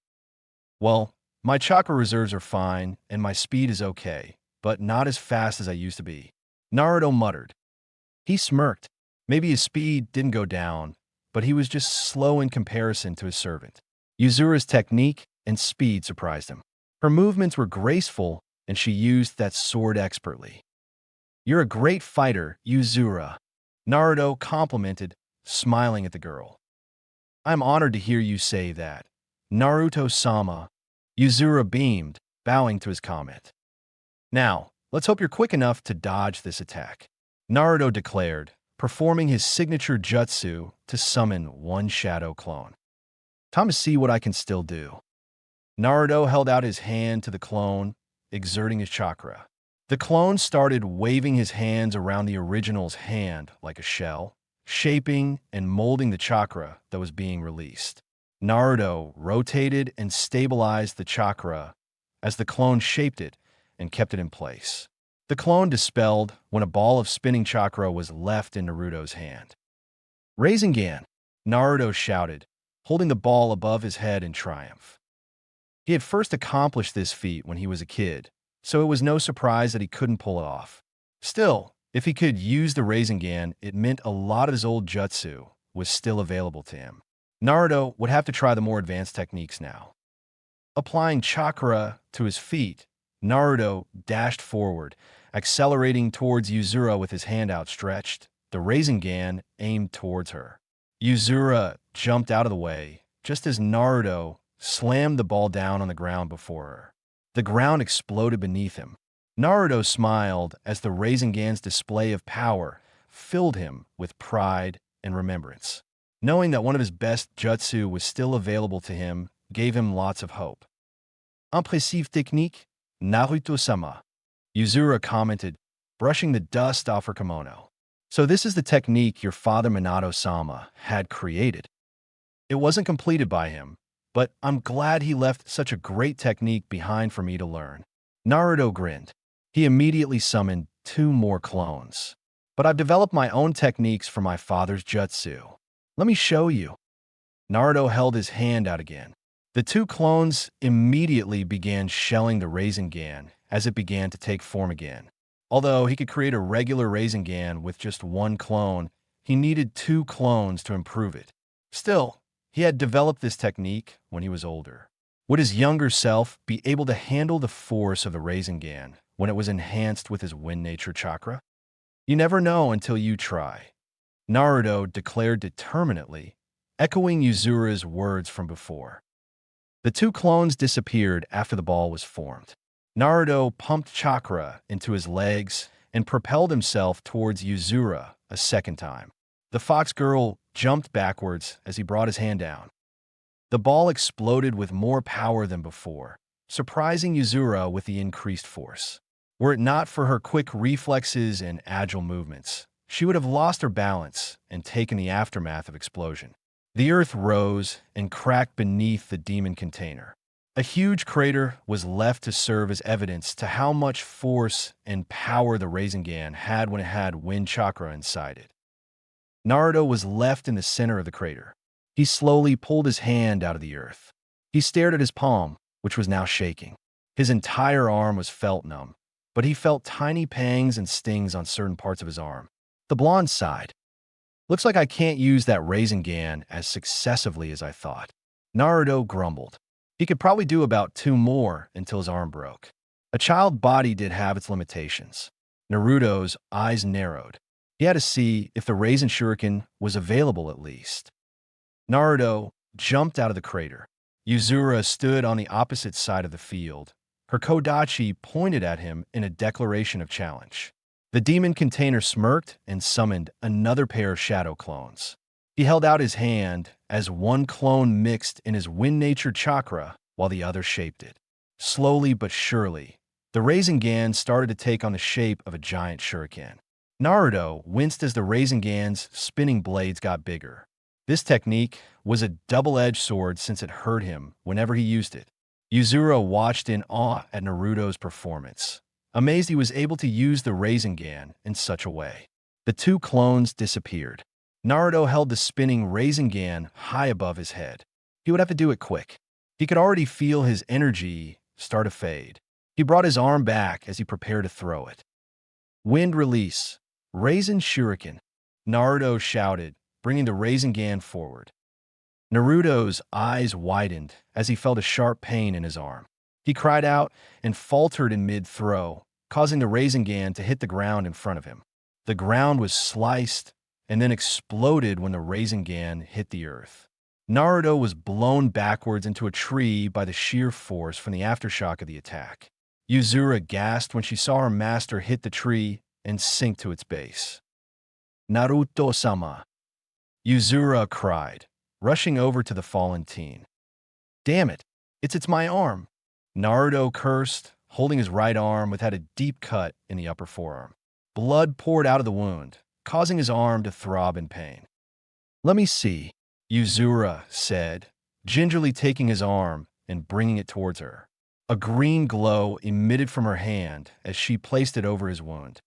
Speaker 1: Well, my chakra reserves are fine and my speed is okay, but not as fast as I used to be, Naruto muttered. He smirked. Maybe his speed didn't go down, but he was just slow in comparison to his servant. Yuzura's technique and speed surprised him. Her movements were graceful, and she used that sword expertly. You're a great fighter, Yuzura, Naruto complimented, smiling at the girl. I'm honored to hear you say that, Naruto-sama. Yuzura beamed, bowing to his comment. Now, let's hope you're quick enough to dodge this attack, Naruto declared, performing his signature jutsu to summon 1 shadow clone. Time to see what I can still do. Naruto held out his hand to the clone, exerting his chakra. The clone started waving his hands around the original's hand like a shell, shaping and molding the chakra that was being released. Naruto rotated and stabilized the chakra as the clone shaped it and kept it in place. The clone dispelled when a ball of spinning chakra was left in Naruto's hand. Rasengan, Naruto shouted, holding the ball above his head in triumph. He had first accomplished this feat when he was a kid, so it was no surprise that he couldn't pull it off. Still, if he could use the Rasengan, it meant a lot of his old jutsu was still available to him. Naruto would have to try the more advanced techniques now. Applying chakra to his feet, Naruto dashed forward, accelerating towards Yuzura with his hand outstretched, the Rasengan aimed towards her. Yuzura jumped out of the way, just as Naruto slammed the ball down on the ground before her. The ground exploded beneath him. Naruto smiled as the Rasengan's display of power filled him with pride and remembrance. Knowing that one of his best jutsu was still available to him gave him lots of hope. Impressive technique, Naruto-sama, Yuzura commented, brushing the dust off her kimono. So this is the technique your father Minato-sama had created. It wasn't completed by him, but I'm glad he left such a great technique behind for me to learn. Naruto grinned. He immediately summoned 2 more clones. But I've developed my own techniques for my father's jutsu. Let me show you. Naruto held his hand out again. The 2 clones immediately began shelling the Rasengan as it began to take form again. Although he could create a regular Rasengan with just 1 clone, he needed 2 clones to improve it. Still, he had developed this technique when he was older. Would his younger self be able to handle the force of the Rasengan when it was enhanced with his Wind Nature chakra? You never know until you try. Naruto declared determinedly, echoing Yuzura's words from before. The 2 clones disappeared after the ball was formed. Naruto pumped chakra into his legs and propelled himself towards Yuzura a second time. The fox girl jumped backwards as he brought his hand down. The ball exploded with more power than before, surprising Yuzura with the increased force. Were it not for her quick reflexes and agile movements, she would have lost her balance and taken the aftermath of explosion. The earth rose and cracked beneath the demon container. A huge crater was left to serve as evidence to how much force and power the Rasengan had when it had wind chakra inside it. Naruto was left in the center of the crater. He slowly pulled his hand out of the earth. He stared at his palm, which was now shaking. His entire arm was felt numb, but he felt tiny pangs and stings on certain parts of his arm. The blonde sighed. Looks like I can't use that Rasengan as successively as I thought. Naruto grumbled. He could probably do about 2 more until his arm broke. A child body did have its limitations. Naruto's eyes narrowed. He had to see if the Rasen Shuriken was available at least. Naruto jumped out of the crater. Yuzura stood on the opposite side of the field. Her Kodachi pointed at him in a declaration of challenge. The demon container smirked and summoned another pair of shadow clones. He held out his hand as 1 clone mixed in his Wind Nature chakra while the other shaped it. Slowly but surely, the Rasengan started to take on the shape of a giant shuriken. Naruto winced as the Rasengan's spinning blades got bigger. This technique was a double-edged sword since it hurt him whenever he used it. Yuzura watched in awe at Naruto's performance, amazed he was able to use the Rasengan in such a way. The 2 clones disappeared. Naruto held the spinning Rasengan high above his head. He would have to do it quick. He could already feel his energy start to fade. He brought his arm back as he prepared to throw it. Wind release. Rasen Shuriken. Naruto shouted, bringing the Rasengan forward. Naruto's eyes widened as he felt a sharp pain in his arm. He cried out and faltered in mid-throw, causing the Rasengan to hit the ground in front of him. The ground was sliced and then exploded when the Rasengan hit the earth. Naruto was blown backwards into a tree by the sheer force from the aftershock of the attack. Yuzura gasped when she saw her master hit the tree and sink to its base. Naruto-sama, Yuzura cried, rushing over to the fallen teen. Damn it, it's my arm. Naruto cursed, holding his right arm which had a deep cut in the upper forearm. Blood poured out of the wound, causing his arm to throb in pain. Let me see, Yuzura said, gingerly taking his arm and bringing it towards her. A green glow emitted from her hand as she placed it over his wound.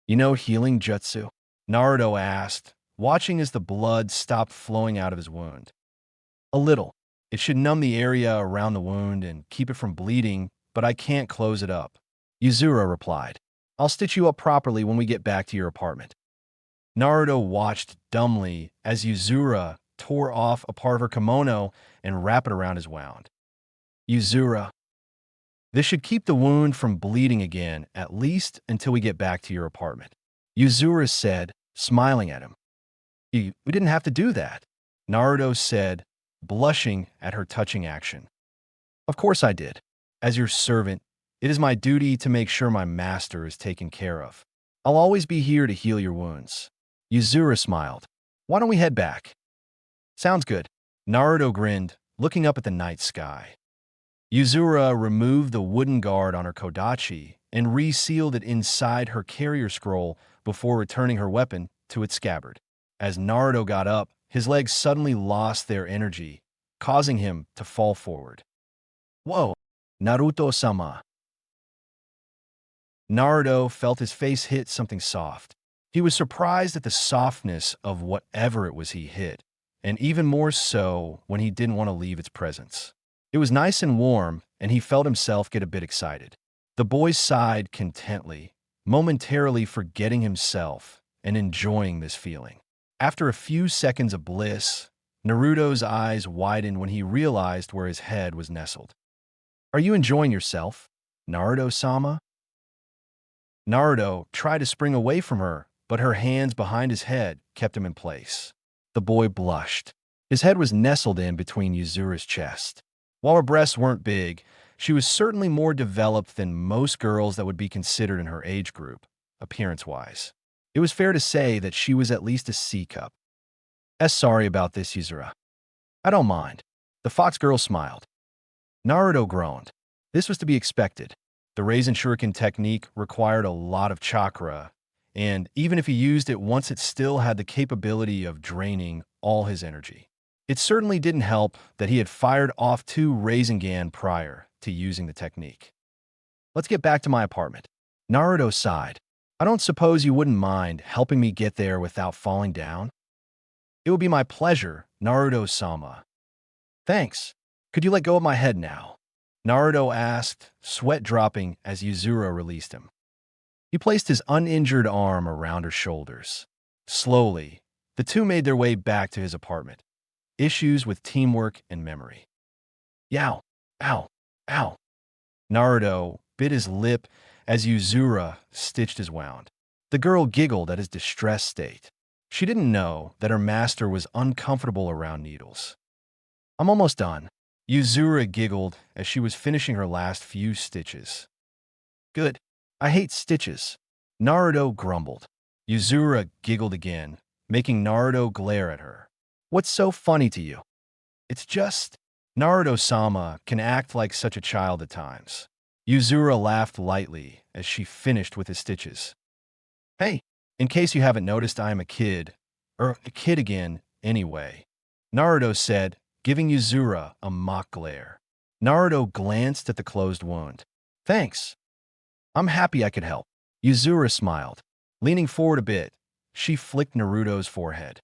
Speaker 1: You know healing jutsu? Naruto asked, watching as the blood stopped flowing out of his wound. A little. It should numb the area around the wound and keep it from bleeding, but I can't close it up. Yuzura replied. I'll stitch you up properly when we get back to your apartment. Naruto watched dumbly as Yuzura tore off a part of her kimono and wrapped it around his wound. Yuzura, this should keep the wound from bleeding again, at least until we get back to your apartment. Yuzura said, smiling at him. We didn't have to do that, Naruto said, blushing at her touching action. Of course I did. As your servant, it is my duty to make sure my master is taken care of. I'll always be here to heal your wounds. Yuzura smiled. Why don't we head back? Sounds good. Naruto grinned, looking up at the night sky. Yuzura removed the wooden guard on her kodachi and resealed it inside her carrier scroll before returning her weapon to its scabbard. As Naruto got up, his legs suddenly lost their energy, causing him to fall forward. Whoa, Naruto-sama. Naruto felt his face hit something soft. He was surprised at the softness of whatever it was he hit, and even more so when he didn't want to leave its presence. It was nice and warm, and he felt himself get a bit excited. The boy sighed contently, momentarily forgetting himself and enjoying this feeling. After a few seconds of bliss, Naruto's eyes widened when he realized where his head was nestled. Are you enjoying yourself, Naruto-sama? Naruto tried to spring away from her, but her hands behind his head kept him in place. The boy blushed. His head was nestled in between Yuzura's chest. While her breasts weren't big, she was certainly more developed than most girls that would be considered in her age group, appearance-wise. It was fair to say that she was at least a C-cup. Sorry about this, Yuzura. I don't mind. The fox girl smiled. Naruto groaned. This was to be expected. The Raisin Shuriken technique required a lot of chakra, and even if he used it once, it still had the capability of draining all his energy. It certainly didn't help that he had fired off 2 Rasengan prior to using the technique. Let's get back to my apartment. Naruto sighed. I don't suppose you wouldn't mind helping me get there without falling down? It would be my pleasure, Naruto-sama. Thanks. Could you let go of my head now? Naruto asked, sweat dropping as Yuzura released him. He placed his uninjured arm around her shoulders. Slowly, the two made their way back to his apartment. Issues with teamwork and memory. Yow! Ow! Ow! Naruto bit his lip as Yuzura stitched his wound. The girl giggled at his distressed state. She didn't know that her master was uncomfortable around needles. I'm almost done. Yuzura giggled as she was finishing her last few stitches. Good. I hate stitches. Naruto grumbled. Yuzura giggled again, making Naruto glare at her. What's so funny to you? It's just... Naruto-sama can act like such a child at times. Yuzura laughed lightly as she finished with his stitches. Hey, in case you haven't noticed, I am a kid. A kid again, anyway. Naruto said, giving Yuzura a mock glare. Naruto glanced at the closed wound. Thanks. I'm happy I could help. Yuzura smiled. Leaning forward a bit, she flicked Naruto's forehead.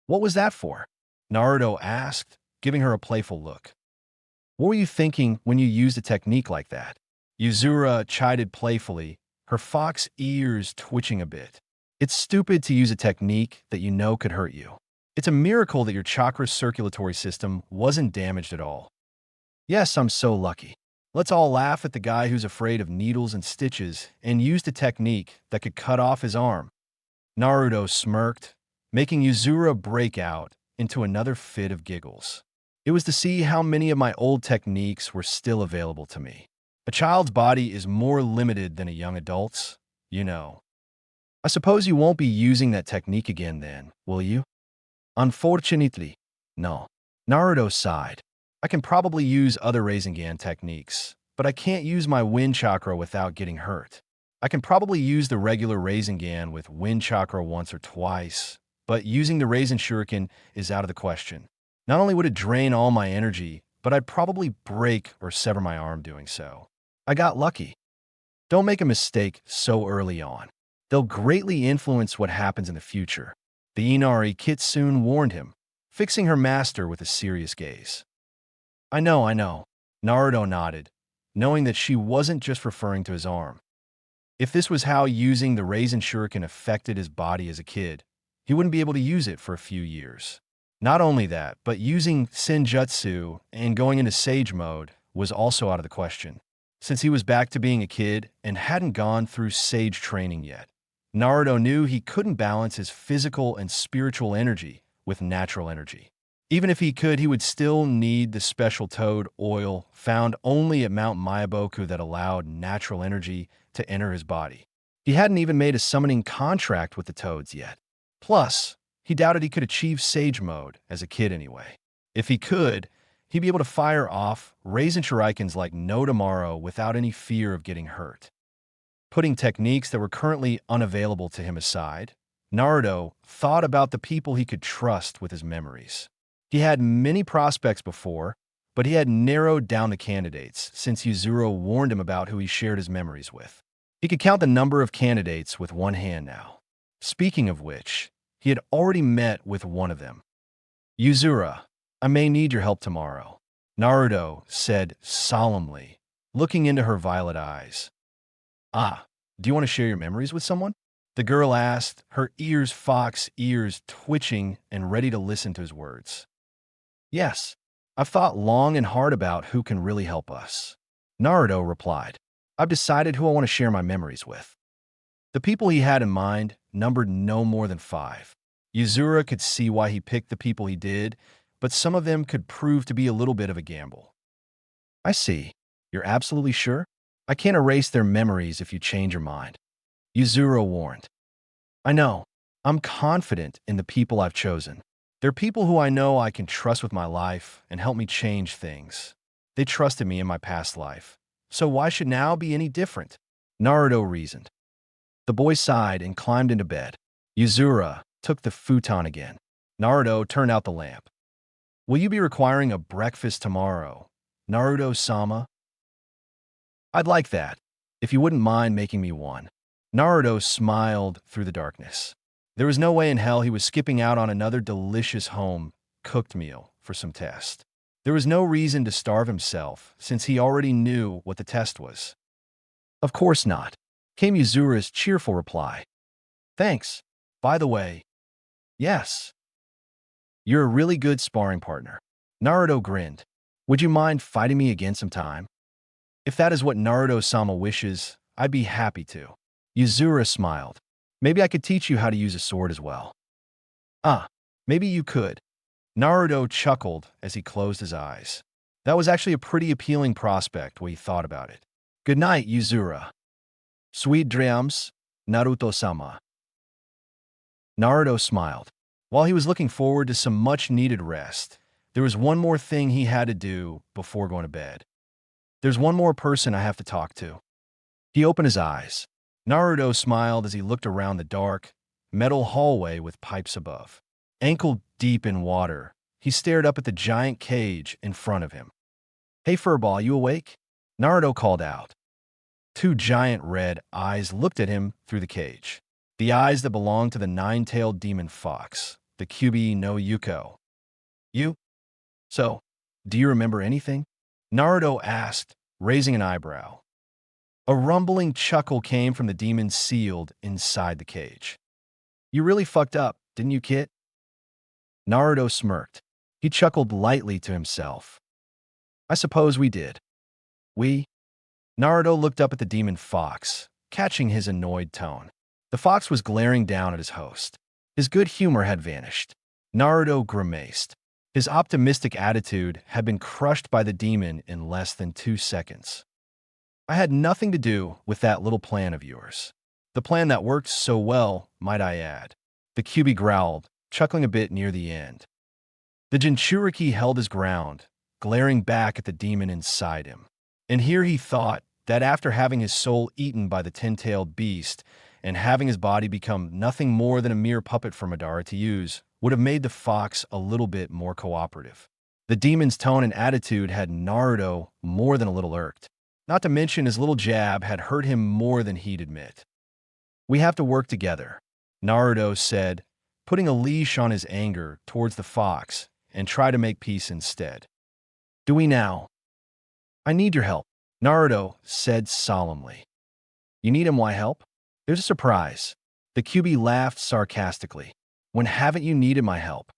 Speaker 1: What was that for? Naruto asked, giving her a playful look. What were you thinking when you used a technique like that? Yuzura chided playfully, her fox ears twitching a bit. It's stupid to use a technique that you know could hurt you. It's a miracle that your chakra circulatory system wasn't damaged at all. Yes, I'm so lucky. Let's all laugh at the guy who's afraid of needles and stitches and used a technique that could cut off his arm. Naruto smirked, making Yuzura break out into another fit of giggles. It was to see how many of my old techniques were still available to me. A child's body is more limited than a young adult's, you know. I suppose you won't be using that technique again then, will you? Unfortunately, no. Naruto sighed. I can probably use other Rasengan techniques, but I can't use my wind chakra without getting hurt. I can probably use the regular Rasengan with wind chakra once or twice, but using the Raisin Shuriken is out of the question. Not only would it drain all my energy, but I'd probably break or sever my arm doing so. I got lucky. Don't make a mistake so early on. They'll greatly influence what happens in the future. The Inari Kitsune warned him, fixing her master with a serious gaze. I know. Naruto nodded, knowing that she wasn't just referring to his arm. If this was how using the Raisin Shuriken affected his body as a kid, he wouldn't be able to use it for a few years. Not only that, but using Senjutsu and going into Sage mode was also out of the question, since he was back to being a kid and hadn't gone through Sage training yet. Naruto knew he couldn't balance his physical and spiritual energy with natural energy. Even if he could, he would still need the special toad oil found only at Mount Mayaboku that allowed natural energy to enter his body. He hadn't even made a summoning contract with the toads yet. Plus, he doubted he could achieve Sage mode as a kid anyway. If he could, he'd be able to fire off Raisin Shurikens like no tomorrow without any fear of getting hurt. Putting techniques that were currently unavailable to him aside, Naruto thought about the people he could trust with his memories. He had many prospects before, but he had narrowed down the candidates since Yuzuru warned him about who he shared his memories with. He could count the number of candidates with one hand now. Speaking of which, he had already met with one of them. Yuzuru, I may need your help tomorrow, Naruto said solemnly, looking into her violet eyes. Ah, do you want to share your memories with someone? The girl asked, her fox ears twitching and ready to listen to his words. Yes, I've thought long and hard about who can really help us. Naruto replied. I've decided who I want to share my memories with. The people he had in mind numbered no more than 5. Yuzuru could see why he picked the people he did, but some of them could prove to be a little bit of a gamble. I see. You're absolutely sure? I can't erase their memories if you change your mind. Yuzuru warned. I know. I'm confident in the people I've chosen. They're people who I know I can trust with my life and help me change things. They trusted me in my past life, so why should now be any different? Naruto reasoned. The boy sighed and climbed into bed. Yuzuru took the futon again. Naruto turned out the lamp. Will you be requiring a breakfast tomorrow, Naruto-sama? I'd like that, if you wouldn't mind making me one. Naruto smiled through the darkness. There was no way in hell he was skipping out on another delicious home-cooked meal for some test. There was no reason to starve himself, since he already knew what the test was. Of course not, came Yuzuru's cheerful reply. Thanks. By the way, yes. You're a really good sparring partner. Naruto grinned. Would you mind fighting me again sometime? If that is what Naruto-sama wishes, I'd be happy to. Yuzuru smiled. Maybe I could teach you how to use a sword as well. Ah, maybe you could. Naruto chuckled as he closed his eyes. That was actually a pretty appealing prospect when he thought about it. Good night, Yuzuru. Sweet dreams, Naruto-sama. Naruto smiled. While he was looking forward to some much-needed rest, there was one more thing he had to do before going to bed. There's one more person I have to talk to. He opened his eyes. Naruto smiled as he looked around the dark, metal hallway with pipes above. Ankle deep in water, he stared up at the giant cage in front of him. Hey Furball, you awake? Naruto called out. 2 giant red eyes looked at him through the cage. The eyes that belonged to the 9-tailed demon fox, the Kyubi no Yuko. You? So, do you remember anything? Naruto asked, raising an eyebrow. A rumbling chuckle came from the demon sealed inside the cage. You really fucked up, didn't you, kid? Naruto smirked. He chuckled lightly to himself. I suppose we did. We? Naruto looked up at the demon fox, catching his annoyed tone. The fox was glaring down at his host. His good humor had vanished. Naruto grimaced. His optimistic attitude had been crushed by the demon in less than 2 seconds. I had nothing to do with that little plan of yours. The plan that worked so well, might I add. The Kyubi growled, chuckling a bit near the end. The Jinchuriki held his ground, glaring back at the demon inside him. And here he thought that after having his soul eaten by the 10-tailed beast and having his body become nothing more than a mere puppet for Madara to use, would have made the fox a little bit more cooperative. The demon's tone and attitude had Naruto more than a little irked. Not to mention his little jab had hurt him more than he'd admit. "We have to work together," Naruto said, putting a leash on his anger towards the fox and try to make peace instead. "Do we now?" "I need your help," Naruto said solemnly. "You need him? Why help?" "There's a surprise." The QB laughed sarcastically. "When haven't you needed my help?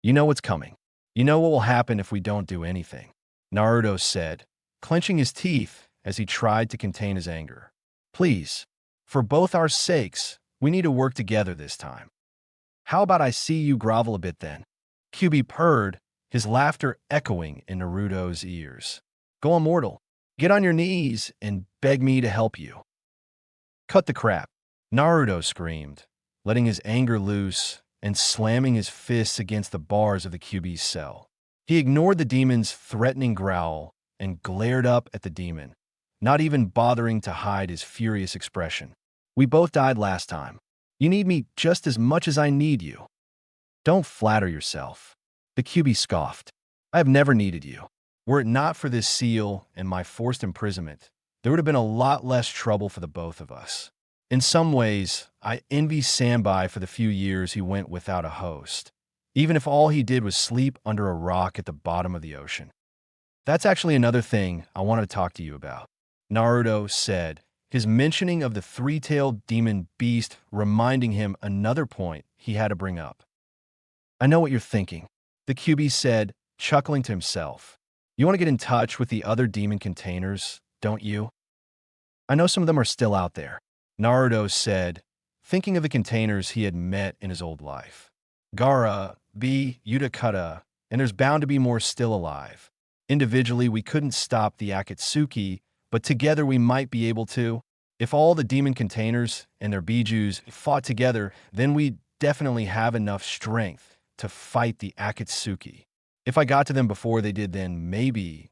Speaker 1: You know what's coming. You know what will happen if we don't do anything," Naruto said, clenching his teeth as he tried to contain his anger. "Please, for both our sakes, we need to work together this time. How about I see you grovel a bit then?" QB purred, his laughter echoing in Naruto's ears. "Go on, mortal. Get on your knees and beg me to help you." "Cut the crap," Naruto screamed, letting his anger loose and slamming his fists against the bars of the QB's cell. He ignored the demon's threatening growl and glared up at the demon, not even bothering to hide his furious expression. "We both died last time. You need me just as much as I need you." "Don't flatter yourself," the QB scoffed. "I have never needed you. Were it not for this seal and my forced imprisonment, there would have been a lot less trouble for the both of us. In some ways, I envy Sambai for the few years he went without a host, even if all he did was sleep under a rock at the bottom of the ocean." "That's actually another thing I wanted to talk to you about," Naruto said, his mentioning of the three-tailed demon beast reminding him another point he had to bring up. "I know what you're thinking," the QB said, chuckling to himself. "You want to get in touch with the other demon containers, don't you?" "I know some of them are still out there," Naruto said, thinking of the containers he had met in his old life. "Gaara, B, Utakata, and there's bound to be more still alive. Individually, we couldn't stop the Akatsuki, but together we might be able to. If all the demon containers and their bijus fought together, then we'd definitely have enough strength to fight the Akatsuki. If I got to them before they did, then maybe—"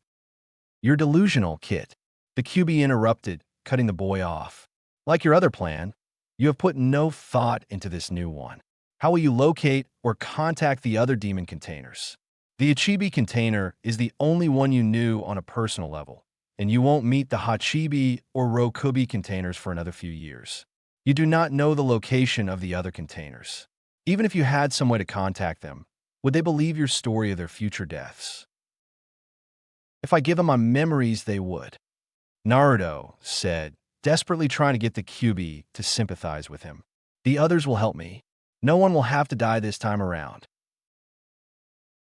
Speaker 1: "You're delusional, Kit," the QB interrupted, cutting the boy off. "Like your other plan, you have put no thought into this new one. How will you locate or contact the other demon containers? The Ichibi container is the only one you knew on a personal level, and you won't meet the Hachibi or Rokubi containers for another few years. You do not know the location of the other containers. Even if you had some way to contact them, would they believe your story of their future deaths?" "If I give them my memories, they would," Naruto said, desperately trying to get the QB to sympathize with him. "The others will help me. No one will have to die this time around."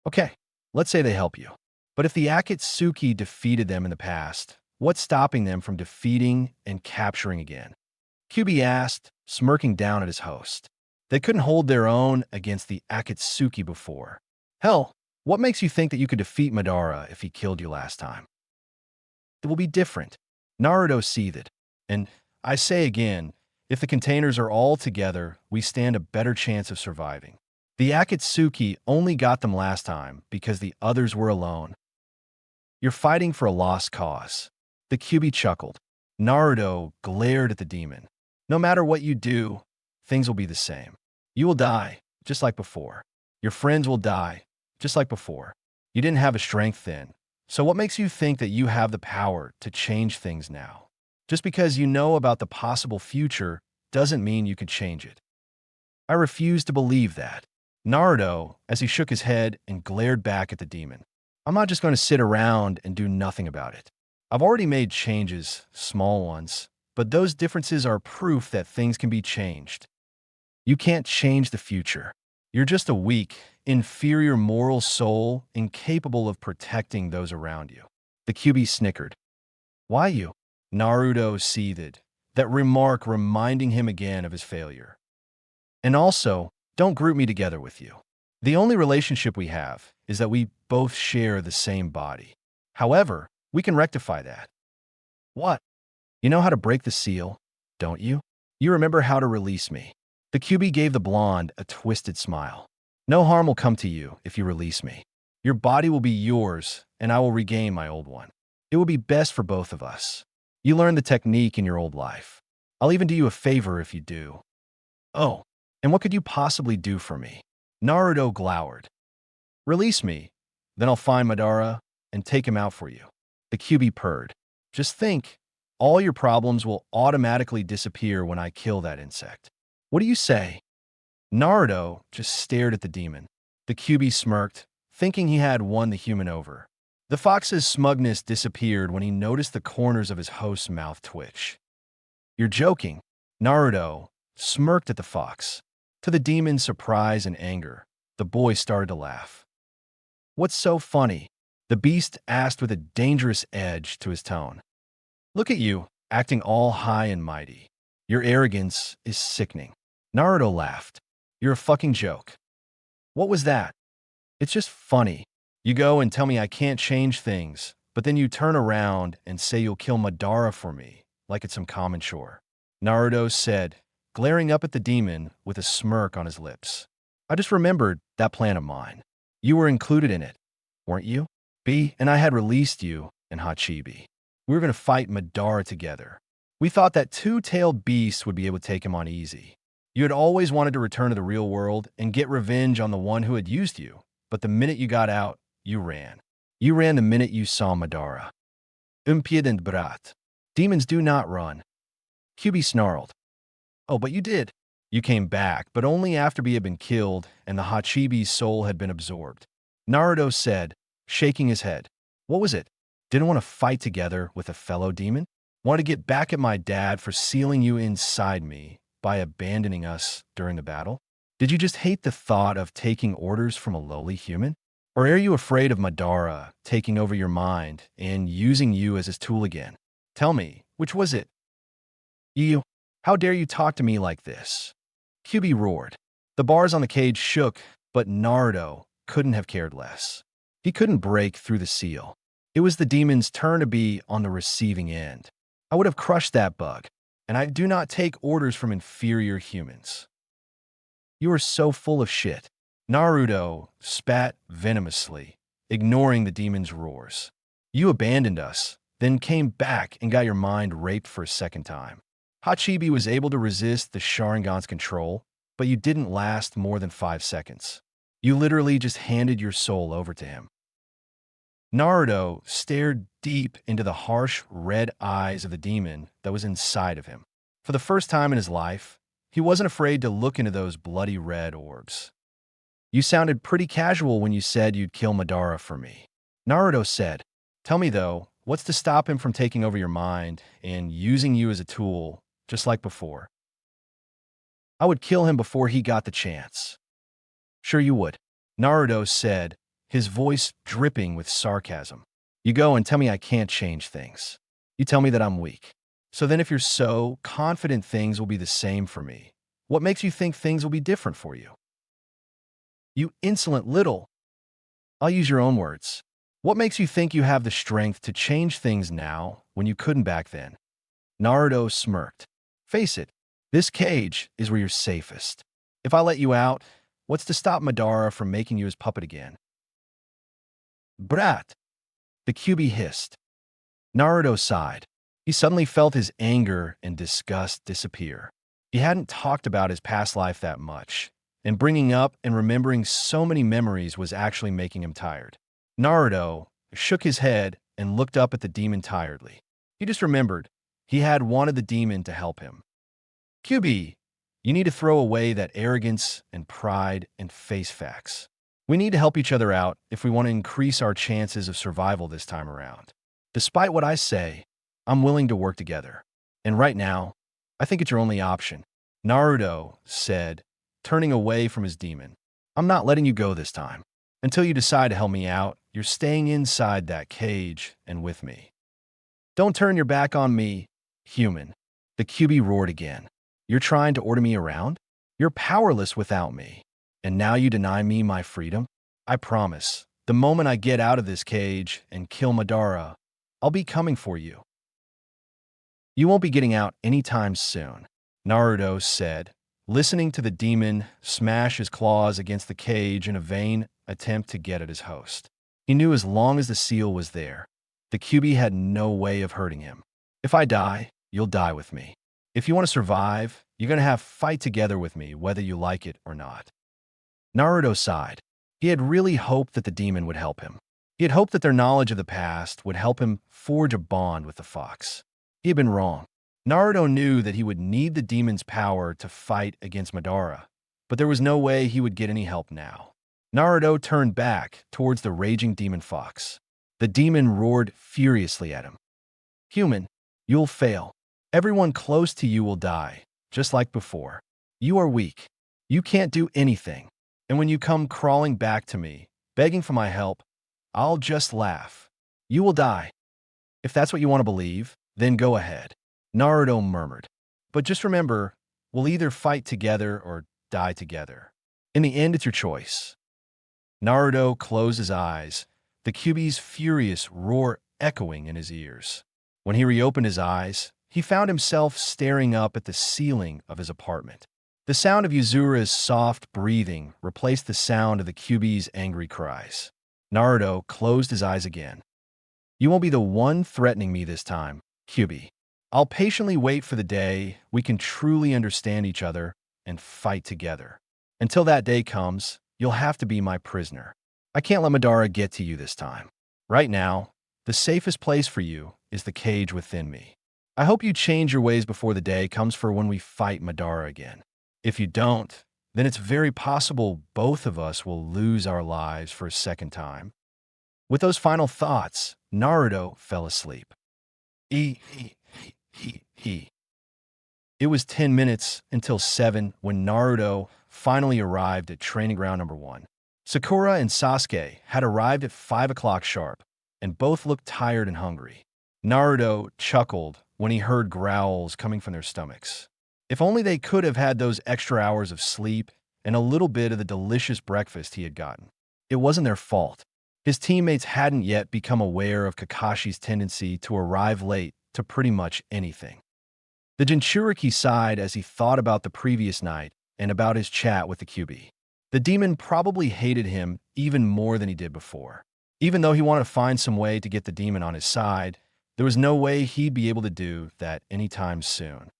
Speaker 1: "Okay, let's say they help you. But if the Akatsuki defeated them in the past, what's stopping them from defeating and capturing again?" QB asked, smirking down at his host. "They couldn't hold their own against the Akatsuki before. Hell, what makes you think that you could defeat Madara if he killed you last time?" "It will be different," Naruto seethed. "And I say again, if the containers are all together, we stand a better chance of surviving. The Akatsuki only got them last time because the others were alone." "You're fighting for a lost cause," the QB chuckled. Naruto glared at the demon. "No matter what you do, things will be the same. You will die, just like before. Your friends will die, just like before. You didn't have a strength then, so what makes you think that you have the power to change things now? Just because you know about the possible future doesn't mean you can change it." "I refuse to believe that," Naruto, as he shook his head and glared back at the demon. "I'm not just going to sit around and do nothing about it. I've already made changes, small ones, but those differences are proof that things can be changed. You can't change the future. You're just a weak, inferior moral soul incapable of protecting those around you." The QB snickered. "Why you?" Naruto seethed, that remark reminding him again of his failure. "And also, don't group me together with you. The only relationship we have is that we both share the same body. However, we can rectify that." "What?" "You know how to break the seal, don't you? You remember how to release me." The QB gave the blonde a twisted smile. "No harm will come to you if you release me. Your body will be yours, and I will regain my old one. It will be best for both of us. You learned the technique in your old life. I'll even do you a favor if you do." "Oh, and what could you possibly do for me?" Naruto glowered. "Release me, Then I'll find Madara and take him out for you. The QB purred. Just think, all your problems will automatically disappear when I kill that insect. What do you say? Naruto just stared at the demon. The QB smirked, thinking he had won the human over. The fox's smugness disappeared when he noticed the corners of his host's mouth twitch. You're joking. Naruto smirked at the fox. To the demon's surprise and anger, the boy started to laugh. What's so funny? The beast asked with a dangerous edge to his tone. Look at you, acting all high and mighty. Your arrogance is sickening. Naruto laughed. You're a fucking joke. What was that? It's just funny. You go and tell me I can't change things, but then you turn around and say you'll kill Madara for me, like it's some common chore. Naruto said, glaring up at the demon with a smirk on his lips. I just remembered that plan of mine. You were included in it, weren't you? B and I had released you and Hachibi. We were going to fight Madara together. We thought that two-tailed beast would be able to take him on easy. You had always wanted to return to the real world and get revenge on the one who had used you, but the minute you got out, you ran. You ran the minute you saw Madara. Impudent brat. Demons do not run. QB snarled. Oh, but you did. You came back, but only after B had been killed and the Hachibi's soul had been absorbed. Naruto said, shaking his head. What was it? Didn't want to fight together with a fellow demon? Wanted to get back at my dad for sealing you inside me by abandoning us during the battle? Did you just hate the thought of taking orders from a lowly human? Or are you afraid of Madara taking over your mind and using you as his tool again? Tell me, which was it? You, how dare you talk to me like this? QB roared. The bars on the cage shook, but Naruto couldn't have cared less. He couldn't break through the seal. It was the demon's turn to be on the receiving end. I would have crushed that bug, and I do not take orders from inferior humans. You are so full of shit. Naruto spat venomously, ignoring the demon's roars. You abandoned us, then came back and got your mind raped for a second time. Hachibi was able to resist the Sharingan's control, but you didn't last more than 5 seconds. You literally just handed your soul over to him. Naruto stared deep into the harsh red eyes of the demon that was inside of him. For the first time in his life, he wasn't afraid to look into those bloody red orbs. You sounded pretty casual when you said you'd kill Madara for me. Naruto said, tell me though, what's to stop him from taking over your mind and using you as a tool, just like before? I would kill him before he got the chance. Sure you would, Naruto said, his voice dripping with sarcasm. You go and tell me I can't change things. You tell me that I'm weak. So then if you're so confident things will be the same for me, what makes you think things will be different for you? You insolent little... I'll use your own words. What makes you think you have the strength to change things now when you couldn't back then? Naruto smirked. Face it, this cage is where you're safest. If I let you out, what's to stop Madara from making you his puppet again? Brat! The QB hissed. Naruto sighed. He suddenly felt his anger and disgust disappear. He hadn't talked about his past life that much, and bringing up and remembering so many memories was actually making him tired. Naruto shook his head and looked up at the demon tiredly. He just remembered he had wanted the demon to help him. QB, you need to throw away that arrogance and pride and face facts. We need to help each other out if we want to increase our chances of survival this time around. Despite what I say, I'm willing to work together. And right now, I think it's your only option. Naruto said, turning away from his demon. I'm not letting you go this time. Until you decide to help me out, you're staying inside that cage and with me. Don't turn your back on me, human. The QB roared again. You're trying to order me around? You're powerless without me. And now you deny me my freedom? I promise, the moment I get out of this cage and kill Madara, I'll be coming for you. You won't be getting out anytime soon, Naruto said, listening to the demon smash his claws against the cage in a vain attempt to get at his host. He knew as long as the seal was there, the QB had no way of hurting him. If I die, you'll die with me. If you want to survive, you're going to have to fight together with me, whether you like it or not. Naruto sighed. He had really hoped that the demon would help him. He had hoped that their knowledge of the past would help him forge a bond with the fox. He had been wrong. Naruto knew that he would need the demon's power to fight against Madara, but there was no way he would get any help now. Naruto turned back towards the raging demon fox. The demon roared furiously at him. Human, you'll fail. Everyone close to you will die, just like before. You are weak. You can't do anything. And when you come crawling back to me, begging for my help, I'll just laugh. You will die. If that's what you want to believe, then go ahead. Naruto murmured. But just remember, we'll either fight together or die together. In the end, it's your choice. Naruto closed his eyes, the Kyuubi's furious roar echoing in his ears. When he reopened his eyes, he found himself staring up at the ceiling of his apartment. The sound of Yuzura's soft breathing replaced the sound of the Kyuubi's angry cries. Naruto closed his eyes again. You won't be the one threatening me this time, Kyuubi. I'll patiently wait for the day we can truly understand each other and fight together. Until that day comes, you'll have to be my prisoner. I can't let Madara get to you this time. Right now, the safest place for you is the cage within me. I hope you change your ways before the day comes for when we fight Madara again. If you don't, then it's very possible both of us will lose our lives for a second time. With those final thoughts, Naruto fell asleep. It was 10 minutes until 7 when Naruto finally arrived at training ground number 1. Sakura and Sasuke had arrived at 5 o'clock sharp, and both looked tired and hungry. Naruto chuckled when he heard growls coming from their stomachs. If only they could have had those extra hours of sleep and a little bit of the delicious breakfast he had gotten. It wasn't their fault. His teammates hadn't yet become aware of Kakashi's tendency to arrive late to pretty much anything. The Jinchuriki sighed as he thought about the previous night and about his chat with the Kyuubi. The demon probably hated him even more than he did before. Even though he wanted to find some way to get the demon on his side, there was no way he'd be able to do that anytime soon.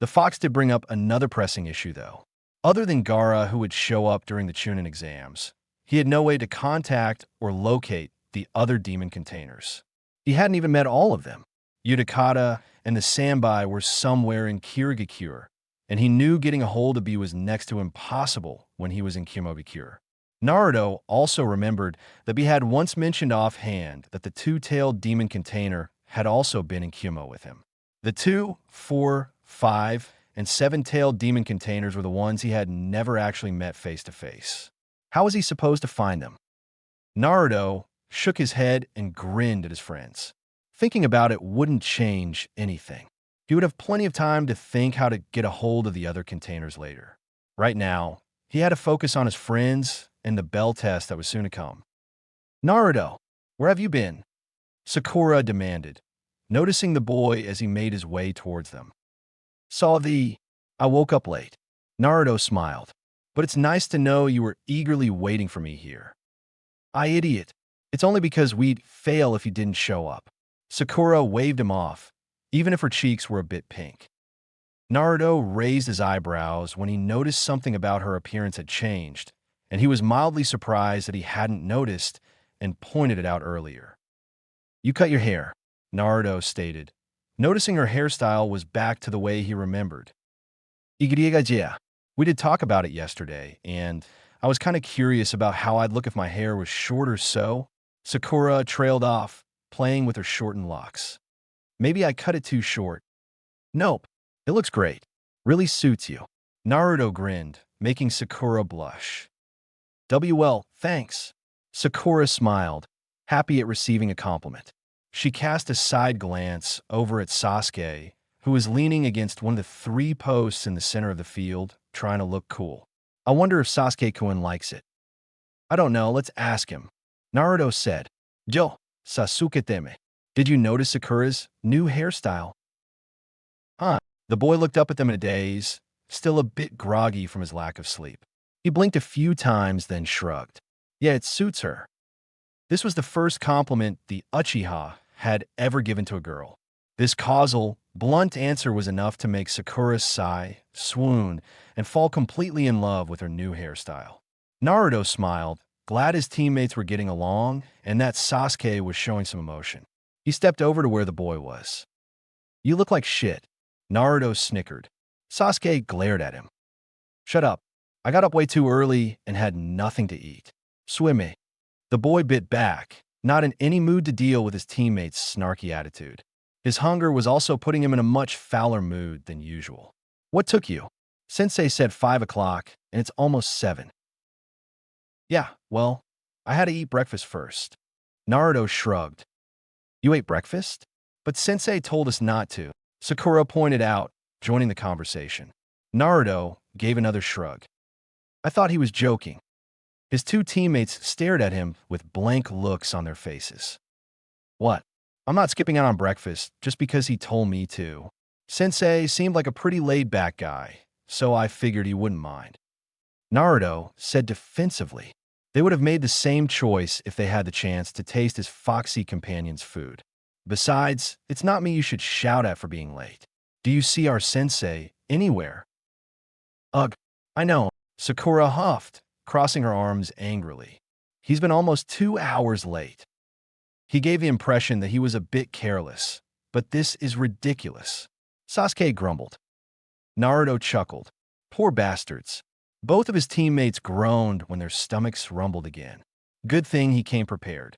Speaker 1: The fox did bring up another pressing issue, though. Other than Gaara, who would show up during the Chunin exams, he had no way to contact or locate the other demon containers. He hadn't even met all of them. Utakata and the Sanbai were somewhere in Kirigakure, and he knew getting a hold of B was next to impossible when he was in Kimobikure. Naruto also remembered that B had once mentioned offhand that the two-tailed demon container had also been in Kumo with him. The 2, 4, 5, and 7-tailed demon containers were the ones he had never actually met face-to-face. How was he supposed to find them? Naruto shook his head and grinned at his friends. Thinking about it wouldn't change anything. He would have plenty of time to think how to get a hold of the other containers later. Right now, he had to focus on his friends and the bell test that was soon to come. Naruto, where have you been? Sakura demanded, noticing the boy as he made his way towards them. I woke up late. Naruto smiled. But it's nice to know you were eagerly waiting for me here. Idiot. It's only because we'd fail if you didn't show up. Sakura waved him off, even if her cheeks were a bit pink. Naruto raised his eyebrows when he noticed something about her appearance had changed, and he was mildly surprised that he hadn't noticed and pointed it out earlier. You cut your hair, Naruto stated, noticing her hairstyle was back to the way he remembered. Yeah. We did talk about it yesterday, and I was kind of curious about how I'd look if my hair was shorter so. Sakura trailed off, playing with her shortened locks. Maybe I cut it too short. Nope, it looks great. Really suits you. Naruto grinned, making Sakura blush. Well, thanks. Sakura smiled, happy at receiving a compliment. She cast a side glance over at Sasuke, who was leaning against one of the 3 posts in the center of the field, trying to look cool. I wonder if Sasuke-kun likes it. I don't know, let's ask him. Naruto said, Jo, Sasuke-teme. Did you notice Sakura's new hairstyle? Huh. The boy looked up at them in a daze, still a bit groggy from his lack of sleep. He blinked a few times, then shrugged. Yeah, it suits her. This was the first compliment the Uchiha had ever given to a girl. This causal, blunt answer was enough to make Sakura sigh, swoon, and fall completely in love with her new hairstyle. Naruto smiled, glad his teammates were getting along and that Sasuke was showing some emotion. He stepped over to where the boy was. You look like shit. Naruto snickered. Sasuke glared at him. Shut up. I got up way too early and had nothing to eat. Swim. The boy bit back, not in any mood to deal with his teammates' snarky attitude. His hunger was also putting him in a much fouler mood than usual. What took you? Sensei said 5 o'clock, and it's almost 7. Yeah, well, I had to eat breakfast first. Naruto shrugged. You ate breakfast? But Sensei told us not to, Sakura pointed out, joining the conversation. Naruto gave another shrug. I thought he was joking. His two teammates stared at him with blank looks on their faces. What? I'm not skipping out on breakfast just because he told me to. Sensei seemed like a pretty laid-back guy, so I figured he wouldn't mind. Naruto said defensively. They would have made the same choice if they had the chance to taste his foxy companion's food. Besides, it's not me you should shout at for being late. Do you see our sensei anywhere? Ugh, I know, Sakura huffed, crossing her arms angrily. He's been almost 2 hours late. He gave the impression that he was a bit careless, but this is ridiculous. Sasuke grumbled. Naruto chuckled. Poor bastards. Both of his teammates groaned when their stomachs rumbled again. Good thing he came prepared.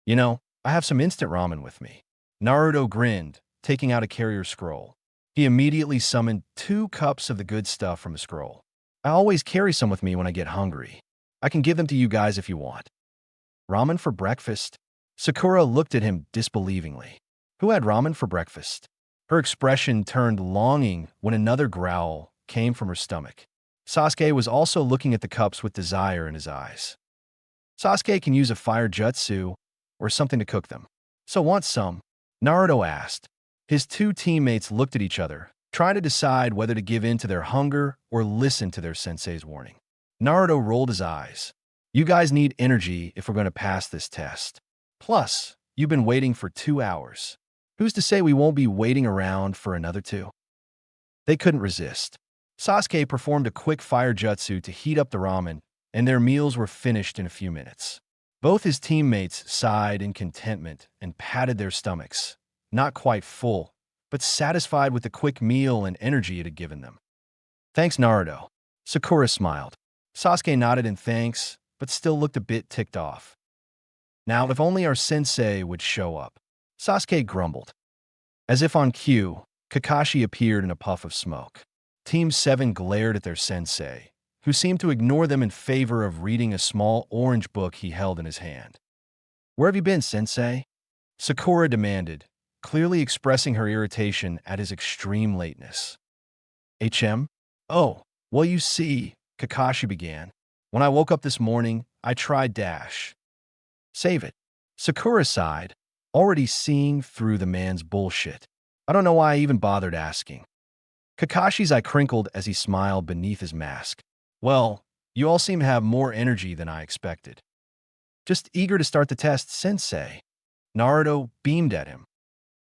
Speaker 1: You know, I have some instant ramen with me. Naruto grinned, taking out a carrier scroll. He immediately summoned 2 cups of the good stuff from a scroll. I always carry some with me when I get hungry. I can give them to you guys if you want. Ramen for breakfast? Sakura looked at him disbelievingly. Who had ramen for breakfast? Her expression turned longing when another growl came from her stomach. Sasuke was also looking at the cups with desire in his eyes. Sasuke can use a fire jutsu or something to cook them. So want some? Naruto asked. His 2 teammates looked at each other, trying to decide whether to give in to their hunger or listen to their sensei's warning. Naruto rolled his eyes. You guys need energy if we're going to pass this test. Plus, you've been waiting for 2 hours. Who's to say we won't be waiting around for another 2? They couldn't resist. Sasuke performed a quick fire jutsu to heat up the ramen, and their meals were finished in a few minutes. Both his teammates sighed in contentment and patted their stomachs, not quite full, but satisfied with the quick meal and energy it had given them. Thanks, Naruto. Sakura smiled. Sasuke nodded in thanks, but still looked a bit ticked off. Now, if only our sensei would show up. Sasuke grumbled. As if on cue, Kakashi appeared in a puff of smoke. Team 7 glared at their sensei, who seemed to ignore them in favor of reading a small orange book he held in his hand. Where have you been, sensei? Sakura demanded, clearly expressing her irritation at his extreme lateness. HM? Oh, well, you see, Kakashi began. When I woke up this morning, I tried Dash. Save it. Sakura sighed, already seeing through the man's bullshit. I don't know why I even bothered asking. Kakashi's eye crinkled as he smiled beneath his mask. Well, you all seem to have more energy than I expected. Just eager to start the test, sensei. Naruto beamed at him.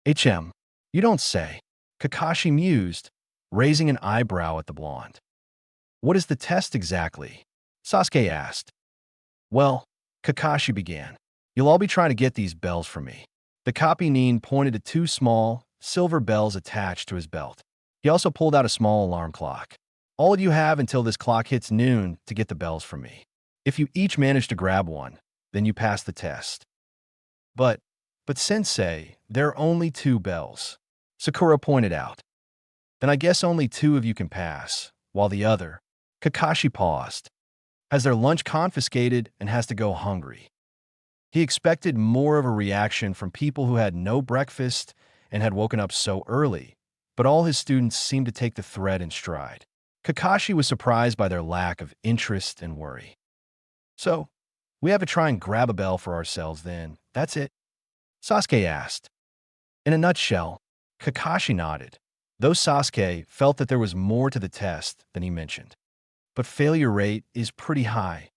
Speaker 1: HM, you don't say. Kakashi mused, raising an eyebrow at the blonde. What is the test exactly? Sasuke asked. Well, Kakashi began. You'll all be trying to get these bells from me. The copy Nin pointed to 2 small, silver bells attached to his belt. He also pulled out a small alarm clock. All of you have until this clock hits noon to get the bells from me. If you each manage to grab one, then you pass the test. But sensei, there are only 2 bells, Sakura pointed out. Then I guess only 2 of you can pass, while the other, Kakashi paused, has their lunch confiscated and has to go hungry. He expected more of a reaction from people who had no breakfast and had woken up so early, but all his students seemed to take the thread in stride. Kakashi was surprised by their lack of interest and worry. So, we have to try and grab a bell for ourselves then, that's it? Sasuke asked. In a nutshell, Kakashi nodded, though Sasuke felt that there was more to the test than he mentioned. But failure rate is pretty high.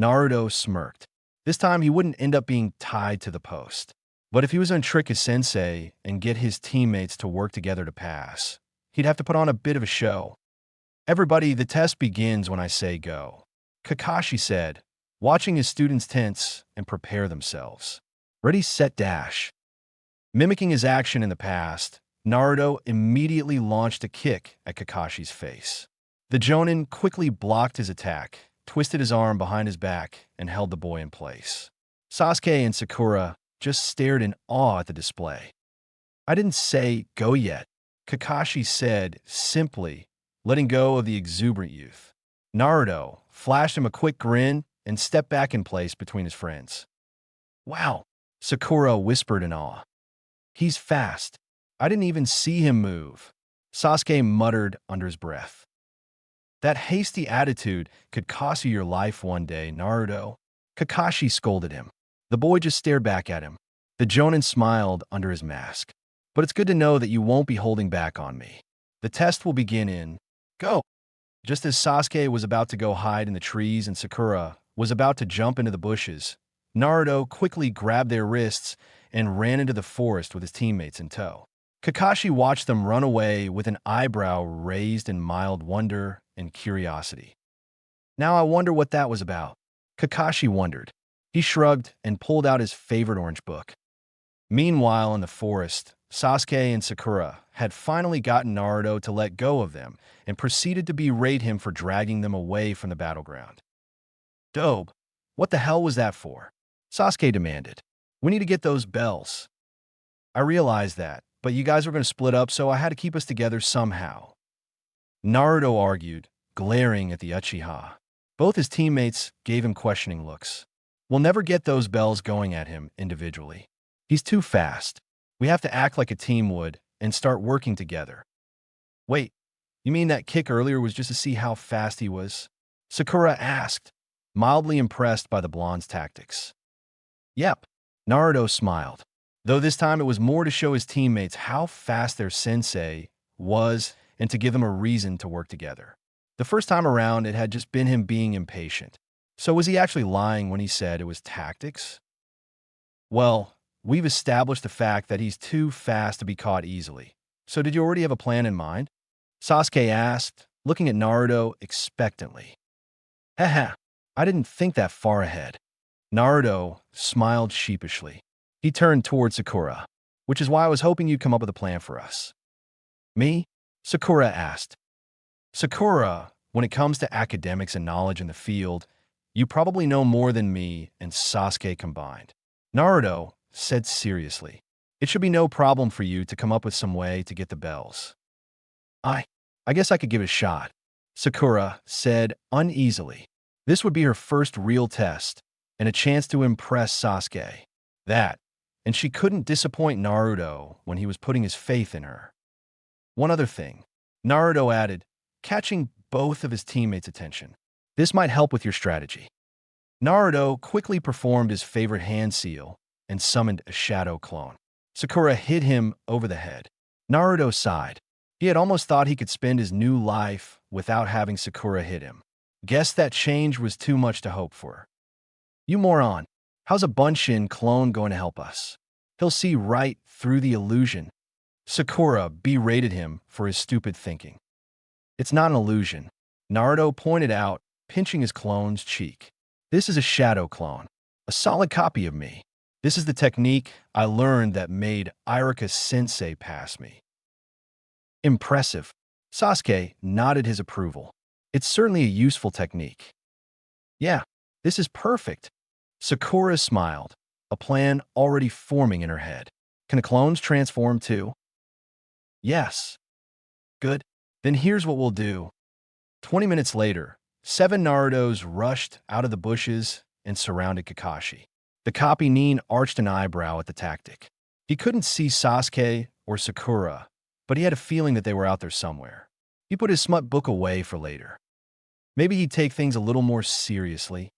Speaker 1: Naruto smirked. This time he wouldn't end up being tied to the post. But if he was going to trick his sensei and get his teammates to work together to pass, he'd have to put on a bit of a show. Everybody, the test begins when I say go. Kakashi said, watching his students tense and prepare themselves. Ready, set, dash. Mimicking his action in the past, Naruto immediately launched a kick at Kakashi's face. The Jonin quickly blocked his attack, twisted his arm behind his back, and held the boy in place. Sasuke and Sakura just stared in awe at the display. I didn't say, go yet, Kakashi said simply, letting go of the exuberant youth. Naruto flashed him a quick grin and stepped back in place between his friends. Wow, Sakura whispered in awe. He's fast. I didn't even see him move. Sasuke muttered under his breath. That hasty attitude could cost you your life one day, Naruto. Kakashi scolded him. The boy just stared back at him. The Jonin smiled under his mask. But it's good to know that you won't be holding back on me. The test will begin in go. Just as Sasuke was about to go hide in the trees and Sakura was about to jump into the bushes, Naruto quickly grabbed their wrists and ran into the forest with his teammates in tow. Kakashi watched them run away with an eyebrow raised in mild wonder and curiosity. Now I wonder what that was about. Kakashi wondered. He shrugged and pulled out his favorite orange book. Meanwhile, in the forest, Sasuke and Sakura had finally gotten Naruto to let go of them and proceeded to berate him for dragging them away from the battleground. Dobe, what the hell was that for? Sasuke demanded. We need to get those bells. I realized that, but you guys were going to split up, so I had to keep us together somehow. Naruto argued, glaring at the Uchiha. Both his teammates gave him questioning looks. We'll never get those bells going at him individually. He's too fast. We have to act like a team would and start working together. Wait, you mean that kick earlier was just to see how fast he was? Sakura asked, mildly impressed by the blonde's tactics. Yep, Naruto smiled, though this time it was more to show his teammates how fast their sensei was and to give them a reason to work together. The first time around, it had just been him being impatient. So was he actually lying when he said it was tactics? Well, we've established the fact that he's too fast to be caught easily. So did you already have a plan in mind? Sasuke asked, looking at Naruto expectantly. Haha, I didn't think that far ahead. Naruto smiled sheepishly. He turned toward Sakura, which is why I was hoping you'd come up with a plan for us. Me? Sakura asked. Sakura, when it comes to academics and knowledge in the field, you probably know more than me and Sasuke combined. Naruto said seriously. It should be no problem for you to come up with some way to get the bells. I guess I could give it a shot, Sakura said uneasily. This would be her first real test and a chance to impress Sasuke. That, and she couldn't disappoint Naruto when he was putting his faith in her. One other thing, Naruto added, catching both of his teammates' attention. This might help with your strategy. Naruto quickly performed his favorite hand seal and summoned a shadow clone. Sakura hit him over the head. Naruto sighed. He had almost thought he could spend his new life without having Sakura hit him. Guess that change was too much to hope for. You moron, how's a Bunshin clone going to help us? He'll see right through the illusion. Sakura berated him for his stupid thinking. It's not an illusion, Naruto pointed out, pinching his clone's cheek. This is a shadow clone, a solid copy of me. This is the technique I learned that made Iruka-sensei pass me. Impressive. Sasuke nodded his approval. It's certainly a useful technique. Yeah, this is perfect. Sakura smiled, a plan already forming in her head. Can the clones transform too? Yes. Good. Then here's what we'll do. 20 minutes later, 7 Narutos rushed out of the bushes and surrounded Kakashi. The copy Nin arched an eyebrow at the tactic. He couldn't see Sasuke or Sakura, but he had a feeling that they were out there somewhere. He put his smut book away for later. Maybe he'd take things a little more seriously.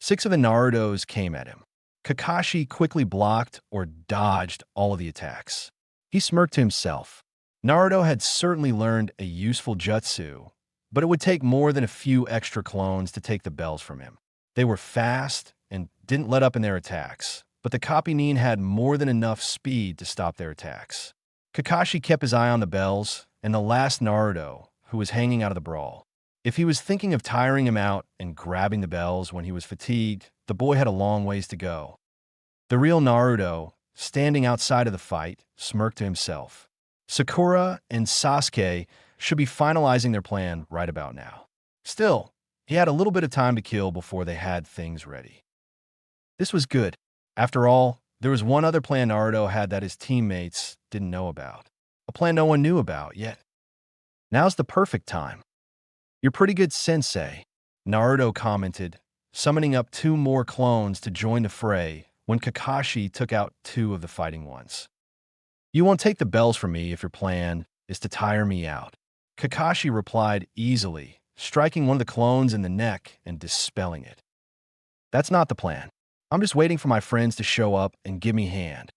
Speaker 1: 6 of the Narutos came at him. Kakashi quickly blocked or dodged all of the attacks. He smirked to himself. Naruto had certainly learned a useful jutsu, but it would take more than a few extra clones to take the bells from him. They were fast and didn't let up in their attacks, but the copy Nin had more than enough speed to stop their attacks. Kakashi kept his eye on the bells and the last Naruto, who was hanging out of the brawl. If he was thinking of tiring him out and grabbing the bells when he was fatigued, the boy had a long ways to go. The real Naruto, standing outside of the fight, smirked to himself. Sakura and Sasuke should be finalizing their plan right about now. Still, he had a little bit of time to kill before they had things ready. This was good. After all, there was one other plan Naruto had that his teammates didn't know about. A plan no one knew about yet. Now's the perfect time. You're pretty good, sensei, Naruto commented, summoning up 2 more clones to join the fray when Kakashi took out 2 of the fighting ones. You won't take the bells from me if your plan is to tire me out. Kakashi replied easily, striking one of the clones in the neck and dispelling it. That's not the plan. I'm just waiting for my friends to show up and give me a hand.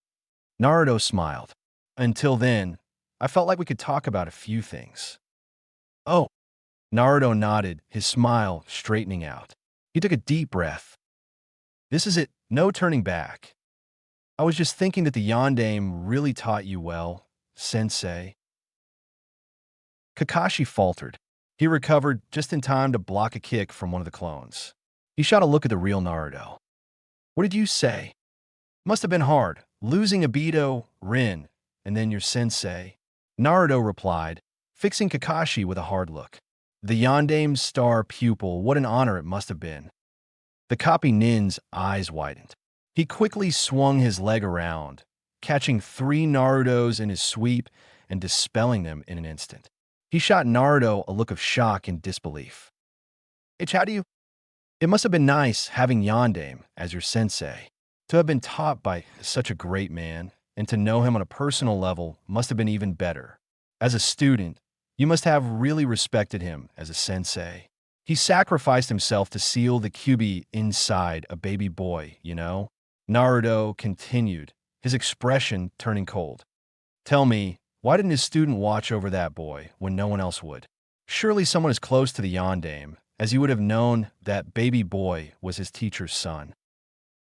Speaker 1: Naruto smiled. Until then, I felt like we could talk about a few things. Oh, Naruto nodded, his smile straightening out. He took a deep breath. This is it, no turning back. I was just thinking that the Yondaime really taught you well, sensei. Kakashi faltered. He recovered just in time to block a kick from one of the clones. He shot a look at the real Naruto. What did you say? Must have been hard, losing Obito, Rin, and then your sensei. Naruto replied, fixing Kakashi with a hard look. The Yondaime's star pupil, what an honor it must have been. The copy nin's eyes widened. He quickly swung his leg around, catching 3 Narutos in his sweep and dispelling them in an instant. He shot Naruto a look of shock and disbelief. How do you? It must have been nice having Yondaime as your sensei. To have been taught by such a great man, and to know him on a personal level must have been even better. As a student, you must have really respected him as a sensei. He sacrificed himself to seal the Kyuubi inside a baby boy, you know? Naruto continued, his expression turning cold. Tell me, why didn't his student watch over that boy when no one else would? Surely someone as close to the Yondaime as you would have known that baby boy was his teacher's son.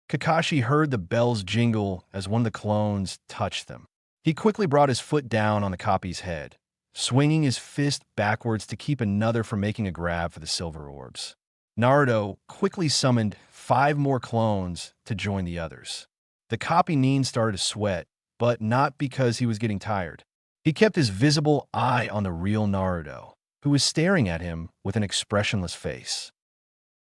Speaker 1: Kakashi heard the bells jingle as one of the clones touched them. He quickly brought his foot down on the copy's head, swinging his fist backwards to keep another from making a grab for the silver orbs. Naruto quickly summoned 5 more clones to join the others. The copy nin started to sweat, but not because he was getting tired. He kept his visible eye on the real Naruto, who was staring at him with an expressionless face.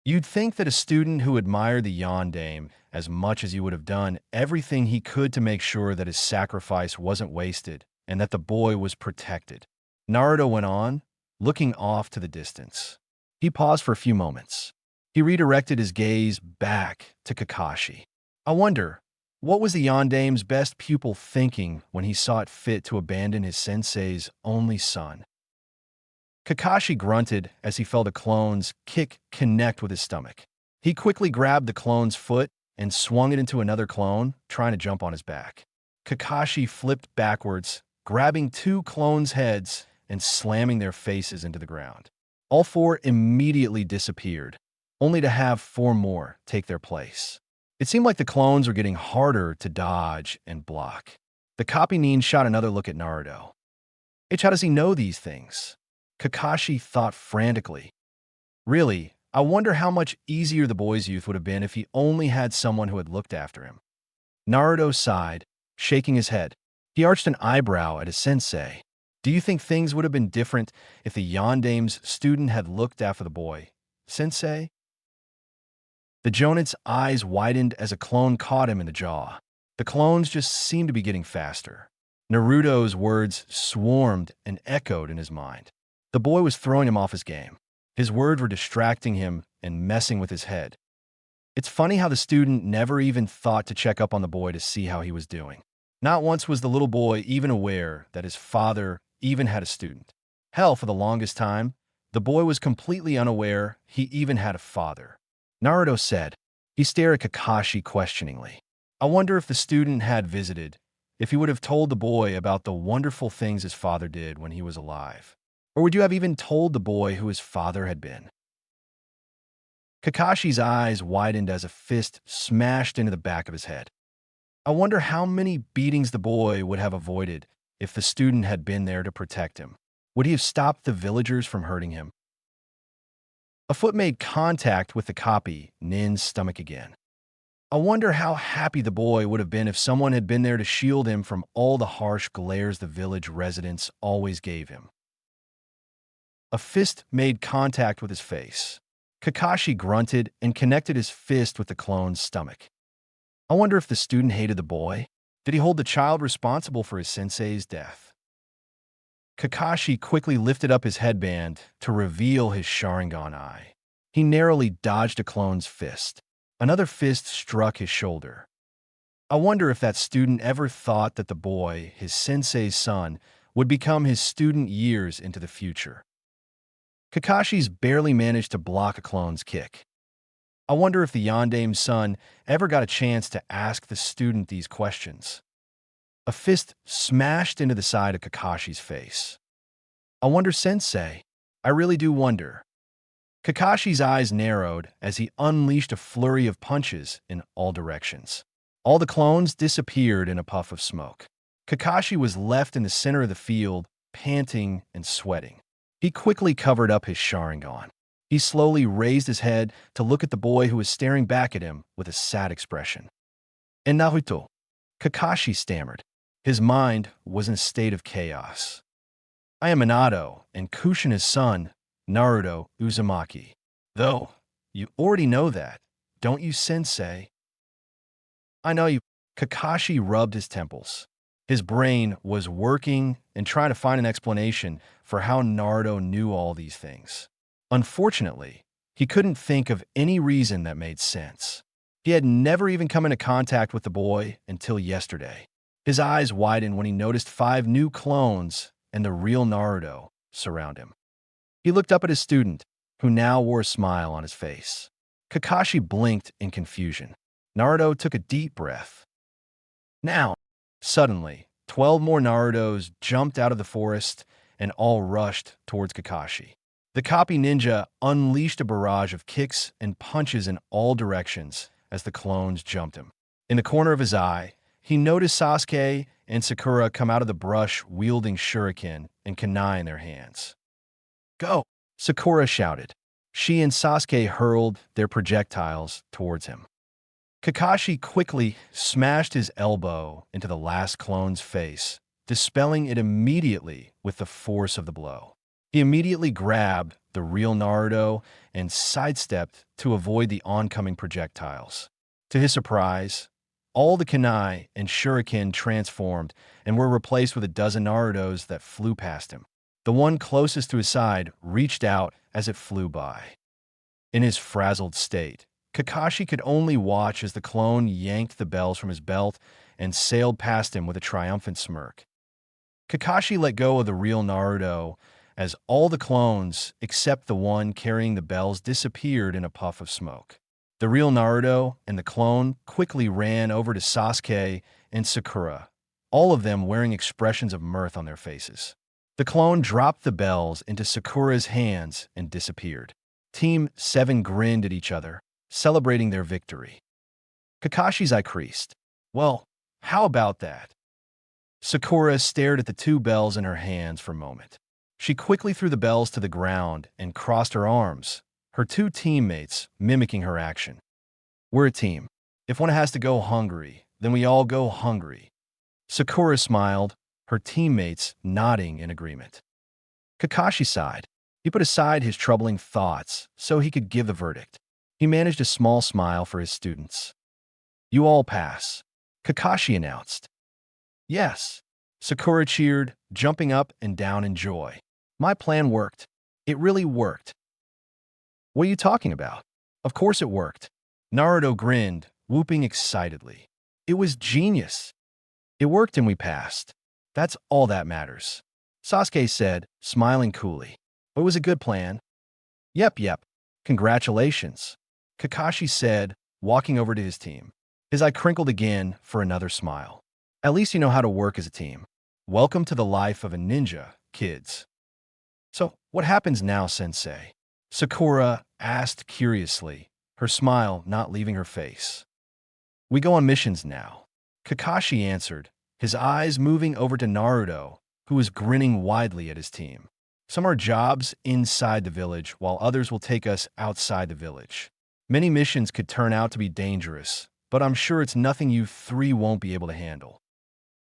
Speaker 1: You'd think that a student who admired the Yondaime as much as you would have done everything he could to make sure that his sacrifice wasn't wasted and that the boy was protected. Naruto went on, looking off to the distance. He paused for a few moments. He redirected his gaze back to Kakashi. I wonder, what was the Yondaime's best pupil thinking when he saw it fit to abandon his sensei's only son? Kakashi grunted as he felt a clone's kick connect with his stomach. He quickly grabbed the clone's foot and swung it into another clone, trying to jump on his back. Kakashi flipped backwards, grabbing 2 clones' heads and slamming their faces into the ground. All 4 immediately disappeared, only to have 4 more take their place. It seemed like the clones were getting harder to dodge and block. The copy nin shot another look at Naruto. How does he know these things? Kakashi thought frantically. Really, I wonder how much easier the boy's youth would have been if he only had someone who had looked after him. Naruto sighed, shaking his head. He arched an eyebrow at his sensei. Do you think things would have been different if the Yondaime's student had looked after the boy, sensei? The Jonet's eyes widened as a clone caught him in the jaw. The clones just seemed to be getting faster. Naruto's words swarmed and echoed in his mind. The boy was throwing him off his game. His words were distracting him and messing with his head. It's funny how the student never even thought to check up on the boy to see how he was doing. Not once was the little boy even aware that his father even had a student. Hell, for the longest time, the boy was completely unaware he even had a father. Naruto said. He stared at Kakashi questioningly. I wonder if the student had visited, if he would have told the boy about the wonderful things his father did when he was alive. Or would you have even told the boy who his father had been? Kakashi's eyes widened as a fist smashed into the back of his head. I wonder how many beatings the boy would have avoided if the student had been there to protect him. Would he have stopped the villagers from hurting him? A foot made contact with the copy nin's stomach again. I wonder how happy the boy would have been if someone had been there to shield him from all the harsh glares the village residents always gave him. A fist made contact with his face. Kakashi grunted and connected his fist with the clone's stomach. I wonder if the student hated the boy. Did he hold the child responsible for his sensei's death? Kakashi quickly lifted up his headband to reveal his Sharingan eye. He narrowly dodged a clone's fist. Another fist struck his shoulder. I wonder if that student ever thought that the boy, his sensei's son, would become his student years into the future. Kakashi's barely managed to block a clone's kick. I wonder if the Yandame's son ever got a chance to ask the student these questions. A fist smashed into the side of Kakashi's face. I wonder, Sensei. I really do wonder. Kakashi's eyes narrowed as he unleashed a flurry of punches in all directions. All the clones disappeared in a puff of smoke. Kakashi was left in the center of the field, panting and sweating. He quickly covered up his Sharingan. He slowly raised his head to look at the boy who was staring back at him with a sad expression. "And Naruto," Kakashi stammered. His mind was in a state of chaos. "I am Minato and Kushina's son, Naruto Uzumaki. Though, you already know that, don't you, Sensei?" "I know you." Kakashi rubbed his temples. His brain was working and trying to find an explanation for how Naruto knew all these things. Unfortunately, he couldn't think of any reason that made sense. He had never even come into contact with the boy until yesterday. His eyes widened when he noticed 5 new clones and the real Naruto surround him. He looked up at his student, who now wore a smile on his face. Kakashi blinked in confusion. Naruto took a deep breath. Now, suddenly, 12 more Narutos jumped out of the forest and all rushed towards Kakashi. The copy ninja unleashed a barrage of kicks and punches in all directions as the clones jumped him. In the corner of his eye, he noticed Sasuke and Sakura come out of the brush wielding shuriken and kunai in their hands. "Go!" Sakura shouted. She and Sasuke hurled their projectiles towards him. Kakashi quickly smashed his elbow into the last clone's face, dispelling it immediately with the force of the blow. He immediately grabbed the real Naruto and sidestepped to avoid the oncoming projectiles. To his surprise, all the kunai and shuriken transformed and were replaced with a dozen Narutos that flew past him. The one closest to his side reached out as it flew by. In his frazzled state, Kakashi could only watch as the clone yanked the bells from his belt and sailed past him with a triumphant smirk. Kakashi let go of the real Naruto as all the clones, except the one carrying the bells, disappeared in a puff of smoke. The real Naruto and the clone quickly ran over to Sasuke and Sakura, all of them wearing expressions of mirth on their faces. The clone dropped the bells into Sakura's hands and disappeared. Team 7 grinned at each other, celebrating their victory. Kakashi's eye creased. "Well, how about that?" Sakura stared at the 2 bells in her hands for a moment. She quickly threw the bells to the ground and crossed her arms, her 2 teammates mimicking her action. "We're a team. If one has to go hungry, then we all go hungry." Sakura smiled, her teammates nodding in agreement. Kakashi sighed. He put aside his troubling thoughts so he could give the verdict. He managed a small smile for his students. "You all pass," Kakashi announced. "Yes," Sakura cheered, jumping up and down in joy. "My plan worked. It really worked." "What are you talking about?" "Of course it worked." Naruto grinned, whooping excitedly. "It was genius. It worked and we passed. That's all that matters," Sasuke said, smiling coolly. "It was a good plan." Yep. Congratulations," Kakashi said, walking over to his team. His eye crinkled again for another smile. "At least you know how to work as a team. Welcome to the life of a ninja, kids." "So, what happens now, Sensei?" Sakura asked curiously, her smile not leaving her face. "We go on missions now," Kakashi answered, his eyes moving over to Naruto, who was grinning widely at his team. Some are jobs inside the village, while others will take us outside the village. Many missions could turn out to be dangerous, but I'm sure it's nothing you three won't be able to handle.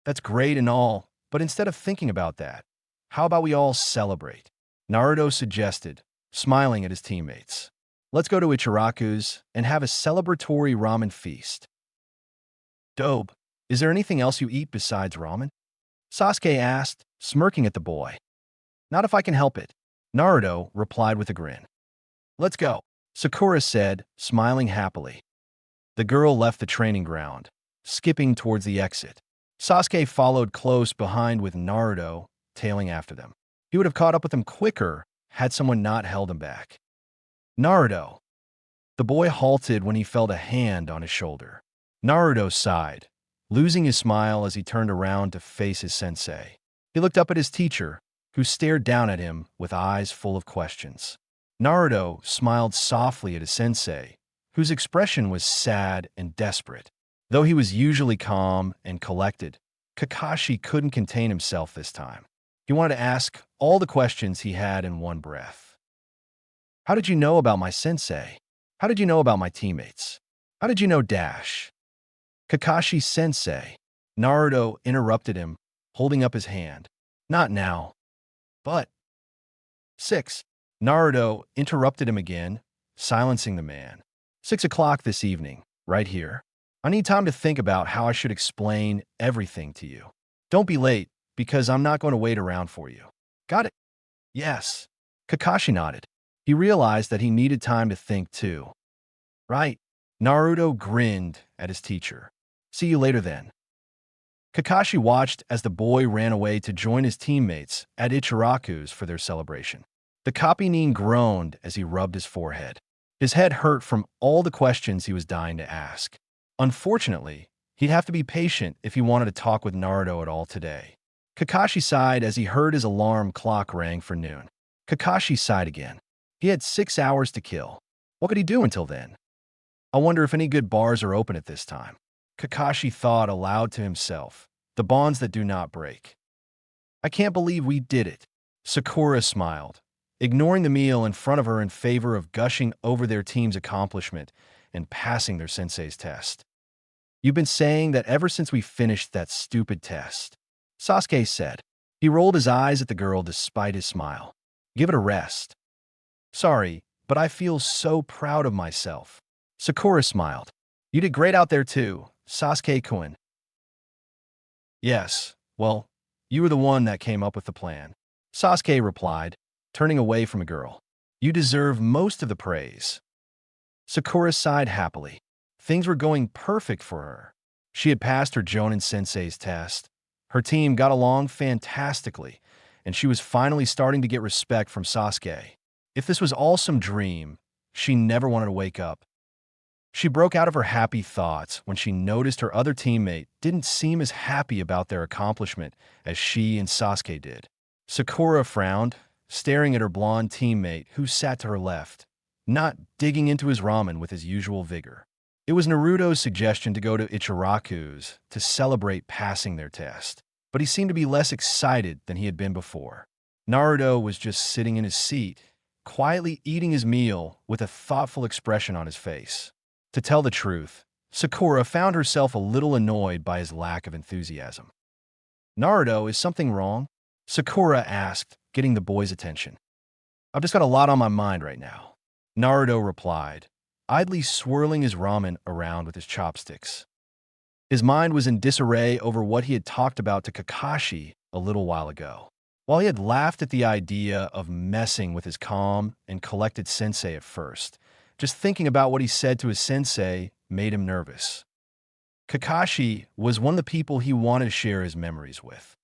Speaker 1: That's great and all, but instead of thinking about that, how about we all celebrate? Naruto suggested, smiling at his teammates. Let's go to Ichiraku's and have a celebratory ramen feast. Dope. Is there anything else you eat besides ramen? Sasuke asked, smirking at the boy. Not if I can help it, Naruto replied with a grin. Let's go, Sakura said, smiling happily. The girl left the training ground, skipping towards the exit. Sasuke followed close behind with Naruto tailing after them. He would have caught up with them quicker had someone not held him back. Naruto. The boy halted when he felt a hand on his shoulder. Naruto sighed, losing his smile as he turned around to face his sensei. He looked up at his teacher, who stared down at him with eyes full of questions. Naruto smiled softly at his sensei, whose expression was sad and desperate. Though he was usually calm and collected, Kakashi couldn't contain himself this time. He wanted to ask all the questions he had in one breath. How did you know about my sensei? How did you know about my teammates? How did you know Dash? Kakashi-sensei. Naruto interrupted him, holding up his hand. Not now. But 6. Naruto interrupted him again, silencing the man. 6 o'clock this evening, right here. I need time to think about how I should explain everything to you. Don't be late, because I'm not going to wait around for you. Got it? Yes. Kakashi nodded. He realized that he needed time to think too. Right. Naruto grinned at his teacher. See you later then. Kakashi watched as the boy ran away to join his teammates at Ichiraku's for their celebration. The copy-nin groaned as he rubbed his forehead. His head hurt from all the questions he was dying to ask. Unfortunately, he'd have to be patient if he wanted to talk with Naruto at all today. Kakashi sighed as he heard his alarm clock rang for noon. Kakashi sighed again. He had 6 hours to kill. What could he do until then? I wonder if any good bars are open at this time. Kakashi thought aloud to himself, the bonds that do not break. I can't believe we did it. Sakura smiled, ignoring the meal in front of her in favor of gushing over their team's accomplishment and passing their sensei's test. You've been saying that ever since we finished that stupid test, Sasuke said. He rolled his eyes at the girl despite his smile. Give it a rest. Sorry, but I feel so proud of myself. Sakura smiled. You did great out there too, Sasuke-kun. Yes, well, you were the one that came up with the plan. Sasuke replied, turning away from the girl. You deserve most of the praise. Sakura sighed happily. Things were going perfect for her. She had passed her Jonin sensei's test. Her team got along fantastically, and she was finally starting to get respect from Sasuke. If this was all some dream, she never wanted to wake up. She broke out of her happy thoughts when she noticed her other teammate didn't seem as happy about their accomplishment as she and Sasuke did. Sakura frowned, staring at her blonde teammate who sat to her left, not digging into his ramen with his usual vigor. It was Naruto's suggestion to go to Ichiraku's to celebrate passing their test, but he seemed to be less excited than he had been before. Naruto was just sitting in his seat, quietly eating his meal with a thoughtful expression on his face. To tell the truth, Sakura found herself a little annoyed by his lack of enthusiasm. Naruto, is something wrong? Sakura asked, getting the boy's attention. I've just got a lot on my mind right now. Naruto replied, idly swirling his ramen around with his chopsticks. His mind was in disarray over what he had talked about to Kakashi a little while ago. While he had laughed at the idea of messing with his calm and collected sensei at first, just thinking about what he said to his sensei made him nervous. Kakashi was one of the people he wanted to share his memories with.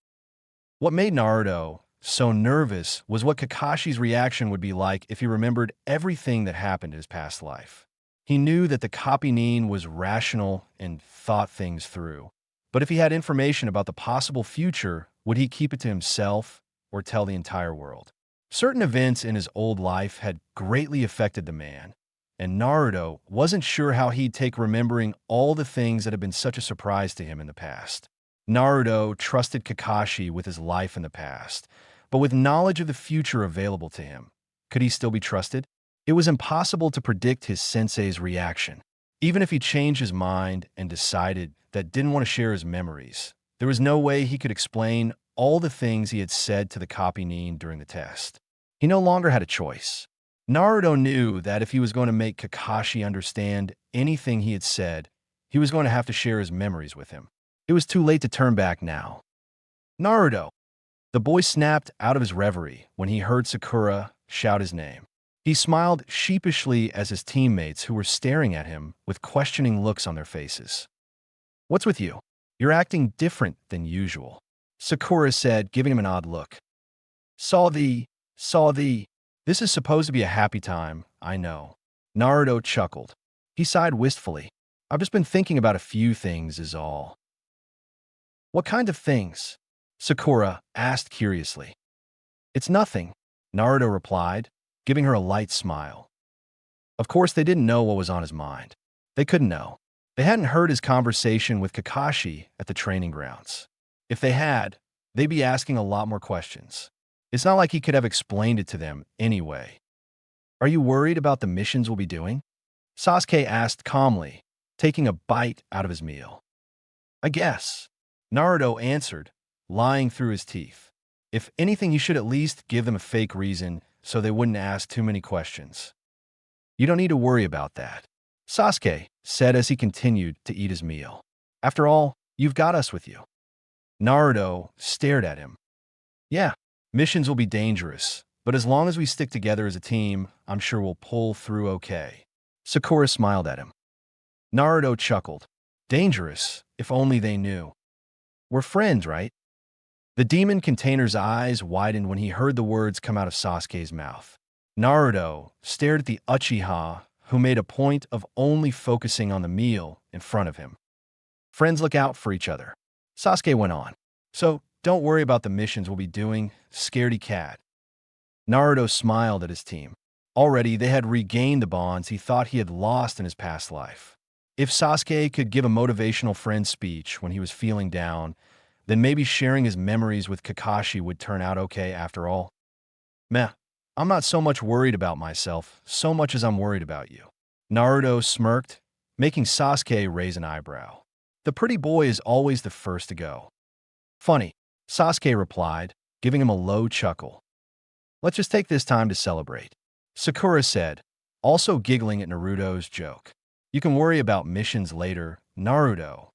Speaker 1: What made Naruto so nervous was what Kakashi's reaction would be like if he remembered everything that happened in his past life. He knew that the copy-nin was rational and thought things through, but if he had information about the possible future, would he keep it to himself or tell the entire world? Certain events in his old life had greatly affected the man, and Naruto wasn't sure how he'd take remembering all the things that had been such a surprise to him in the past. Naruto trusted Kakashi with his life in the past, But with knowledge of the future available to him, could he still be trusted? It was impossible to predict his sensei's reaction. Even if he changed his mind and decided that didn't want to share his memories, there was no way he could explain all the things he had said to the copy Nin during the test. He no longer had a choice. Naruto knew that if he was going to make Kakashi understand anything he had said, he was going to have to share his memories with him. It was too late to turn back now. Naruto! The boy snapped out of his reverie when he heard Sakura shout his name. He smiled sheepishly as his teammates, who were staring at him with questioning looks on their faces. "What's with you? You're acting different than usual," Sakura said, giving him an odd look. Saw thee. This is supposed to be a happy time, I know." Naruto chuckled. He sighed wistfully. "I've just been thinking about a few things is all." "What kind of things?" Sakura asked curiously. "It's nothing," Naruto replied, giving her a light smile. Of course, they didn't know what was on his mind. They couldn't know. They hadn't heard his conversation with Kakashi at the training grounds. If they had, they'd be asking a lot more questions. It's not like he could have explained it to them anyway. "Are you worried about the missions we'll be doing?" Sasuke asked calmly, taking a bite out of his meal. "I guess," Naruto answered, lying through his teeth. If anything, he should at least give them a fake reason so they wouldn't ask too many questions. "You don't need to worry about that," Sasuke said as he continued to eat his meal. "After all, you've got us with you." Naruto stared at him. "Yeah, missions will be dangerous, but as long as we stick together as a team, I'm sure we'll pull through okay." Sakura smiled at him. Naruto chuckled. "Dangerous, if only they knew. We're friends, right?" The demon container's eyes widened when he heard the words come out of Sasuke's mouth. Naruto stared at the Uchiha, who made a point of only focusing on the meal in front of him. "Friends look out for each other," Sasuke went on. "So don't worry about the missions we'll be doing, scaredy cat." Naruto smiled at his team. Already, they had regained the bonds he thought he had lost in his past life. If Sasuke could give a motivational friend speech when he was feeling down, then maybe sharing his memories with Kakashi would turn out okay after all. "Meh, I'm not so much worried about myself, so much as I'm worried about you." Naruto smirked, making Sasuke raise an eyebrow. The pretty boy is always the first to go. "Funny," Sasuke replied, giving him a low chuckle. "Let's just take this time to celebrate," Sakura said, also giggling at Naruto's joke. "You can worry about missions later, Naruto."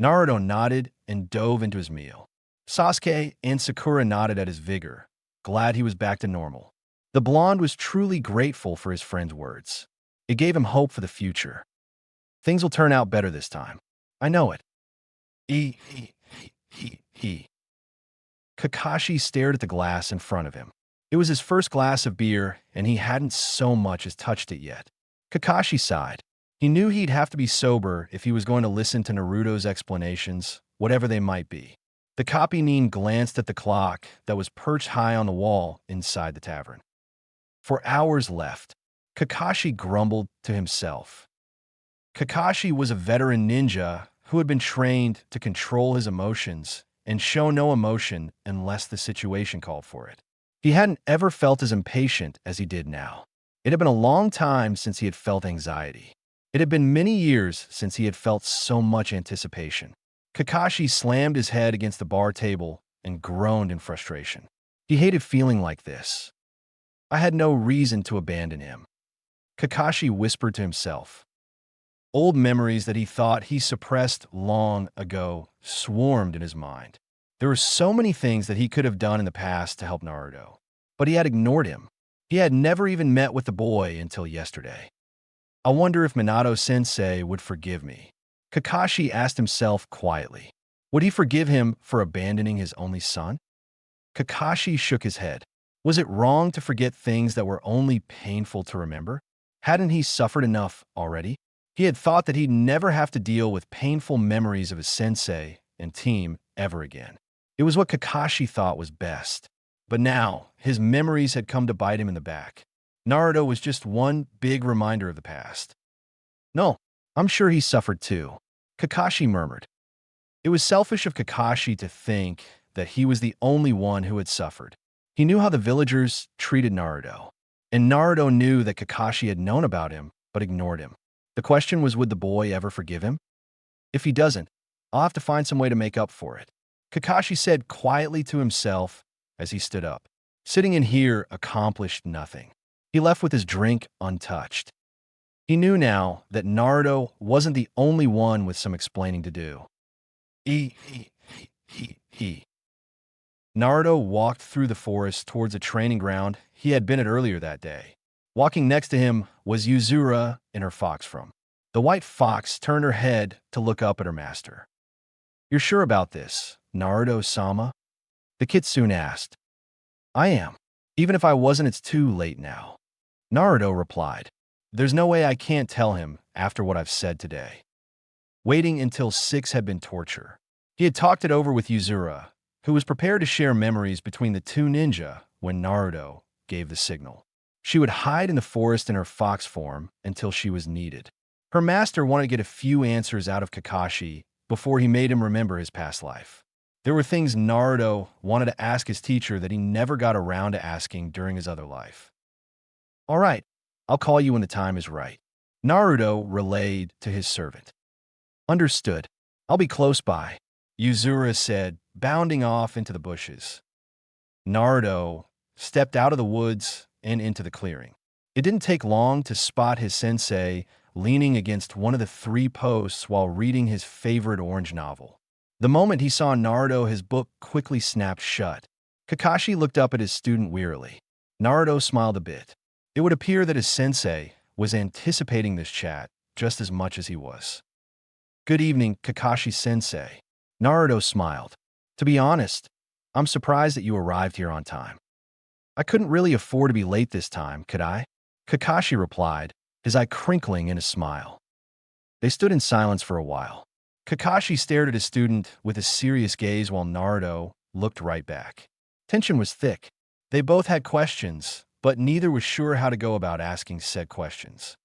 Speaker 1: Naruto nodded and dove into his meal. Sasuke and Sakura nodded at his vigor, glad he was back to normal. The blonde was truly grateful for his friend's words. It gave him hope for the future. "Things will turn out better this time. I know it." He. Kakashi stared at the glass in front of him. It was his first glass of beer, and he hadn't so much as touched it yet. Kakashi sighed. He knew he'd have to be sober if he was going to listen to Naruto's explanations, whatever they might be. The copy Nin glanced at the clock that was perched high on the wall inside the tavern. 4 hours left. Kakashi grumbled to himself. Kakashi was a veteran ninja who had been trained to control his emotions and show no emotion unless the situation called for it. He hadn't ever felt as impatient as he did now. It had been a long time since he had felt anxiety. It had been many years since he had felt so much anticipation. Kakashi slammed his head against the bar table and groaned in frustration. He hated feeling like this. I had no reason to abandon him. Kakashi whispered to himself. Old memories that he thought he suppressed long ago swarmed in his mind. There were so many things that he could have done in the past to help Naruto, but he had ignored him. He had never even met with the boy until yesterday. I wonder if Minato-sensei would forgive me. Kakashi asked himself quietly. Would he forgive him for abandoning his only son? Kakashi shook his head. Was it wrong to forget things that were only painful to remember? Hadn't he suffered enough already? He had thought that he'd never have to deal with painful memories of his sensei and team ever again. It was what Kakashi thought was best. But now, his memories had come to bite him in the back. Naruto was just one big reminder of the past. No, I'm sure he suffered too, Kakashi murmured. It was selfish of Kakashi to think that he was the only one who had suffered. He knew how the villagers treated Naruto, and Naruto knew that Kakashi had known about him but ignored him. The question was, would the boy ever forgive him? If he doesn't, I'll have to find some way to make up for it, Kakashi said quietly to himself as he stood up. Sitting in here accomplished nothing. He left with his drink untouched. He knew now that Naruto wasn't the only one with some explaining to do. He. Naruto walked through the forest towards a training ground he had been at earlier that day. Walking next to him was Yuzura in her fox form. The white fox turned her head to look up at her master. "You're sure about this, Naruto-sama?" the kitsune asked. "I am. Even if I wasn't, it's too late now," Naruto replied. "There's no way I can't tell him after what I've said today." Waiting until 6 had been torture. He had talked it over with Yuzura, who was prepared to share memories between the two ninja when Naruto gave the signal. She would hide in the forest in her fox form until she was needed. Her master wanted to get a few answers out of Kakashi before he made him remember his past life. There were things Naruto wanted to ask his teacher that he never got around to asking during his other life. "All right, I'll call you when the time is right," Naruto relayed to his servant. "Understood. I'll be close by," Yuzura said, bounding off into the bushes. Naruto stepped out of the woods and into the clearing. It didn't take long to spot his sensei leaning against one of the 3 posts while reading his favorite orange novel. The moment he saw Naruto, his book quickly snapped shut. Kakashi looked up at his student wearily. Naruto smiled a bit. It would appear that his sensei was anticipating this chat just as much as he was. "Good evening, Kakashi-sensei." Naruto smiled. "To be honest, I'm surprised that you arrived here on time." "I couldn't really afford to be late this time, could I?" Kakashi replied, his eye crinkling in a smile. They stood in silence for a while. Kakashi stared at his student with a serious gaze while Naruto looked right back. Tension was thick. They both had questions, but neither was sure how to go about asking said questions.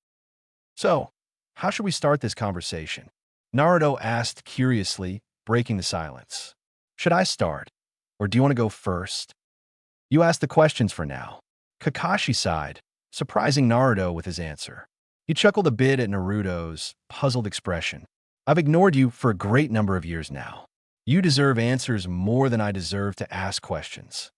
Speaker 1: "So, how should we start this conversation?" Naruto asked curiously, breaking the silence. "Should I start? Or do you want to go first?" "You ask the questions for now." Kakashi sighed, surprising Naruto with his answer. He chuckled a bit at Naruto's puzzled expression. "I've ignored you for a great number of years now. You deserve answers more than I deserve to ask questions."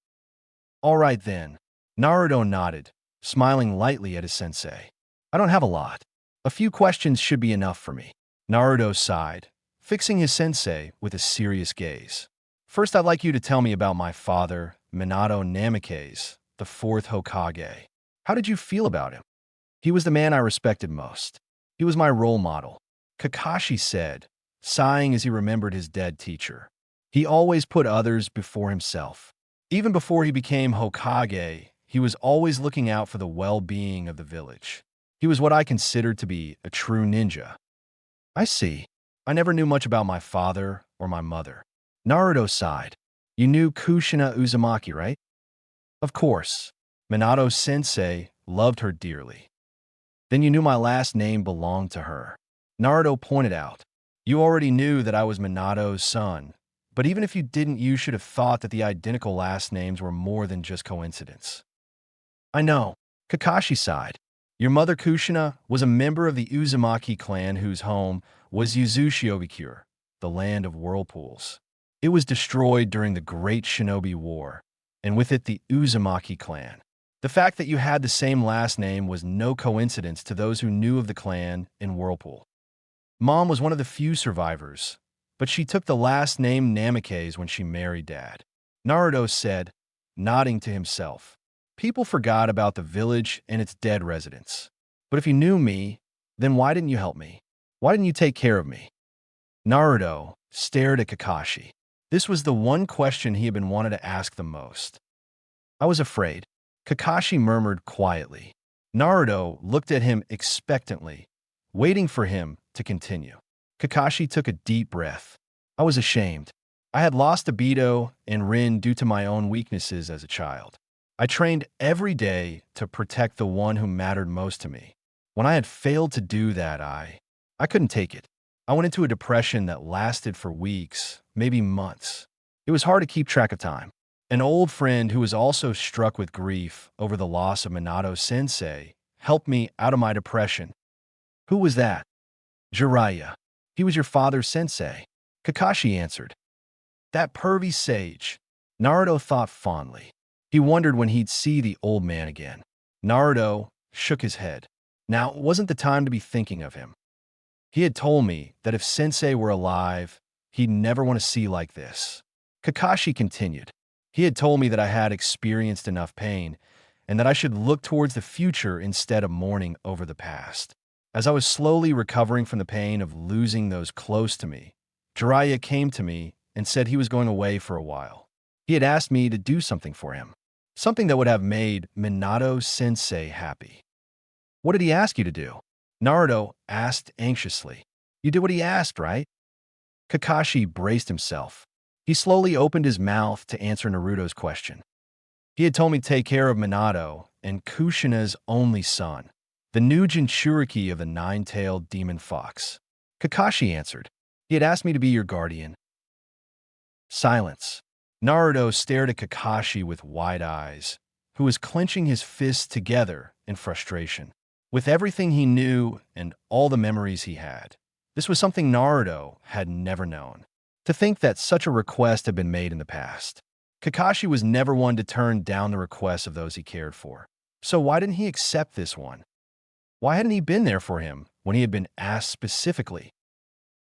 Speaker 1: "All right then." Naruto nodded, smiling lightly at his sensei. "I don't have a lot. A few questions should be enough for me." Naruto sighed, fixing his sensei with a serious gaze. "First, I'd like you to tell me about my father, Minato Namikaze, the 4th Hokage. How did you feel about him?" "He was the man I respected most. He was my role model," Kakashi said, sighing as he remembered his dead teacher. "He always put others before himself. Even before he became Hokage, he was always looking out for the well-being of the village. He was what I considered to be a true ninja." "I see. I never knew much about my father or my mother." Naruto sighed. "You knew Kushina Uzumaki, right?" "Of course. Minato's sensei loved her dearly." "Then you knew my last name belonged to her." Naruto pointed out. "You already knew that I was Minato's son, but even if you didn't, you should have thought that the identical last names were more than just coincidence." "I know." Kakashi sighed. "Your mother Kushina was a member of the Uzumaki clan whose home was Yuzushiobikyur, the land of whirlpools. It was destroyed during the Great Shinobi War, and with it the Uzumaki clan. The fact that you had the same last name was no coincidence to those who knew of the clan in Whirlpool. Mom was one of the few survivors, but she took the last name Namikaze when she married Dad," Naruto said, nodding to himself. "People forgot about the village and its dead residents. But if you knew me, then why didn't you help me? Why didn't you take care of me?" Naruto stared at Kakashi. This was the one question he had been wanting to ask the most. "I was afraid," Kakashi murmured quietly. Naruto looked at him expectantly, waiting for him to continue. Kakashi took a deep breath. "I was ashamed. I had lost Obito and Rin due to my own weaknesses as a child. I trained every day to protect the one who mattered most to me. When I had failed to do that, I couldn't take it. I went into a depression that lasted for weeks, maybe months. It was hard to keep track of time. An old friend who was also struck with grief over the loss of Minato-sensei helped me out of my depression. Who was that? Jiraiya. He was your father's sensei. Kakashi answered. That pervy sage. Naruto thought fondly. He wondered when he'd see the old man again. Naruto shook his head. Now it wasn't the time to be thinking of him. He had told me that if Sensei were alive, he'd never want to see like this. Kakashi continued. He had told me that I had experienced enough pain and that I should look towards the future instead of mourning over the past. As I was slowly recovering from the pain of losing those close to me, Jiraiya came to me and said he was going away for a while. He had asked me to do something for him, something that would have made Minato-sensei happy. What did he ask you to do? Naruto asked anxiously. You did what he asked, right? Kakashi braced himself. He slowly opened his mouth to answer Naruto's question. He had told me to take care of Minato and Kushina's only son, the new Jinchuriki of the nine-tailed demon fox. Kakashi answered. He had asked me to be your guardian. Silence. Naruto stared at Kakashi with wide eyes, who was clenching his fists together in frustration. With everything he knew and all the memories he had, this was something Naruto had never known. To think that such a request had been made in the past. Kakashi was never one to turn down the requests of those he cared for. So why didn't he accept this one? Why hadn't he been there for him when he had been asked specifically?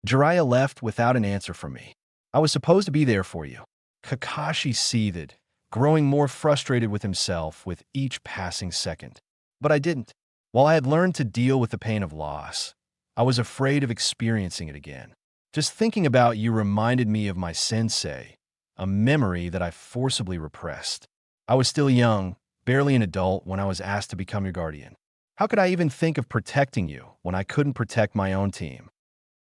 Speaker 1: Jiraiya left without an answer from me. I was supposed to be there for you. Kakashi seethed, growing more frustrated with himself with each passing second. But I didn't. While I had learned to deal with the pain of loss, I was afraid of experiencing it again. Just thinking about you reminded me of my sensei, a memory that I forcibly repressed. I was still young, barely an adult, when I was asked to become your guardian. How could I even think of protecting you when I couldn't protect my own team?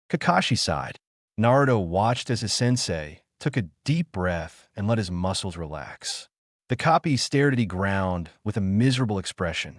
Speaker 1: Kakashi sighed. Naruto watched as his sensei took a deep breath and let his muscles relax. The copy stared at the ground with a miserable expression.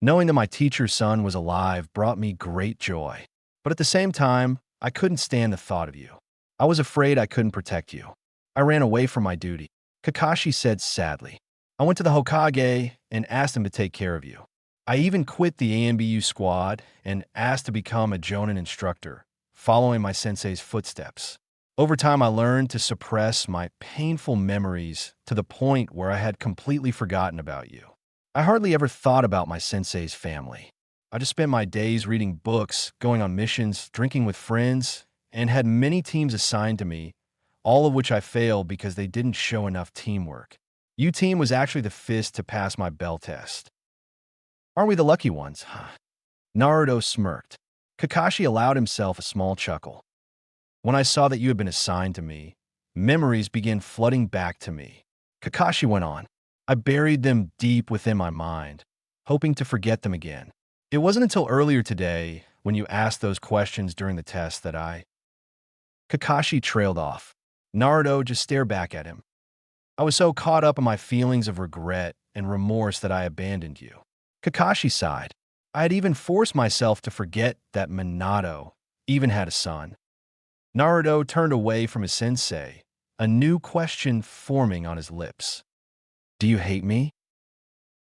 Speaker 1: Knowing that my teacher's son was alive brought me great joy. But at the same time, I couldn't stand the thought of you. I was afraid I couldn't protect you. I ran away from my duty. Kakashi said sadly. I went to the Hokage and asked him to take care of you. I even quit the ANBU squad and asked to become a Jonin instructor, following my sensei's footsteps. Over time, I learned to suppress my painful memories to the point where I had completely forgotten about you. I hardly ever thought about my sensei's family. I just spent my days reading books, going on missions, drinking with friends, and had many teams assigned to me, all of which I failed because they didn't show enough teamwork. U team was actually the fifth to pass my bell test. Aren't we the lucky ones? Naruto smirked. Kakashi allowed himself a small chuckle. When I saw that you had been assigned to me, memories began flooding back to me. Kakashi went on. I buried them deep within my mind, hoping to forget them again. It wasn't until earlier today, when you asked those questions during the test, that Kakashi trailed off. Naruto just stared back at him. I was so caught up in my feelings of regret and remorse that I abandoned you. Kakashi sighed. I had even forced myself to forget that Minato even had a son. Naruto turned away from his sensei, a new question forming on his lips. Do you hate me?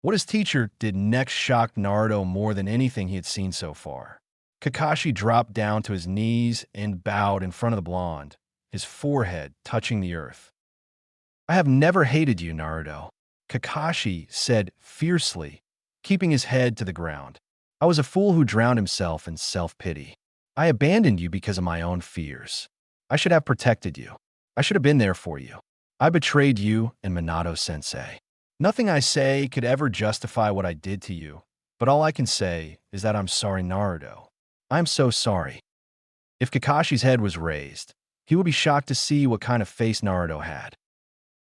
Speaker 1: What his teacher did next shocked Naruto more than anything he had seen so far. Kakashi dropped down to his knees and bowed in front of the blonde, his forehead touching the earth. I have never hated you, Naruto, Kakashi said fiercely, keeping his head to the ground. I was a fool who drowned himself in self-pity. I abandoned you because of my own fears. I should have protected you. I should have been there for you. I betrayed you and Minato-sensei. Nothing I say could ever justify what I did to you, but all I can say is that I'm sorry, Naruto. I'm so sorry. If Kakashi's head was raised, he would be shocked to see what kind of face Naruto had.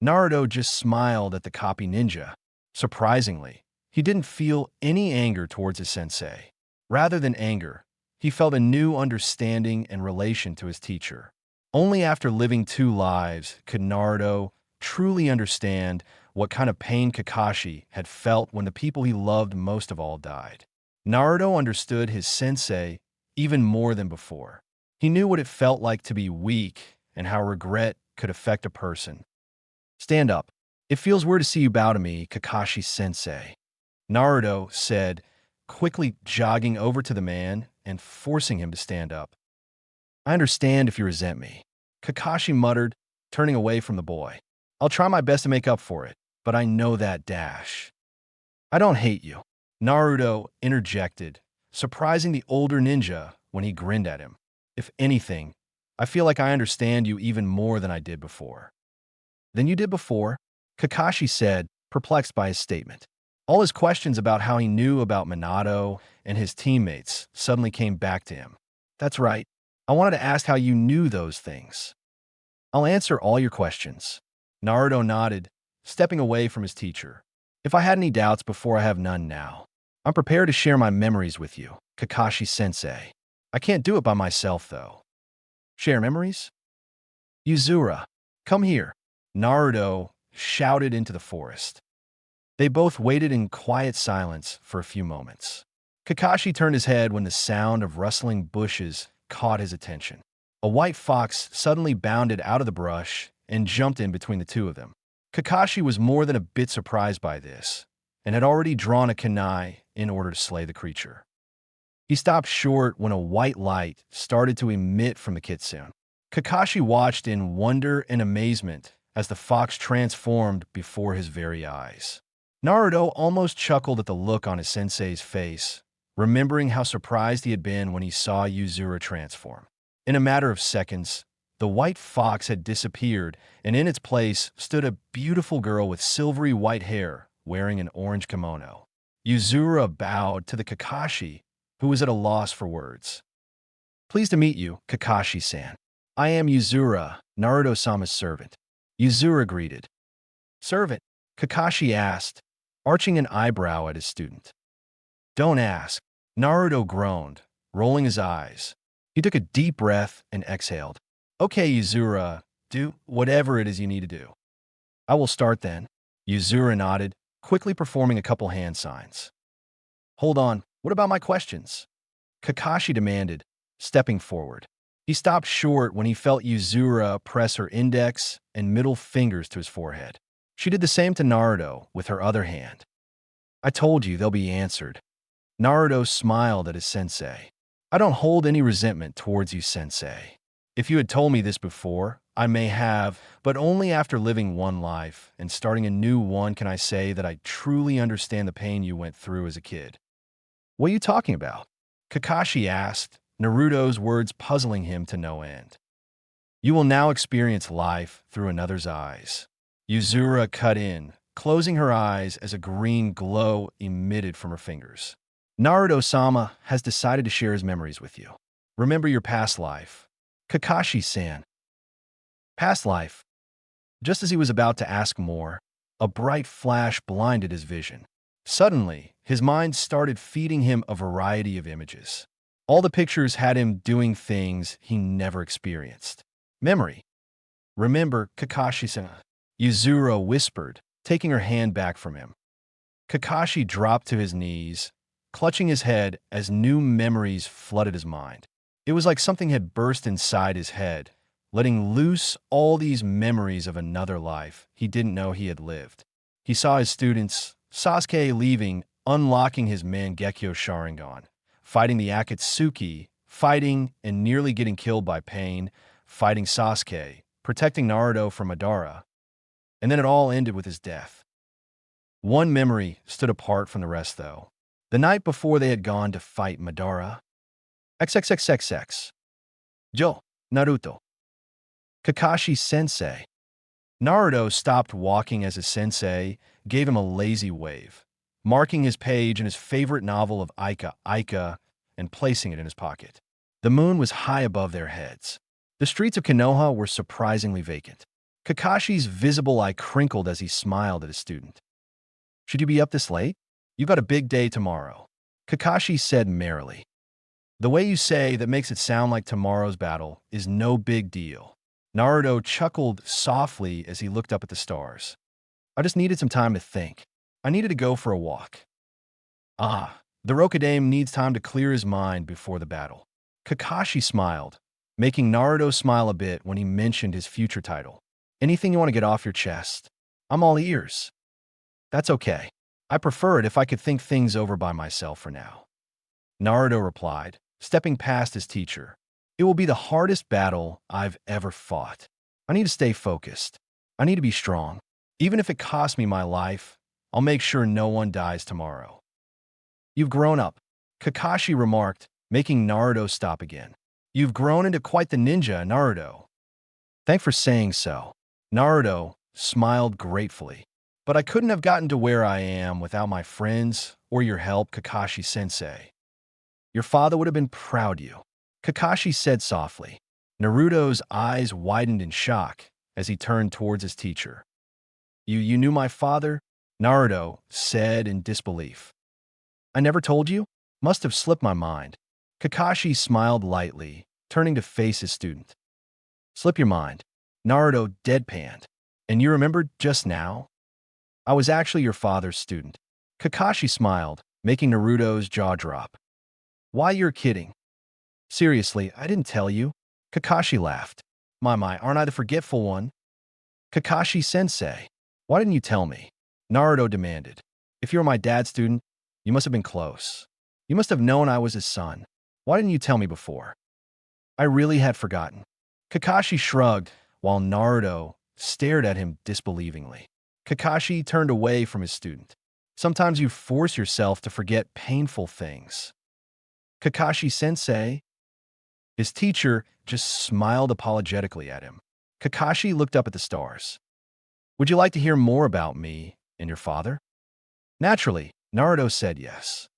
Speaker 1: Naruto just smiled at the copy ninja. Surprisingly, he didn't feel any anger towards his sensei. Rather than anger, he felt a new understanding and relation to his teacher. Only after living two lives could Naruto truly understand what kind of pain Kakashi had felt when the people he loved most of all died. Naruto understood his sensei even more than before. He knew what it felt like to be weak and how regret could affect a person. Stand up. It feels weird to see you bow to me, Kakashi-sensei, Naruto said, quickly jogging over to the man and forcing him to stand up. I understand if you resent me, Kakashi muttered, turning away from the boy. I'll try my best to make up for it, but I know that dash. I don't hate you, Naruto interjected, surprising the older ninja when he grinned at him. If anything, I feel like I understand you even more than I did before. Than you did before? Kakashi said, perplexed by his statement. All his questions about how he knew about Minato and his teammates suddenly came back to him. That's right. I wanted to ask how you knew those things. I'll answer all your questions. Naruto nodded, stepping away from his teacher. If I had any doubts before, I have none now. I'm prepared to share my memories with you, Kakashi-sensei. I can't do it by myself, though. Share memories? Uzura, come here, Naruto shouted into the forest. They both waited in quiet silence for a few moments. Kakashi turned his head when the sound of rustling bushes caught his attention. A white fox suddenly bounded out of the brush and jumped in between the two of them. Kakashi was more than a bit surprised by this, and had already drawn a kunai in order to slay the creature. He stopped short when a white light started to emit from the kitsune. Kakashi watched in wonder and amazement as the fox transformed before his very eyes. Naruto almost chuckled at the look on his sensei's face, remembering how surprised he had been when he saw Uzura transform. In a matter of seconds, the white fox had disappeared, and in its place stood a beautiful girl with silvery white hair, wearing an orange kimono. Uzura bowed to the Kakashi, who was at a loss for words. Pleased to meet you, Kakashi-san. I am Uzura, Naruto-sama's servant. Uzura greeted. Servant? Kakashi asked, arching an eyebrow at his student. Don't ask. Naruto groaned, rolling his eyes. He took a deep breath and exhaled. Okay, Uzura, do whatever it is you need to do. I will start then. Uzura nodded, quickly performing a couple hand signs. Hold on, what about my questions? Kakashi demanded, stepping forward. He stopped short when he felt Uzura press her index and middle fingers to his forehead. She did the same to Naruto with her other hand. I told you they'll be answered. Naruto smiled at his sensei. I don't hold any resentment towards you, sensei. If you had told me this before, I may have, but only after living one life and starting a new one can I say that I truly understand the pain you went through as a kid. What are you talking about? Kakashi asked, Naruto's words puzzling him to no end. You will now experience life through another's eyes. Uzura cut in, closing her eyes as a green glow emitted from her fingers. Naruto-sama has decided to share his memories with you. Remember your past life. Kakashi-san. Past life. Just as he was about to ask more, a bright flash blinded his vision. Suddenly, his mind started feeding him a variety of images. All the pictures had him doing things he never experienced. Memory. Remember, Kakashi-san. Uzura whispered, taking her hand back from him. Kakashi dropped to his knees, clutching his head as new memories flooded his mind. It was like something had burst inside his head, letting loose all these memories of another life he didn't know he had lived. He saw his students, Sasuke leaving, unlocking his Mangekyo Sharingan, fighting the Akatsuki, fighting and nearly getting killed by Pain, fighting Sasuke, protecting Naruto from Madara, and then it all ended with his death. One memory stood apart from the rest, though. The night before they had gone to fight Madara. XXXXX. Jo, Naruto. Kakashi-sensei. Naruto stopped walking as his sensei gave him a lazy wave, marking his page in his favorite novel of Aika, and placing it in his pocket. The moon was high above their heads. The streets of Konoha were surprisingly vacant. Kakashi's visible eye crinkled as he smiled at his student. Should you be up this late? You've got a big day tomorrow, Kakashi said merrily. The way you say that makes it sound like tomorrow's battle is no big deal. Naruto chuckled softly as he looked up at the stars. I just needed some time to think. I needed to go for a walk. Ah, the Rokudame needs time to clear his mind before the battle. Kakashi smiled, making Naruto smile a bit when he mentioned his future title. Anything you want to get off your chest? I'm all ears. That's okay. I prefer it if I could think things over by myself for now. Naruto replied, stepping past his teacher. It will be the hardest battle I've ever fought. I need to stay focused. I need to be strong. Even if it costs me my life, I'll make sure no one dies tomorrow. You've grown up, Kakashi remarked, making Naruto stop again. You've grown into quite the ninja, Naruto. Thanks for saying so. Naruto smiled gratefully. But I couldn't have gotten to where I am without my friends or your help, Kakashi-sensei. Your father would have been proud of you. Kakashi said softly. Naruto's eyes widened in shock as he turned towards his teacher. You knew my father? Naruto said in disbelief. I never told you? Must have slipped my mind. Kakashi smiled lightly, turning to face his student. Slip your mind. Naruto deadpanned. And you remembered just now? I was actually your father's student. Kakashi smiled, making Naruto's jaw drop. Why, you're kidding. Seriously, I didn't tell you. Kakashi laughed. My, aren't I the forgetful one? Kakashi-sensei, why didn't you tell me? Naruto demanded. If you were my dad's student, you must have been close. You must have known I was his son. Why didn't you tell me before? I really had forgotten. Kakashi shrugged, while Naruto stared at him disbelievingly. Kakashi turned away from his student. Sometimes you force yourself to forget painful things. Kakashi-sensei? His teacher just smiled apologetically at him. Kakashi looked up at the stars. Would you like to hear more about me and your father? Naturally, Naruto said yes.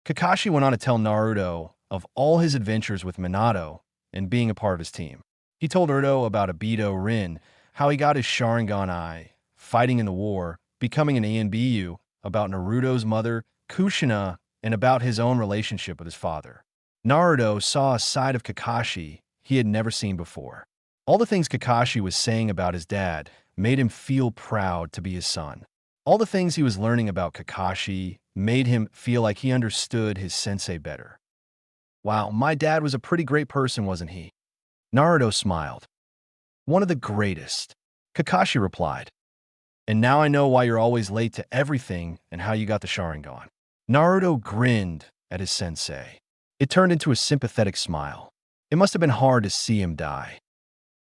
Speaker 1: Kakashi went on to tell Naruto of all his adventures with Minato and being a part of his team. He told Naruto about Obito Rin, how he got his Sharingan eye, fighting in the war, becoming an ANBU, about Naruto's mother, Kushina, and about his own relationship with his father. Naruto saw a side of Kakashi he had never seen before. All the things Kakashi was saying about his dad made him feel proud to be his son. All the things he was learning about Kakashi made him feel like he understood his sensei better. Wow, my dad was a pretty great person, wasn't he? Naruto smiled. One of the greatest. Kakashi replied. And now I know why you're always late to everything and how you got the Sharingan. Naruto grinned at his sensei. It turned into a sympathetic smile. It must have been hard to see him die.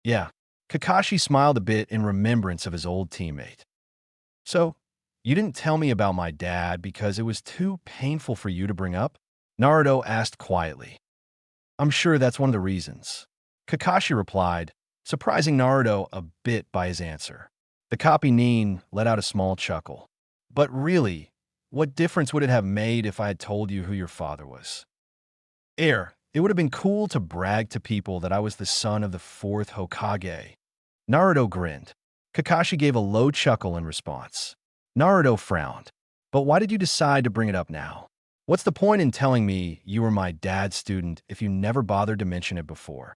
Speaker 1: Yeah, Kakashi smiled a bit in remembrance of his old teammate. So, you didn't tell me about my dad because it was too painful for you to bring up? Naruto asked quietly. I'm sure that's one of the reasons. Kakashi replied, surprising Naruto a bit by his answer. The copy Nin let out a small chuckle. But really, what difference would it have made if I had told you who your father was? It would have been cool to brag to people that I was the son of the fourth Hokage. Naruto grinned. Kakashi gave a low chuckle in response. Naruto frowned. But why did you decide to bring it up now? What's the point in telling me you were my dad's student if you never bothered to mention it before?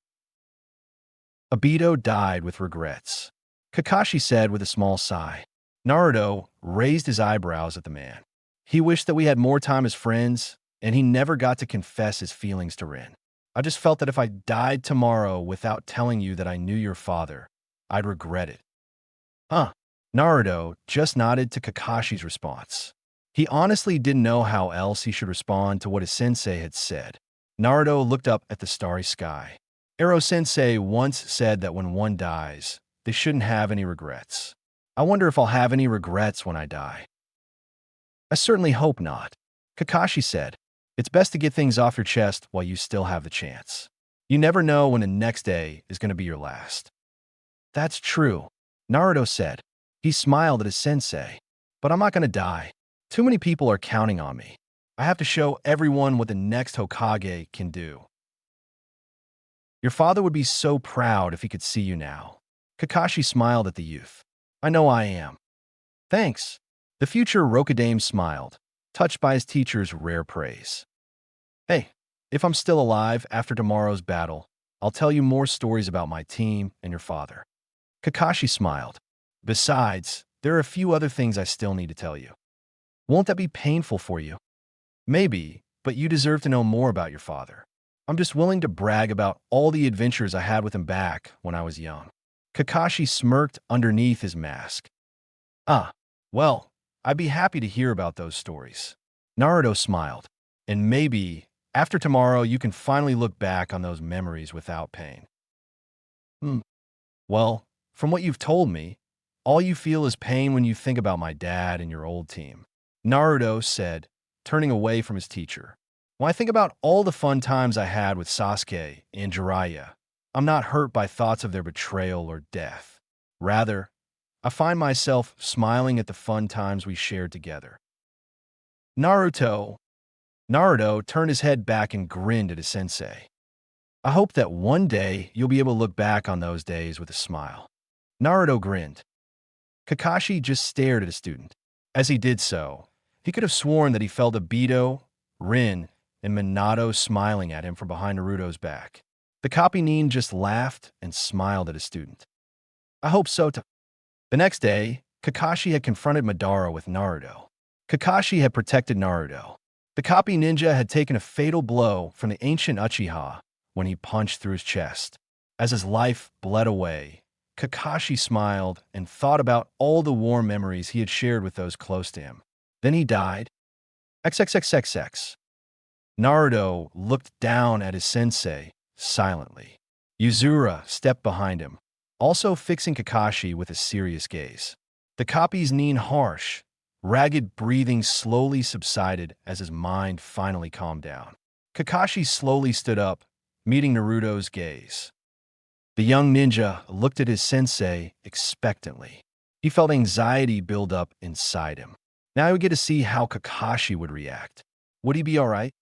Speaker 1: Obito died with regrets. Kakashi said with a small sigh. Naruto raised his eyebrows at the man. He wished that we had more time as friends, and he never got to confess his feelings to Rin. I just felt that if I died tomorrow without telling you that I knew your father, I'd regret it. Huh. Naruto just nodded to Kakashi's response. He honestly didn't know how else he should respond to what his sensei had said. Naruto looked up at the starry sky. Ero-sensei once said that when one dies, they shouldn't have any regrets. I wonder if I'll have any regrets when I die. I certainly hope not. Kakashi said, it's best to get things off your chest while you still have the chance. You never know when the next day is going to be your last. That's true, Naruto said. He smiled at his sensei. But I'm not going to die. Too many people are counting on me. I have to show everyone what the next Hokage can do. Your father would be so proud if he could see you now. Kakashi smiled at the youth. I know I am. Thanks. The future Rokudame smiled, touched by his teacher's rare praise. Hey, if I'm still alive after tomorrow's battle, I'll tell you more stories about my team and your father. Kakashi smiled. Besides, there are a few other things I still need to tell you. Won't that be painful for you? Maybe, but you deserve to know more about your father. I'm just willing to brag about all the adventures I had with him back when I was young. Kakashi smirked underneath his mask. Ah, well, I'd be happy to hear about those stories. Naruto smiled. And maybe, after tomorrow, you can finally look back on those memories without pain. Hmm. Well, from what you've told me, all you feel is pain when you think about my dad and your old team. Naruto said, turning away from his teacher. When I think about all the fun times I had with Sasuke and Jiraiya, I'm not hurt by thoughts of their betrayal or death. Rather, I find myself smiling at the fun times we shared together. Naruto, Naruto turned his head back and grinned at his sensei. I hope that one day you'll be able to look back on those days with a smile. Naruto grinned. Kakashi just stared at his student. As he did so, he could have sworn that he felt Obito, Rin, and Minato smiling at him from behind Naruto's back. The copy Nin just laughed and smiled at his student. I hope so too. The next day, Kakashi had confronted Madara with Naruto. Kakashi had protected Naruto. The copy ninja had taken a fatal blow from the ancient Uchiha when he punched through his chest. As his life bled away, Kakashi smiled and thought about all the warm memories he had shared with those close to him. Then he died. XXXXX. Naruto looked down at his sensei silently. Yuzura stepped behind him, also fixing Kakashi with a serious gaze. The copy's Nin harsh, ragged breathing slowly subsided as his mind finally calmed down. Kakashi slowly stood up, meeting Naruto's gaze. The young ninja looked at his sensei expectantly. He felt anxiety build up inside him. Now he would get to see how Kakashi would react. Would he be all right?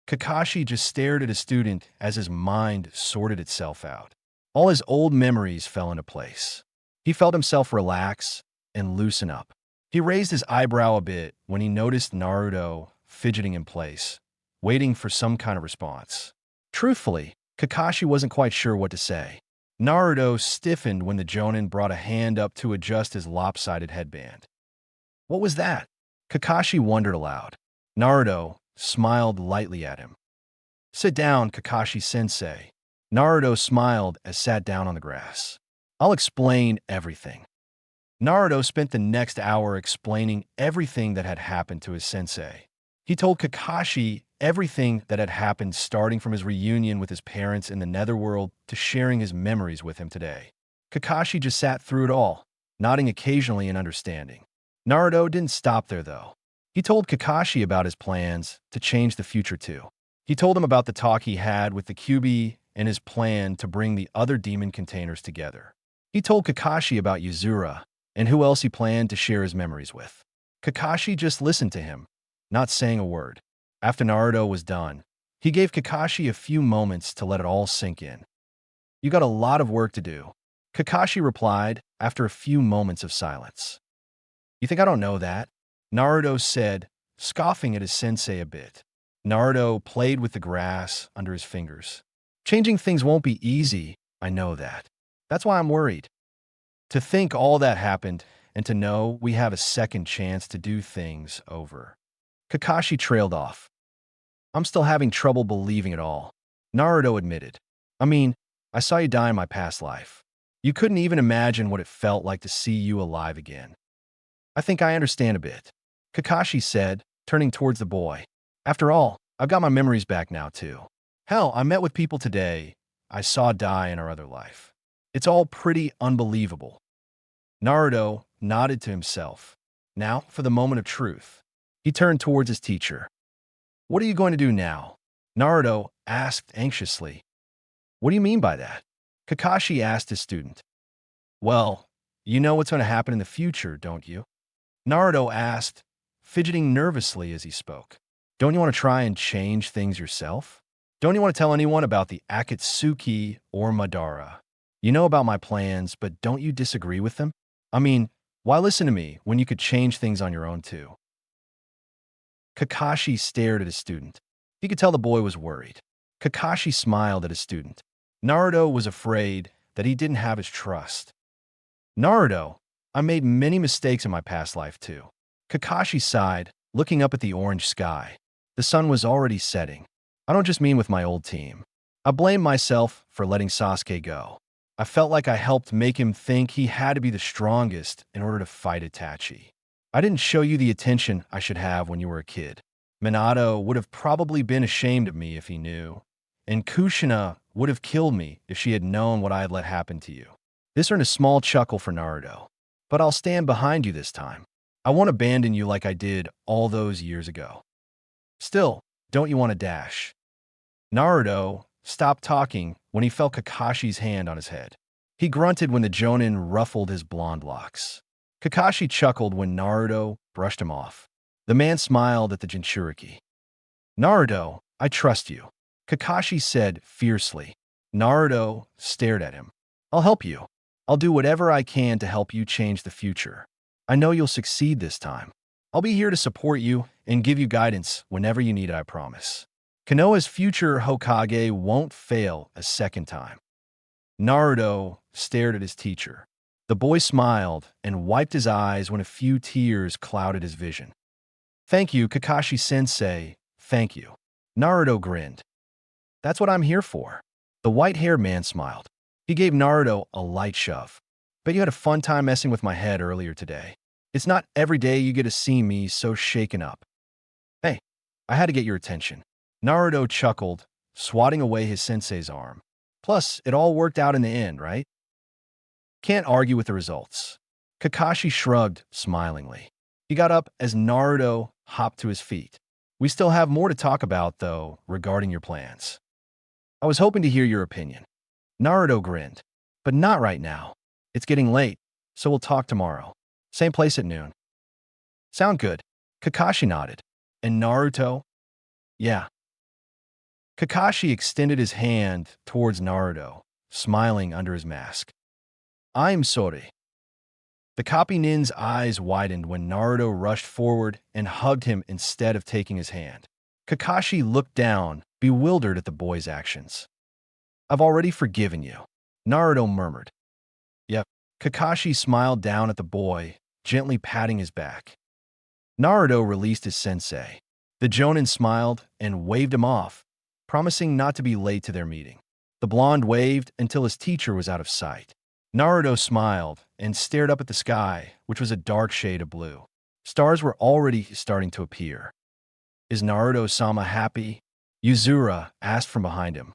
Speaker 1: Kakashi just stared at his student as his mind sorted itself out. All his old memories fell into place. He felt himself relax and loosen up. He raised his eyebrow a bit when he noticed Naruto fidgeting in place, waiting for some kind of response. Truthfully, Kakashi wasn't quite sure what to say. Naruto stiffened when the Jonin brought a hand up to adjust his lopsided headband. What was that? Kakashi wondered aloud. Naruto smiled lightly at him. Sit down, Kakashi-sensei. Naruto smiled as sat down on the grass. I'll explain everything. Naruto spent the next hour explaining everything that had happened to his sensei. He told Kakashi everything that had happened starting from his reunion with his parents in the Netherworld to sharing his memories with him today. Kakashi just sat through it all, nodding occasionally in understanding. Naruto didn't stop there, though. He told Kakashi about his plans to change the future too. He told him about the talk he had with the Kyuubi and his plan to bring the other demon containers together. He told Kakashi about Yuzura and who else he planned to share his memories with. Kakashi just listened to him, not saying a word. After Naruto was done, he gave Kakashi a few moments to let it all sink in. You got a lot of work to do, Kakashi replied after a few moments of silence. You think I don't know that? Naruto said, scoffing at his sensei a bit. Naruto played with the grass under his fingers. Changing things won't be easy, I know that. That's why I'm worried. To think all that happened and to know we have a second chance to do things over. Kakashi trailed off. I'm still having trouble believing it all, Naruto admitted. I mean, I saw you die in my past life. You couldn't even imagine what it felt like to see you alive again. I think I understand a bit, Kakashi said, turning towards the boy. After all, I've got my memories back now too. Hell, I met with people today I saw die in our other life. It's all pretty unbelievable. Naruto nodded to himself. Now, for the moment of truth. He turned towards his teacher. What are you going to do now? Naruto asked anxiously. What do you mean by that? Kakashi asked his student. Well, you know what's going to happen in the future, don't you? Naruto asked, fidgeting nervously as he spoke. Don't you want to try and change things yourself? Don't you want to tell anyone about the Akatsuki or Madara? You know about my plans, but don't you disagree with them? I mean, why listen to me when you could change things on your own too? Kakashi stared at his student. He could tell the boy was worried. Kakashi smiled at his student. Naruto was afraid that he didn't have his trust. Naruto, I made many mistakes in my past life too. Kakashi sighed, looking up at the orange sky. The sun was already setting. I don't just mean with my old team. I blame myself for letting Sasuke go. I felt like I helped make him think he had to be the strongest in order to fight Itachi. I didn't show you the attention I should have when you were a kid. Minato would have probably been ashamed of me if he knew, and Kushina would have killed me if she had known what I had let happen to you. This earned a small chuckle for Naruto. But I'll stand behind you this time. I won't abandon you like I did all those years ago. Still, don't you want to dash? Naruto stopped talking when he felt Kakashi's hand on his head. He grunted when the Jonin ruffled his blonde locks. Kakashi chuckled when Naruto brushed him off. The man smiled at the Jinchuriki. Naruto, I trust you, Kakashi said fiercely. Naruto stared at him. I'll help you. I'll do whatever I can to help you change the future. I know you'll succeed this time. I'll be here to support you and give you guidance whenever you need it, I promise. Konoha's future Hokage won't fail a second time. Naruto stared at his teacher. The boy smiled and wiped his eyes when a few tears clouded his vision. Thank you, Kakashi-sensei. Thank you. Naruto grinned. That's what I'm here for. The white-haired man smiled. He gave Naruto a light shove. Bet you had a fun time messing with my head earlier today. It's not every day you get to see me so shaken up. Hey, I had to get your attention. Naruto chuckled, swatting away his sensei's arm. Plus, it all worked out in the end, right? Can't argue with the results. Kakashi shrugged smilingly. He got up as Naruto hopped to his feet. We still have more to talk about, though, regarding your plans. I was hoping to hear your opinion. Naruto grinned. But not right now. It's getting late, so we'll talk tomorrow. Same place at noon. Sound good? Kakashi nodded. And Naruto? Yeah. Kakashi extended his hand towards Naruto, smiling under his mask. I'm sorry. The copy nin's eyes widened when Naruto rushed forward and hugged him instead of taking his hand. Kakashi looked down, bewildered at the boy's actions. I've already forgiven you, Naruto murmured. Yep. Kakashi smiled down at the boy, gently patting his back. Naruto released his sensei. The Jonin smiled and waved him off, promising not to be late to their meeting. The blonde waved until his teacher was out of sight. Naruto smiled and stared up at the sky, which was a dark shade of blue. Stars were already starting to appear. Is Naruto-sama happy? Yuzura asked from behind him.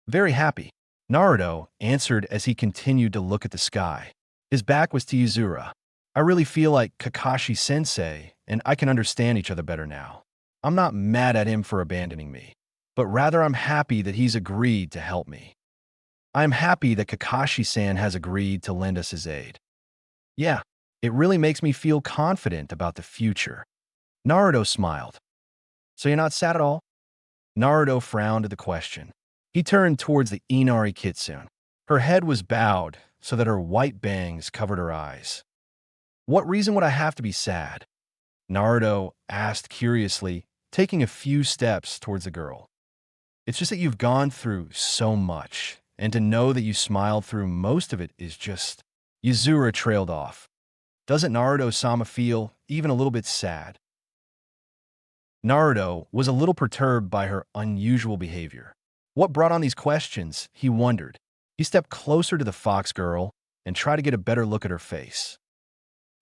Speaker 1: Very happy, Naruto answered as he continued to look at the sky. His back was to Yuzura. I really feel like Kakashi-sensei and I can understand each other better now. I'm not mad at him for abandoning me, but rather I'm happy that he's agreed to help me. I am happy that Kakashi-san has agreed to lend us his aid. Yeah, it really makes me feel confident about the future. Naruto smiled. So you're not sad at all? Naruto frowned at the question. He turned towards the Inari Kitsune. Her head was bowed so that her white bangs covered her eyes. What reason would I have to be sad? Naruto asked curiously, taking a few steps towards the girl. It's just that you've gone through so much, and to know that you smiled through most of it is just... Yuzura trailed off. Doesn't Naruto-sama feel even a little bit sad? Naruto was a little perturbed by her unusual behavior. What brought on these questions, he wondered. He stepped closer to the fox girl and tried to get a better look at her face.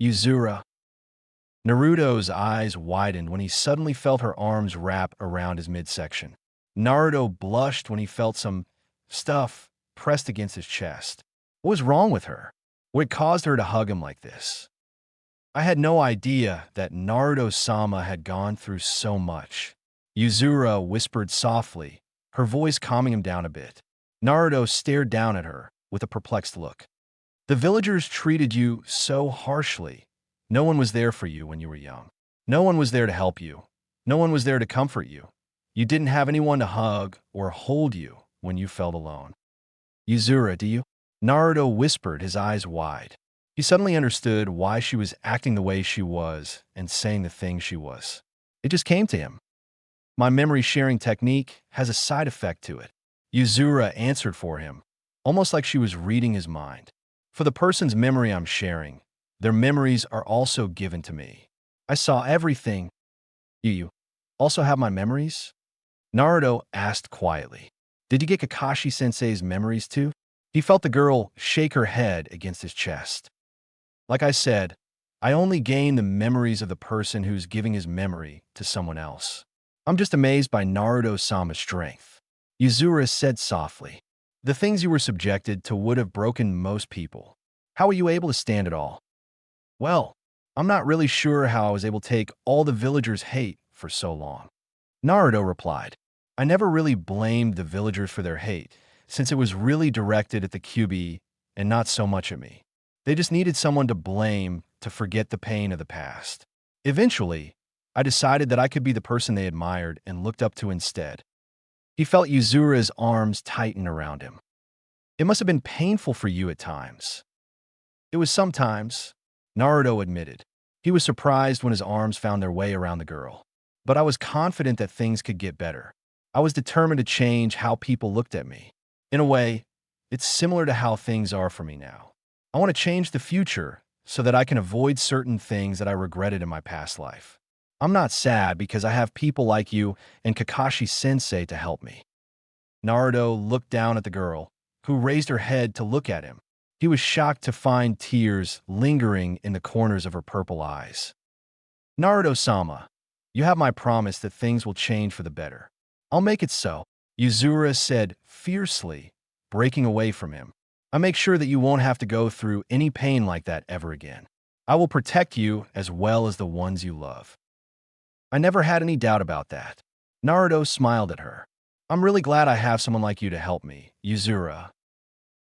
Speaker 1: Yuzura. Naruto's eyes widened when he suddenly felt her arms wrap around his midsection. Naruto blushed when he felt some stuff pressed against his chest. What was wrong with her? What caused her to hug him like this? I had no idea that Naruto-sama had gone through so much. Yuzura whispered softly, her voice calming him down a bit. Naruto stared down at her with a perplexed look. The villagers treated you so harshly. No one was there for you when you were young. No one was there to help you. No one was there to comfort you. You didn't have anyone to hug or hold you when you felt alone. Yuzura, do you? Naruto whispered, his eyes wide. He suddenly understood why she was acting the way she was and saying the things she was. It just came to him. My memory sharing technique has a side effect to it. Yuzura answered for him, almost like she was reading his mind. For the person's memory I'm sharing, their memories are also given to me. I saw everything. You also have my memories? Naruto asked quietly. Did you get Kakashi-sensei's memories too? He felt the girl shake her head against his chest. Like I said, I only gain the memories of the person who's giving his memory to someone else. I'm just amazed by Naruto-sama's strength. Yuzura said softly. The things you were subjected to would have broken most people. How were you able to stand it all? Well, I'm not really sure how I was able to take all the villagers' hate for so long. Naruto replied, I never really blamed the villagers for their hate, since it was really directed at the QB and not so much at me. They just needed someone to blame to forget the pain of the past. Eventually, I decided that I could be the person they admired and looked up to instead. He felt Yuzura's arms tighten around him. It must have been painful for you at times. It was sometimes, Naruto admitted. He was surprised when his arms found their way around the girl. But I was confident that things could get better. I was determined to change how people looked at me. In a way, it's similar to how things are for me now. I want to change the future so that I can avoid certain things that I regretted in my past life. I'm not sad because I have people like you and Kakashi-sensei to help me. Naruto looked down at the girl, who raised her head to look at him. He was shocked to find tears lingering in the corners of her purple eyes. Naruto-sama, you have my promise that things will change for the better. I'll make it so, Yuzura said fiercely, breaking away from him. I make sure that you won't have to go through any pain like that ever again. I will protect you as well as the ones you love. I never had any doubt about that. Naruto smiled at her. I'm really glad I have someone like you to help me, Yuzura.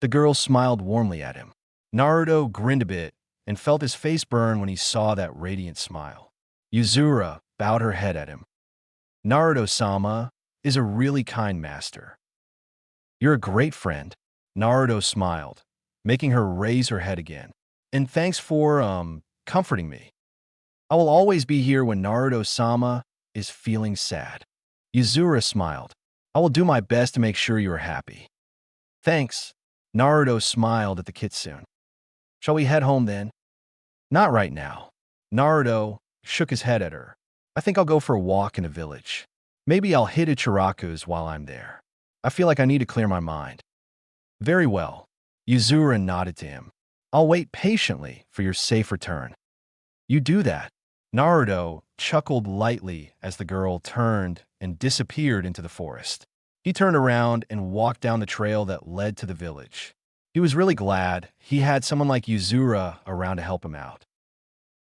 Speaker 1: The girl smiled warmly at him. Naruto grinned a bit and felt his face burn when he saw that radiant smile. Yuzura bowed her head at him. Naruto-sama is a really kind master. You're a great friend. Naruto smiled, making her raise her head again. And thanks for, comforting me. I will always be here when Naruto-sama is feeling sad. Yuzura smiled. I will do my best to make sure you are happy. Thanks. Naruto smiled at the kitsune. Shall we head home then? Not right now. Naruto shook his head at her. I think I'll go for a walk in a village. Maybe I'll hit Ichiraku's while I'm there. I feel like I need to clear my mind. Very well. Yuzura nodded to him. I'll wait patiently for your safe return. You do that. Naruto chuckled lightly as the girl turned and disappeared into the forest. He turned around and walked down the trail that led to the village. He was really glad he had someone like Yuzura around to help him out.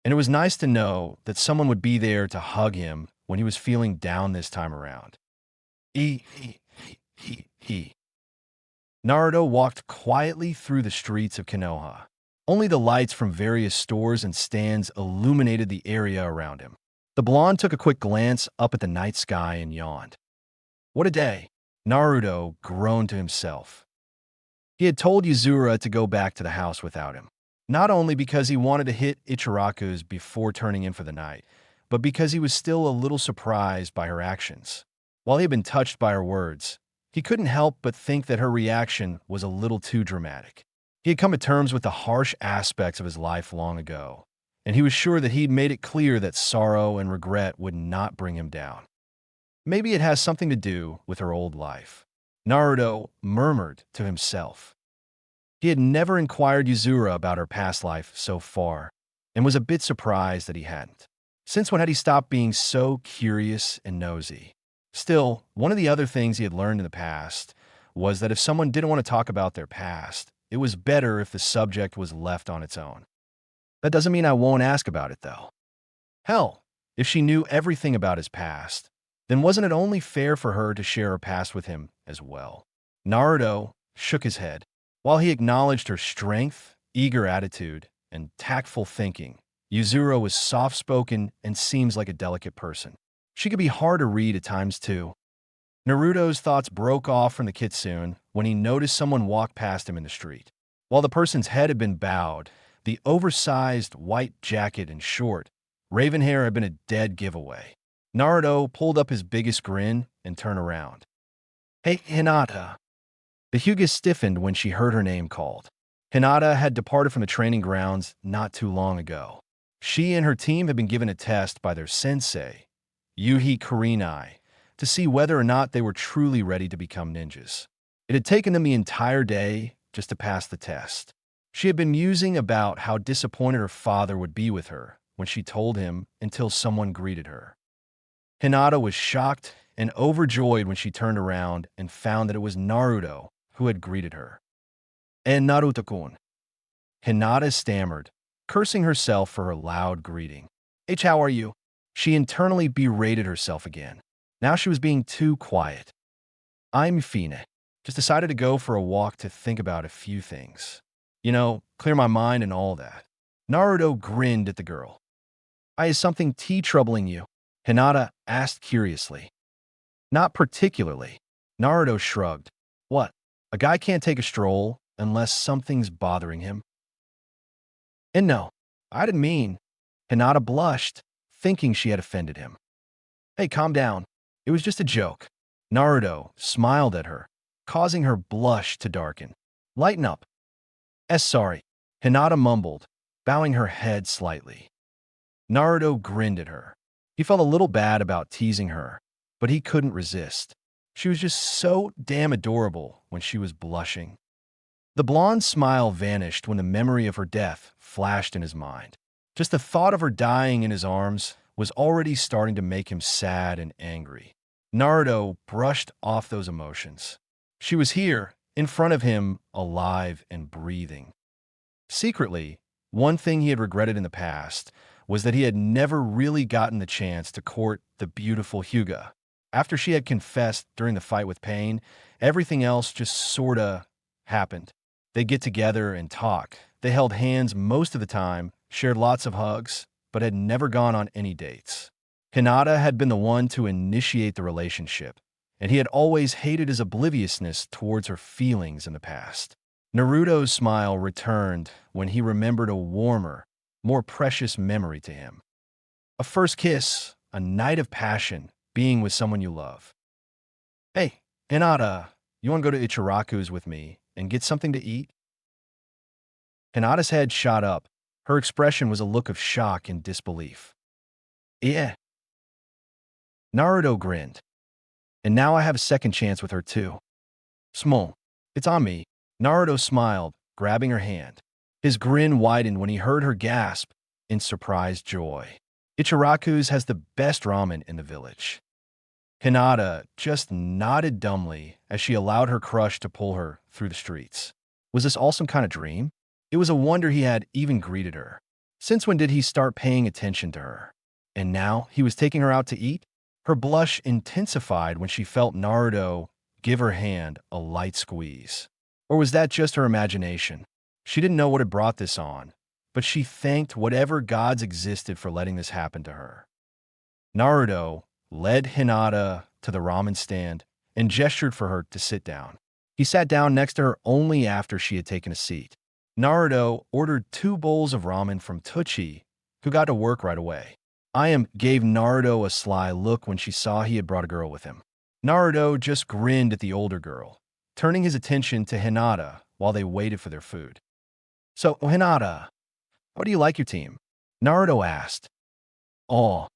Speaker 1: And it was nice to know that someone would be there to hug him when he was feeling down this time around. Naruto walked quietly through the streets of Konoha. Only the lights from various stores and stands illuminated the area around him. The blonde took a quick glance up at the night sky and yawned. What a day! Naruto groaned to himself. He had told Yuzura to go back to the house without him. Not only because he wanted to hit Ichiraku's before turning in for the night, but because he was still a little surprised by her actions. While he had been touched by her words, he couldn't help but think that her reaction was a little too dramatic. He had come to terms with the harsh aspects of his life long ago, and he was sure that he'd made it clear that sorrow and regret would not bring him down. Maybe it has something to do with her old life. Naruto murmured to himself. He had never inquired Yuzura about her past life so far, and was a bit surprised that he hadn't. Since when had he stopped being so curious and nosy? Still, one of the other things he had learned in the past was that if someone didn't want to talk about their past, it was better if the subject was left on its own. That doesn't mean I won't ask about it, though. Hell, if she knew everything about his past, then wasn't it only fair for her to share her past with him as well? Naruto shook his head. While he acknowledged her strength, eager attitude, and tactful thinking, Yuzura was soft-spoken and seems like a delicate person. She could be hard to read at times, too. Naruto's thoughts broke off from the kitsune when he noticed someone walk past him in the street. While the person's head had been bowed, the oversized white jacket and short, raven hair had been a dead giveaway. Naruto pulled up his biggest grin and turned around. Hey, Hinata. The Hyuga stiffened when she heard her name called. Hinata had departed from the training grounds not too long ago. She and her team had been given a test by their sensei, Yuhi Kurenai, to see whether or not they were truly ready to become ninjas. It had taken them the entire day, just to pass the test. She had been musing about how disappointed her father would be with her when she told him until someone greeted her. Hinata was shocked and overjoyed when she turned around and found that it was Naruto who had greeted her. And Naruto-kun. Hinata stammered, cursing herself for her loud greeting. H, how are you? She internally berated herself again. Now she was being too quiet. I'm Fine. Just decided to go for a walk to think about a few things. Clear my mind and all that. Naruto grinned at the girl. Is something troubling you? Hinata asked curiously. Not particularly. Naruto shrugged. What? A guy can't take a stroll unless something's bothering him? And no, I didn't mean. Hinata blushed, thinking she had offended him. Hey, calm down. It was just a joke. Naruto smiled at her, causing her blush to darken. Lighten up. Sorry. Hinata mumbled, bowing her head slightly. Naruto grinned at her. He felt a little bad about teasing her, but he couldn't resist. She was just so damn adorable when she was blushing. The blonde smile vanished when the memory of her death flashed in his mind. Just the thought of her dying in his arms was already starting to make him sad and angry. Naruto brushed off those emotions. She was here, in front of him, alive and breathing. Secretly, one thing he had regretted in the past was that he had never really gotten the chance to court the beautiful Hyuga. After she had confessed during the fight with Pain, everything else just sorta happened. They'd get together and talk. They held hands most of the time, shared lots of hugs, but had never gone on any dates. Hinata had been the one to initiate the relationship, and he had always hated his obliviousness towards her feelings in the past. Naruto's smile returned when he remembered a warmer, more precious memory to him. A first kiss, a night of passion, being with someone you love. Hey, Hinata, you want to go to Ichiraku's with me and get something to eat? Hinata's head shot up. Her expression was a look of shock and disbelief. Yeah. Naruto grinned. And now I have a second chance with her too. Small. It's on me. Naruto smiled, grabbing her hand. His grin widened when he heard her gasp in surprised joy. Ichiraku's has the best ramen in the village. Hinata just nodded dumbly as she allowed her crush to pull her through the streets. Was this all some kind of dream? It was a wonder he had even greeted her. Since when did he start paying attention to her? And now he was taking her out to eat? Her blush intensified when she felt Naruto give her hand a light squeeze. Or was that just her imagination? She didn't know what had brought this on, but she thanked whatever gods existed for letting this happen to her. Naruto led Hinata to the ramen stand and gestured for her to sit down. He sat down next to her only after she had taken a seat. Naruto ordered 2 bowls of ramen from Tucci, who got to work right away. Ayam gave Naruto a sly look when she saw he had brought a girl with him. Naruto just grinned at the older girl, turning his attention to Hinata while they waited for their food. So, Hinata, how do you like your team? Naruto asked. Oh,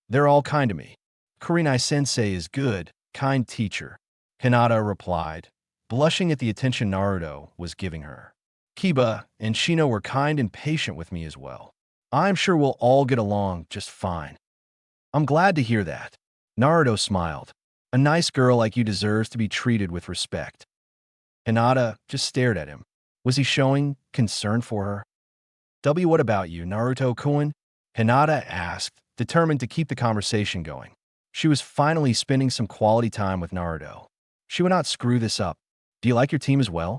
Speaker 1: they're all kind to me. Kurenai-sensei is good, kind teacher, Hinata replied, blushing at the attention Naruto was giving her. Kiba and Shino were kind and patient with me as well. I'm sure we'll all get along just fine. I'm glad to hear that. Naruto smiled. A nice girl like you deserves to be treated with respect. Hinata just stared at him. Was he showing concern for her? What about you, Naruto-kun? Hinata asked, determined to keep the conversation going. She was finally spending some quality time with Naruto. She would not screw this up. Do you like your team as well?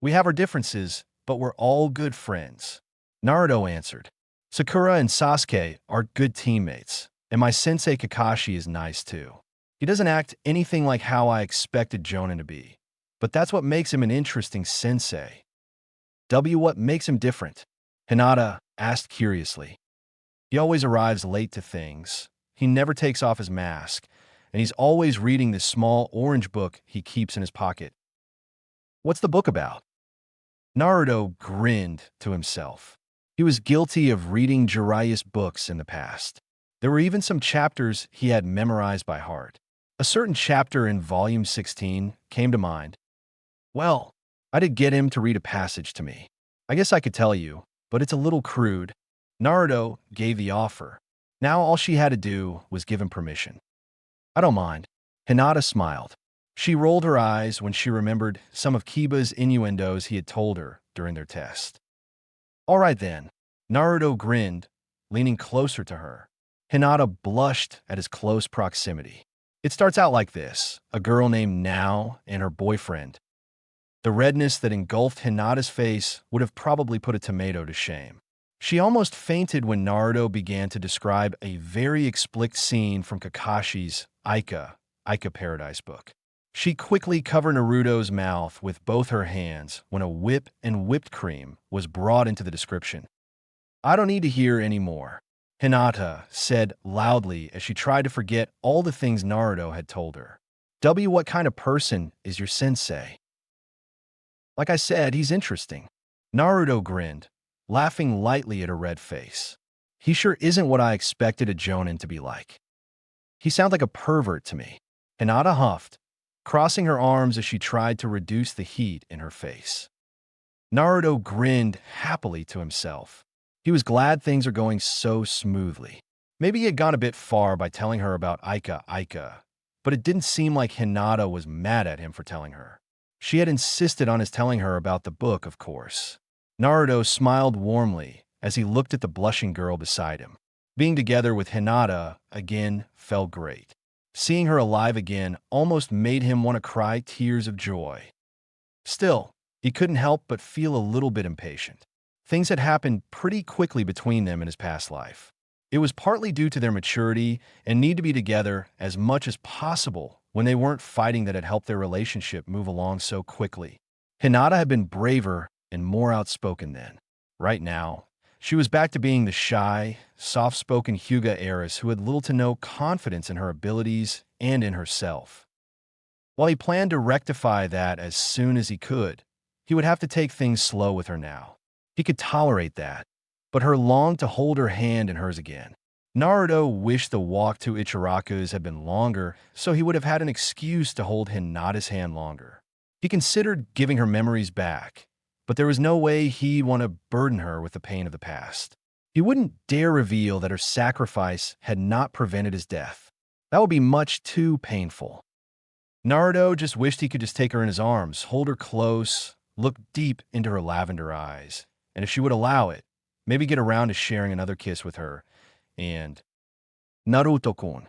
Speaker 1: We have our differences, but we're all good friends. Naruto answered. Sakura and Sasuke are good teammates, and my sensei Kakashi is nice too. He doesn't act anything like how I expected Jonin to be, but that's what makes him an interesting sensei. What makes him different? Hinata asked curiously. He always arrives late to things. He never takes off his mask, and he's always reading this small orange book he keeps in his pocket. What's the book about? Naruto grinned to himself. He was guilty of reading Jiraiya's books in the past. There were even some chapters he had memorized by heart. A certain chapter in volume 16 came to mind. Well, I did get him to read a passage to me. I guess I could tell you, but it's a little crude. Naruto gave the offer. Now all she had to do was give him permission. I don't mind. Hinata smiled. She rolled her eyes when she remembered some of Kiba's innuendos he had told her during their test. All right then. Naruto grinned, leaning closer to her. Hinata blushed at his close proximity. It starts out like this: a girl named Nao and her boyfriend. The redness that engulfed Hinata's face would have probably put a tomato to shame. She almost fainted when Naruto began to describe a very explicit scene from Kakashi's Aika Paradise book. She quickly covered Naruto's mouth with both her hands when a whip and whipped cream was brought into the description. I don't need to hear any more, Hinata said loudly as she tried to forget all the things Naruto had told her. What kind of person is your sensei? Like I said, he's interesting. Naruto grinned, laughing lightly at her red face. He sure isn't what I expected a jonin to be like. He sounds like a pervert to me. Hinata huffed, crossing her arms as she tried to reduce the heat in her face. Naruto grinned happily to himself. He was glad things are going so smoothly. Maybe he had gone a bit far by telling her about Aika, but it didn't seem like Hinata was mad at him for telling her. She had insisted on his telling her about the book, of course. Naruto smiled warmly as he looked at the blushing girl beside him. Being together with Hinata again felt great. Seeing her alive again almost made him want to cry tears of joy. Still, he couldn't help but feel a little bit impatient. Things had happened pretty quickly between them in his past life. It was partly due to their maturity and need to be together as much as possible when they weren't fighting that had helped their relationship move along so quickly. Hinata had been braver and more outspoken then. Right now, she was back to being the shy, soft-spoken Hyuga heiress who had little to no confidence in her abilities and in herself. While he planned to rectify that as soon as he could, he would have to take things slow with her now. He could tolerate that, but her longed to hold her hand in hers again. Naruto wished the walk to Ichiraku's had been longer, so he would have had an excuse to hold Hinata's hand longer. He considered giving her memories back, but there was no way he'd want to burden her with the pain of the past. He wouldn't dare reveal that her sacrifice had not prevented his death. That would be much too painful. Naruto just wished he could just take her in his arms, hold her close, look deep into her lavender eyes, and if she would allow it, maybe get around to sharing another kiss with her, and Naruto-kun.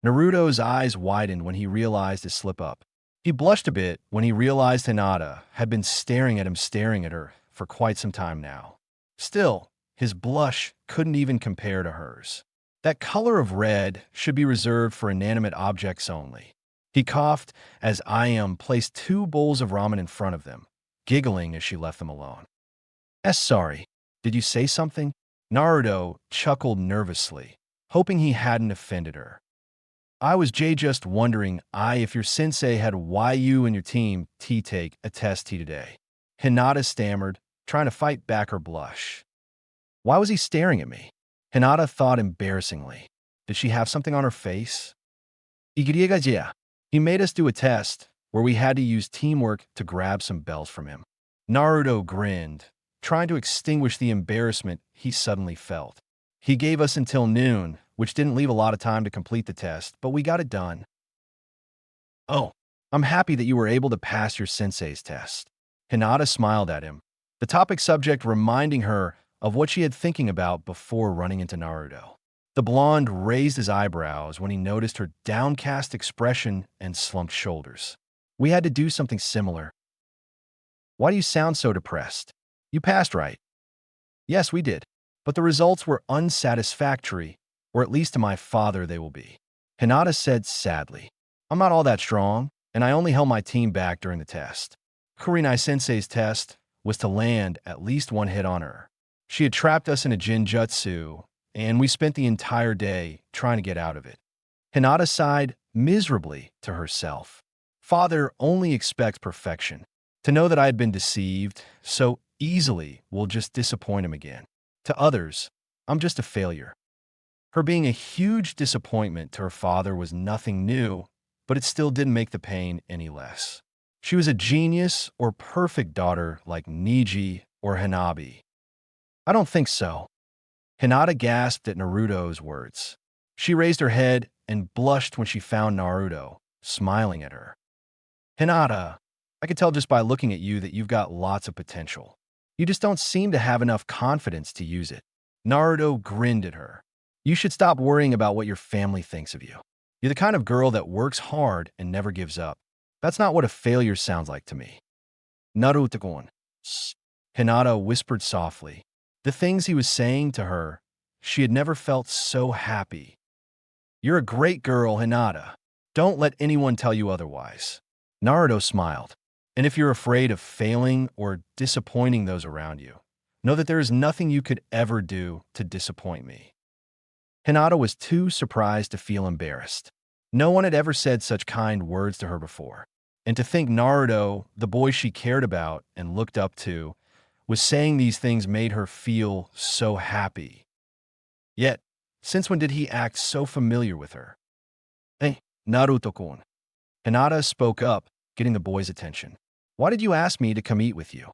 Speaker 1: Naruto's eyes widened when he realized his slip-up. He blushed a bit when he realized Hinata had been staring at her for quite some time now. Still, his blush couldn't even compare to hers. That color of red should be reserved for inanimate objects only. He coughed as Ayam placed 2 bowls of ramen in front of them, giggling as she left them alone. Sorry, did you say something? Naruto chuckled nervously, hoping he hadn't offended her. I was just wondering if your sensei had why you and your team take a test today. Hinata stammered, trying to fight back her blush. Why was he staring at me? Hinata thought embarrassingly. Did she have something on her face? He made us do a test where we had to use teamwork to grab some bells from him. Naruto grinned, trying to extinguish the embarrassment he suddenly felt. He gave us until noon, which didn't leave a lot of time to complete the test, but we got it done. Oh, I'm happy that you were able to pass your sensei's test. Hinata smiled at him, the topic subject reminding her of what she had thinking about before running into Naruto. The blonde raised his eyebrows when he noticed her downcast expression and slumped shoulders. We had to do something similar. Why do you sound so depressed? You passed, right? Yes, we did. But the results were unsatisfactory, or at least to my father they will be. Hinata said sadly. I'm not all that strong, and I only held my team back during the test. Kurenai-sensei's test was to land at least one hit on her. She had trapped us in a jinjutsu, and we spent the entire day trying to get out of it. Hinata sighed miserably to herself. Father only expects perfection. To know that I had been deceived so easily will just disappoint him again. To others, I'm just a failure. Her being a huge disappointment to her father was nothing new, but it still didn't make the pain any less. She was a genius or perfect daughter like Niji or Hanabi. I don't think so. Hinata gasped at Naruto's words. She raised her head and blushed when she found Naruto, smiling at her. Hinata, I could tell just by looking at you that you've got lots of potential. You just don't seem to have enough confidence to use it. Naruto grinned at her. You should stop worrying about what your family thinks of you. You're the kind of girl that works hard and never gives up. That's not what a failure sounds like to me. Naruto-kun. Hinata whispered softly. The things he was saying to her, she had never felt so happy. You're a great girl, Hinata. Don't let anyone tell you otherwise. Naruto smiled. And if you're afraid of failing or disappointing those around you, know that there is nothing you could ever do to disappoint me. Hinata was too surprised to feel embarrassed. No one had ever said such kind words to her before. And to think Naruto, the boy she cared about and looked up to, was saying these things made her feel so happy. Yet, since when did he act so familiar with her? Hey, Naruto-kun. Hinata spoke up, getting the boy's attention. Why did you ask me to come eat with you?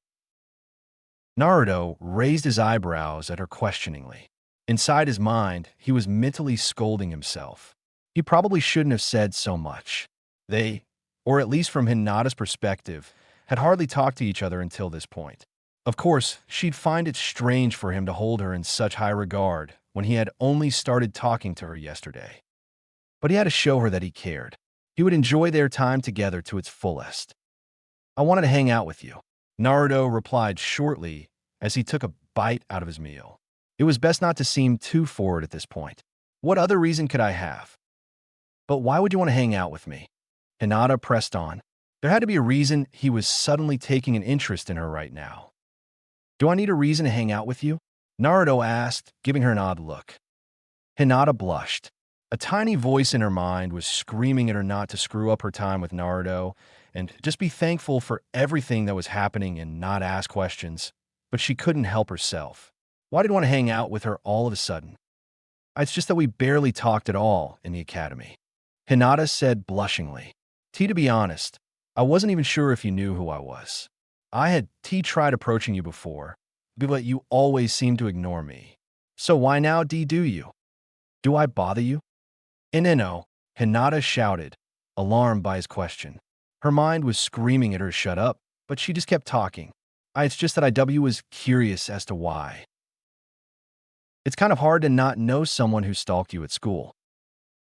Speaker 1: Naruto raised his eyebrows at her questioningly. Inside his mind, he was mentally scolding himself. He probably shouldn't have said so much. They, or at least from Hinata's perspective, had hardly talked to each other until this point. Of course, she'd find it strange for him to hold her in such high regard when he had only started talking to her yesterday. But he had to show her that he cared. He would enjoy their time together to its fullest. I wanted to hang out with you, Naruto replied shortly as he took a bite out of his meal. It was best not to seem too forward at this point. What other reason could I have? But why would you want to hang out with me? Hinata pressed on. There had to be a reason he was suddenly taking an interest in her right now. Do I need a reason to hang out with you? Naruto asked, giving her an odd look. Hinata blushed. A tiny voice in her mind was screaming at her not to screw up her time with Naruto and just be thankful for everything that was happening and not ask questions. But she couldn't help herself. Why did I want to hang out with her all of a sudden? It's just that we barely talked at all in the academy. Hinata said blushingly. T, to be honest, I wasn't even sure if you knew who I was. I had tried approaching you before, but you always seemed to ignore me. So why now do you? Do I bother you? No, Hinata shouted, alarmed by his question. Her mind was screaming at her to shut up, but she just kept talking. It's just that I was curious as to why. It's kind of hard to not know someone who stalked you at school.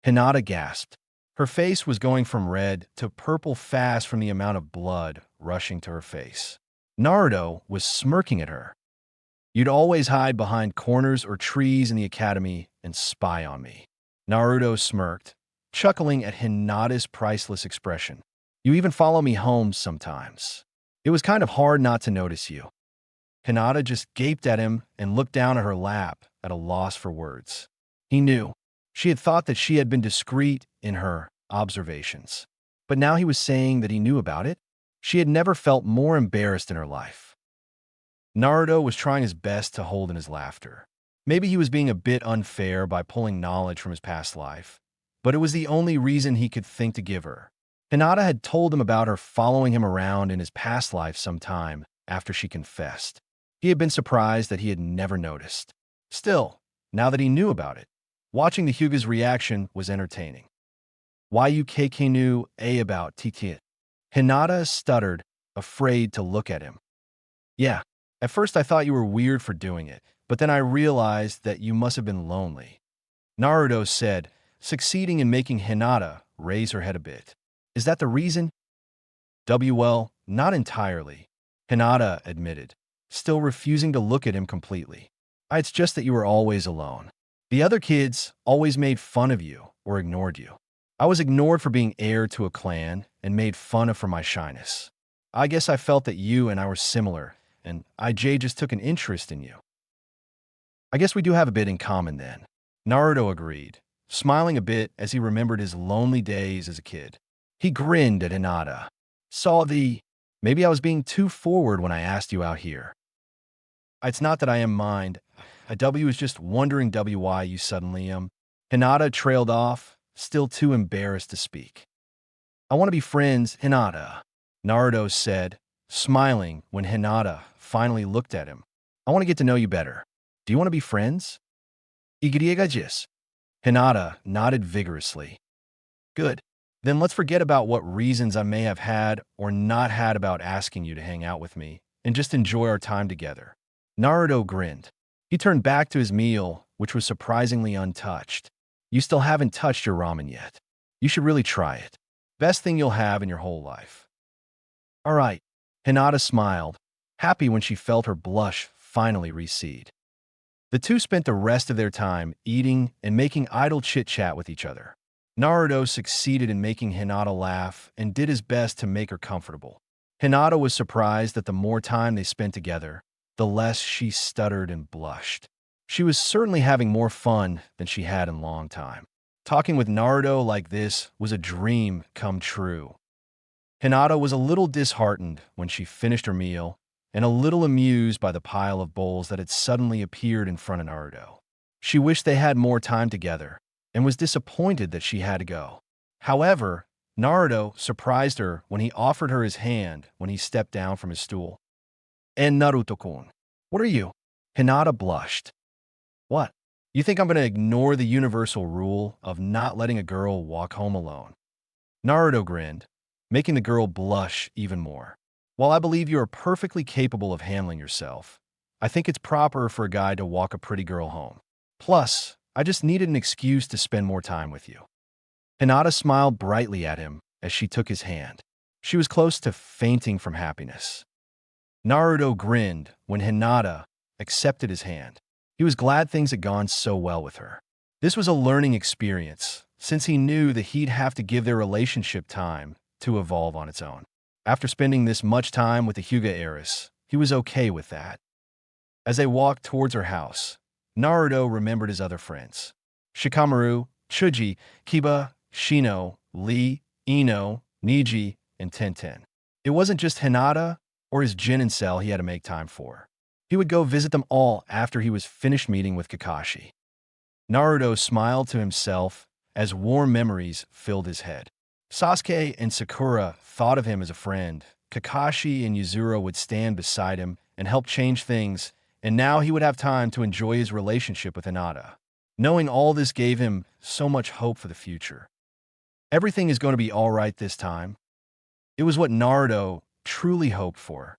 Speaker 1: Hinata gasped. Her face was going from red to purple fast from the amount of blood rushing to her face. Naruto was smirking at her. You'd always hide behind corners or trees in the academy and spy on me. Naruto smirked, chuckling at Hinata's priceless expression. You even follow me home sometimes. It was kind of hard not to notice you. Hinata just gaped at him and looked down at her lap at a loss for words. He knew. She had thought that she had been discreet in her observations. But now he was saying that he knew about it. She had never felt more embarrassed in her life. Naruto was trying his best to hold in his laughter. Maybe he was being a bit unfair by pulling knowledge from his past life, but it was the only reason he could think to give her. Hinata had told him about her following him around in his past life some time after she confessed. He had been surprised that he had never noticed. Still, now that he knew about it, watching the Hyuga's reaction was entertaining. Why you knew about TT? Hinata stuttered, afraid to look at him. Yeah, at first I thought you were weird for doing it, but then I realized that you must have been lonely. Naruto said, succeeding in making Hinata raise her head a bit. Is that the reason? Well, not entirely, Hinata admitted, still refusing to look at him completely. It's just that you were always alone. The other kids always made fun of you or ignored you. I was ignored for being heir to a clan and made fun of for my shyness. I guess I felt that you and I were similar, and IJ just took an interest in you. I guess we do have a bit in common then. Naruto agreed, smiling a bit as he remembered his lonely days as a kid. He grinned at Hinata. Maybe I was being too forward when I asked you out here. It's not that I am mind. Was just wondering why you suddenly Hinata trailed off, still too embarrassed to speak. I want to be friends, Hinata. Naruto said, smiling when Hinata finally looked at him. I want to get to know you better. Do you want to be friends? Igiriegajis. Hinata nodded vigorously. Good. Then let's forget about what reasons I may have had or not had about asking you to hang out with me and just enjoy our time together. Naruto grinned. He turned back to his meal, which was surprisingly untouched. You still haven't touched your ramen yet. You should really try it. Best thing you'll have in your whole life. All right. Hinata smiled, happy when she felt her blush finally recede. The two spent the rest of their time eating and making idle chit-chat with each other. Naruto succeeded in making Hinata laugh and did his best to make her comfortable. Hinata was surprised that the more time they spent together, the less she stuttered and blushed. She was certainly having more fun than she had in a long time. Talking with Naruto like this was a dream come true. Hinata was a little disheartened when she finished her meal and a little amused by the pile of bowls that had suddenly appeared in front of Naruto. She wished they had more time together and was disappointed that she had to go. However, Naruto surprised her when he offered her his hand when he stepped down from his stool. And Naruto-kun, what are you? Hinata blushed. What? You think I'm going to ignore the universal rule of not letting a girl walk home alone? Naruto grinned, making the girl blush even more. While I believe you are perfectly capable of handling yourself, I think it's proper for a guy to walk a pretty girl home. Plus, I just needed an excuse to spend more time with you. Hinata smiled brightly at him as she took his hand. She was close to fainting from happiness. Naruto grinned when Hinata accepted his hand. He was glad things had gone so well with her. This was a learning experience, since he knew that he'd have to give their relationship time to evolve on its own. After spending this much time with the Hyuga heiress, he was okay with that. As they walked towards her house, Naruto remembered his other friends. Shikamaru, Chuji, Kiba, Shino, Lee, Ino, Niji, and Tenten. It wasn't just Hinata or his Jinin cell he had to make time for. He would go visit them all after he was finished meeting with Kakashi. Naruto smiled to himself as warm memories filled his head. Sasuke and Sakura thought of him as a friend. Kakashi and Yuzuru would stand beside him and help change things, and now he would have time to enjoy his relationship with Hinata. Knowing all this gave him so much hope for the future. Everything is going to be all right this time. It was what Naruto truly hoped for.